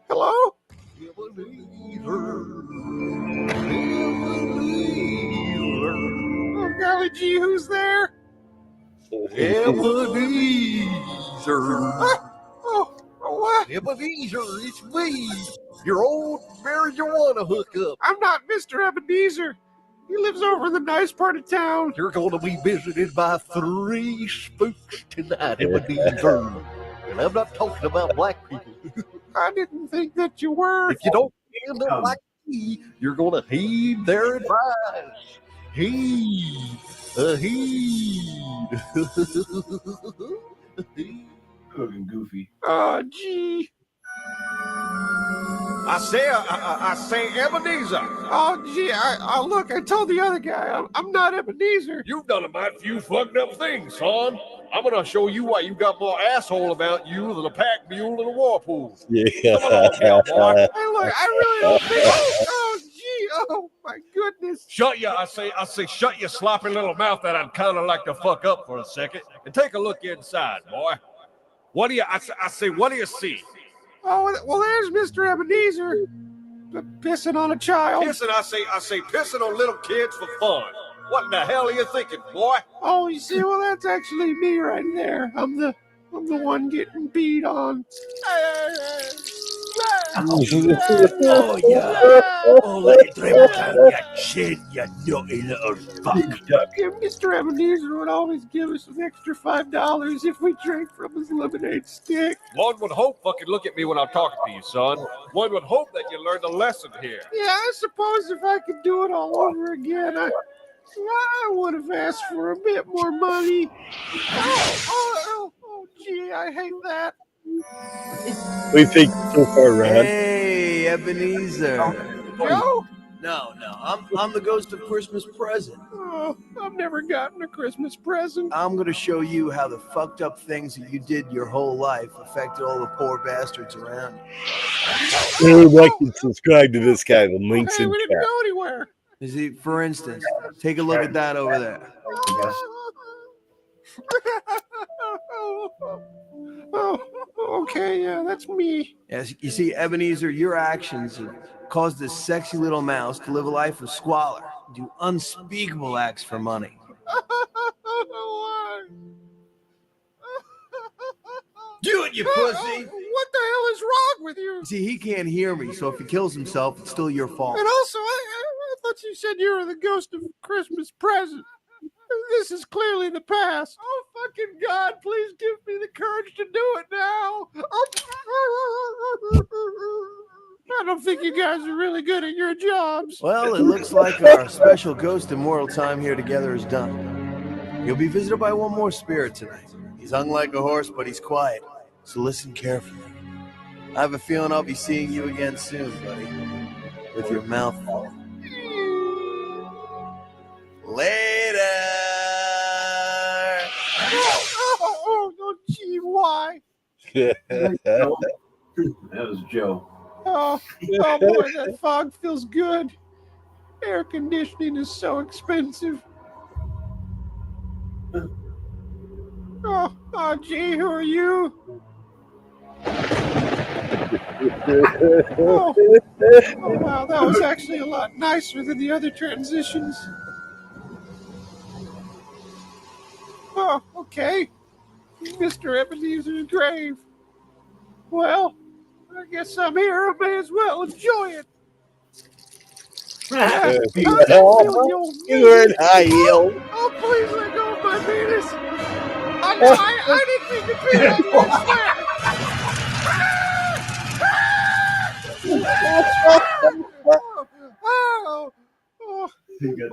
Hello? Oh, golly gee, who's there? Ebenezer. What? Ebenezer, it's me, your old marijuana hookup. I'm not Mr. Ebenezer. He lives over in the nice part of town. You're going to be visited by 3 spooks tonight, Ebenezer. And I'm not talking about black people. I didn't think that you were. If you don't stand up like me, you're going to heed their advice. Heed. Looking goofy. Oh, gee. I say Ebenezer. Oh, gee, look, I told the other guy, I'm not Ebenezer. You've done a mighty few fucked up things, son. I'm going to show you why you got more asshole about you than a pack mule in a war pool. Yeah. Come along, cowboy. Hey, look, I really don't think. Oh, gee, oh my goodness. Shut your sloppy little mouth that I'd kind of like to fuck up for a second and take a look inside, boy. What do you see? Oh, well, there's Mr. Ebenezer pissing on a child. Pissing, I say pissing on little kids for fun. What in the hell are you thinking, boy? Oh, you see, well, that's actually me right there. I'm the one getting beat on. Oh, yeah. Oh, let it drip down your chin, you naughty little fuck. Yeah, Mr. Ebenezer would always give us an extra $5 if we drank from his lemonade stick. One would hope, fucking look at me when I'm talking to you, son. One would hope that you learned a lesson here. Yeah, I suppose if I could do it all over again, I would have asked for a bit more money. Oh, gee, I hate that. We think so far, Ron. Hey, Ebenezer. Joe? No, I'm the ghost of Christmas present. Oh, I've never gotten a Christmas present. I'm gonna show you how the fucked up things that you did your whole life affected all the poor bastards around you. Really like and subscribe to this guy. The link's in We didn't chat. go anywhere. You see, for instance, take a look at that over there. Oh, okay, yeah, that's me. Yes, you see, Ebenezer, your actions have caused this sexy little mouse to live a life of squalor, do unspeakable acts for money. Do it, you pussy. What the hell is is wrong with you? See, he can't hear me, so if he kills himself, it's still your fault. And also, I thought you said you were the ghost of Christmas present. This is clearly the past. Oh, fucking God, please give me the courage to do it now. I don't think you guys are really good at your jobs. Well, it looks like our special ghost immortal time here together is done. You'll be visited by one more spirit tonight. He's hung like a horse, but he's quiet, so listen carefully. I have a feeling I'll be seeing you again soon, buddy, with your mouth full. Later! Oh, gee, why? That was Joe. Oh boy, that fog feels good. Air conditioning is so expensive. Oh, gee, who are you? Oh, wow, that was actually a lot nicer than the other transitions. Oh, okay. Mr. Ebenezer's grave. Well, I guess I'm here. I may as well enjoy it. You're an high heel. Oh, please let go of my penis. I didn't mean to pee on you, I swear.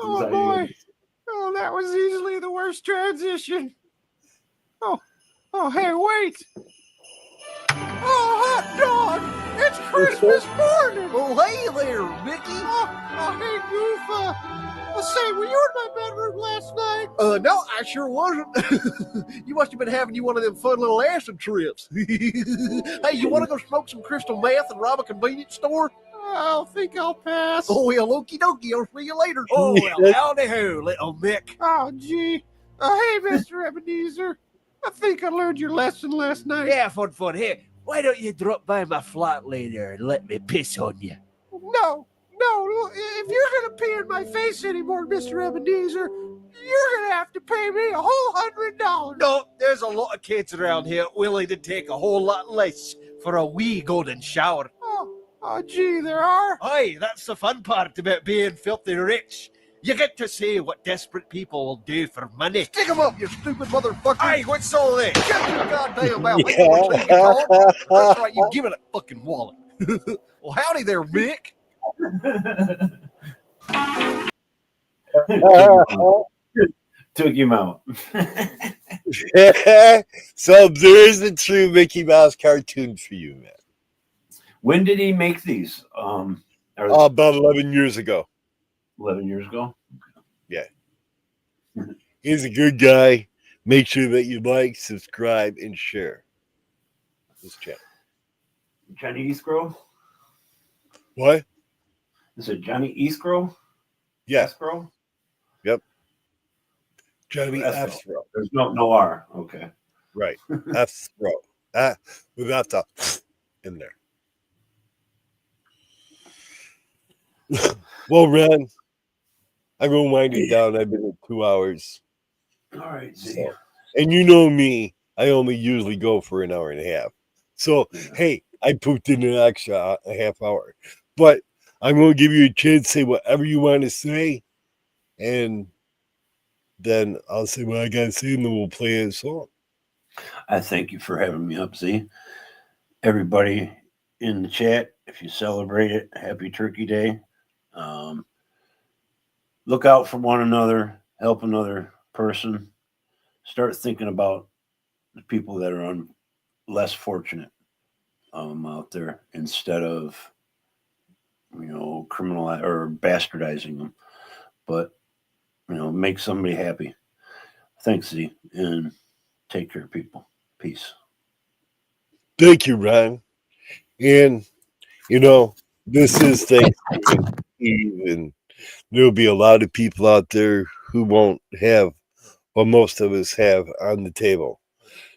Oh, boy. Oh, that was easily the worst transition. Oh, hey, wait. Oh, hot dog! It's Christmas morning! Oh, hey there, Mickey! Oh, hey, Goof. Say, were you in my bedroom last night? No, I sure wasn't. You must have been having one of them fun little acid trips. Hey, you want to go smoke some crystal meth and rob a convenience store? I think I'll pass. Oh, well, okie dokie. I'll see you later. Oh, well, howdy ho, little Mick. Oh, gee. Hey, Mr. Ebenezer. I think I learned your lesson last night. Yeah, fun. Here, why don't you drop by my flat later and let me piss on you? No. If you're going to pee in my face anymore, Mr. Ebenezer, you're going to have to pay me a whole $100. No, there's a lot of kids around here willing to take a whole lot less for a wee golden shower. Oh, gee, there are? Aye, that's the fun part about being filthy rich. You get to see what desperate people will do for money. Stick 'em up, you stupid motherfucker. Aye, what's all this? Shut your goddamn mouth. That's right, you give it a fucking wallet. Well, howdy there, Mick. Took him out. So there's the true Mickey Mouse cartoon for you, man. When did he make these? About 11 years ago. 11 years ago? Yeah. He's a good guy. Make sure that you like, subscribe, and share this channel. Johnny Eastgrove? What? Is it Johnny Eastgrove? Yeah. Eastgrove? Yep. Johnny Escrow. Escrow. There's no R. Okay. Right. Escrow. Without the in there. Well, Ren, I'm going to wind it down. I've been at 2 hours. All right, Z. So, and you know me, I only usually go for an hour and a half. So, hey, I pooped in an extra a half hour. But I'm going to give you a chance to say whatever you want to say. And then I'll say what I got to say, and then we'll play a song. I thank you for having me up, Z. Everybody in the chat, if you celebrate it, happy Turkey Day. Look out for one another, help another person. Start thinking about the people that are less fortunate out there instead of, criminal or bastardizing them. But, make somebody happy. Thanks, Z, and take care, people. Peace. Thank you, Ryan. And, this is Thanksgiving Eve, and there'll be a lot of people out there who won't have what most of us have on the table.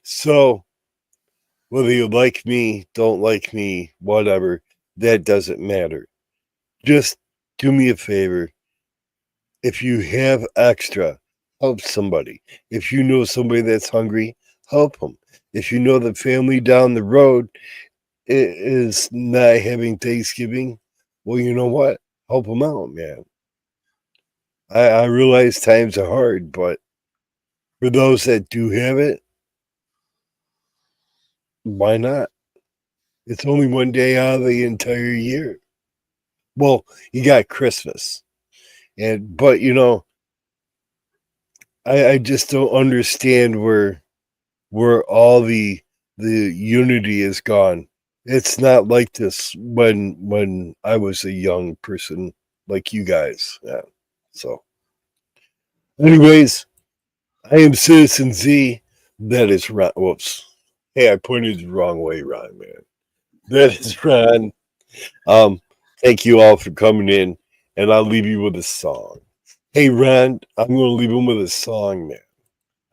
So, whether you like me, don't like me, whatever, that doesn't matter. Just do me a favor. If you have extra, help somebody. If you know somebody that's hungry, help them. If you know the family down the road is not having Thanksgiving, well, you know what? Help them out, man. I realize times are hard, but for those that do have it, why not? It's only one day out of the entire year. Well, you got Christmas, but you know, I just don't understand where all the unity is gone. It's not like this when I was a young person like you guys. Yeah. So, anyways, I am Citizen Z. That is Ron. Whoops. Hey, I pointed the wrong way, Ron, man. That is Ron. Thank you all for coming in, and I'll leave you with a song. Hey, Ron, I'm going to leave him with a song, man.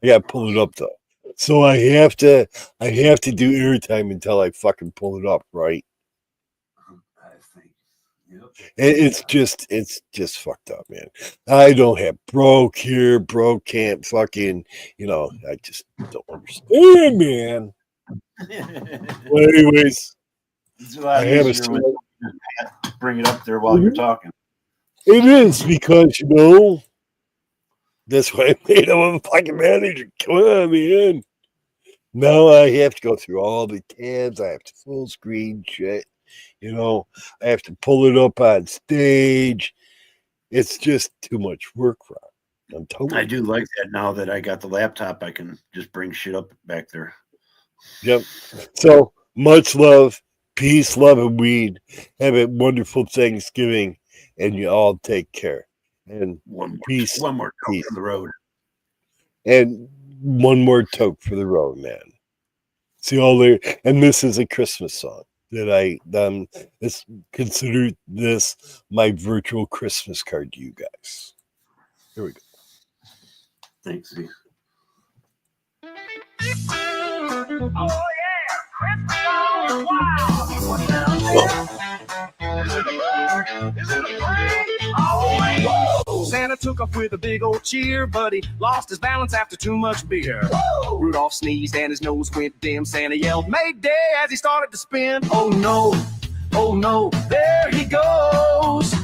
I got to pull it up, though. So I have to do airtime until I fucking pull it up, right? It's just fucked up, man. I don't have broke here, broke can't fucking, you know, I just don't understand, man. Well, anyways, I have a story. Bring it up there while you're talking. It is because, you know, that's why I made him a fucking manager. Come on, man. Now I have to go through all the tabs. I have to full screen shit. You know, I have to pull it up on stage. It's just too much work, Ron. I'm telling you. I do like that now that I got the laptop. I can just bring shit up back there. Yep. So much love, peace, love, and weed. Have a wonderful Thanksgiving, and you all take care. And peace. One more toke for the road. And one more toke for the road, man. See all there. And this is a Christmas song that it's considered this my virtual Christmas card to you guys. Here we go. Thanks, Z. Oh yeah, Christmas on wow. Santa took off with a big old cheer, but he lost his balance after too much beer. Rudolph sneezed and his nose went dim. Santa yelled, "Mayday!" as he started to spin. Oh no, there he goes.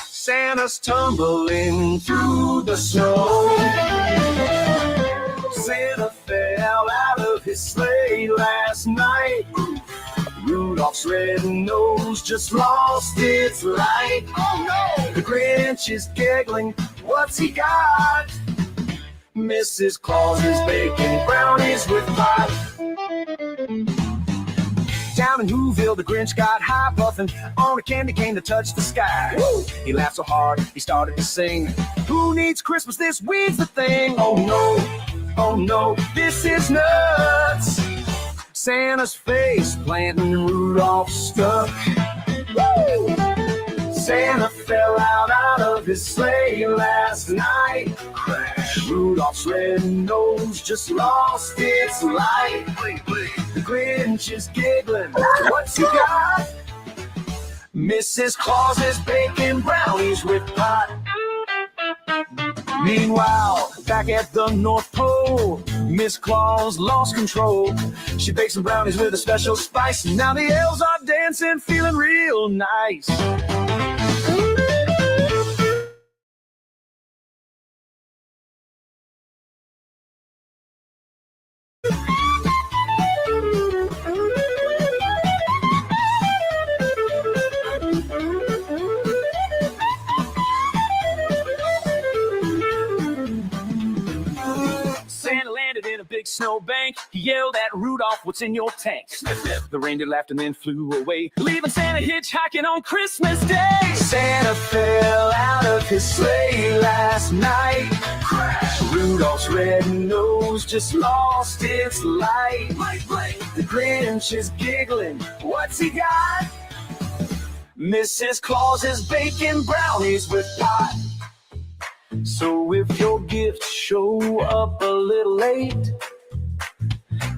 Santa's tumbling through the snow. Santa fell out of his sleigh last night. Rudolph's red nose just lost its light. Oh no! The Grinch is giggling. What's he got? Mrs. Claus is baking brownies with pie. Down in Whoville, the Grinch got high, puffing on a candy cane to touch the sky. Woo! He laughed so hard, he started to sing. Who needs Christmas? This weed's the thing. Oh no, this is nuts. Santa's face planting Rudolph stuck. Woo! Santa fell out of his sleigh last night. Crash. Rudolph's red nose just lost its light. The Grinch is giggling. What's he got? Mrs. Claus is baking brownies with pot. Meanwhile, back at the North Pole, Miss Claus lost control. She baked some brownies with a special spice, and now the elves are dancing, feeling real nice. Big snowbank, he yelled at Rudolph, "What's in your tank?" The reindeer laughed and then flew away, leaving Santa hitchhiking on Christmas Day. Santa fell out of his sleigh last night. Crash. Rudolph's red nose just lost its light. The Grinch is giggling. What's he got? Mrs. Claus is baking brownies with pot. So if your gifts show up a little late,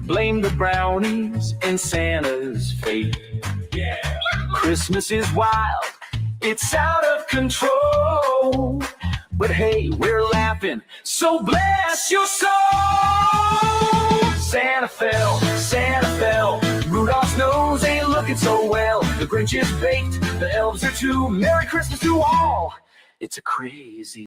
blame the brownies and Santa's fate. Yeah. Christmas is wild, it's out of control. But hey, we're laughing, so bless your soul. Santa fell, Rudolph's nose ain't looking looking so well. The Grinch is baked, the elves are too. Merry Christmas to all. It's a crazy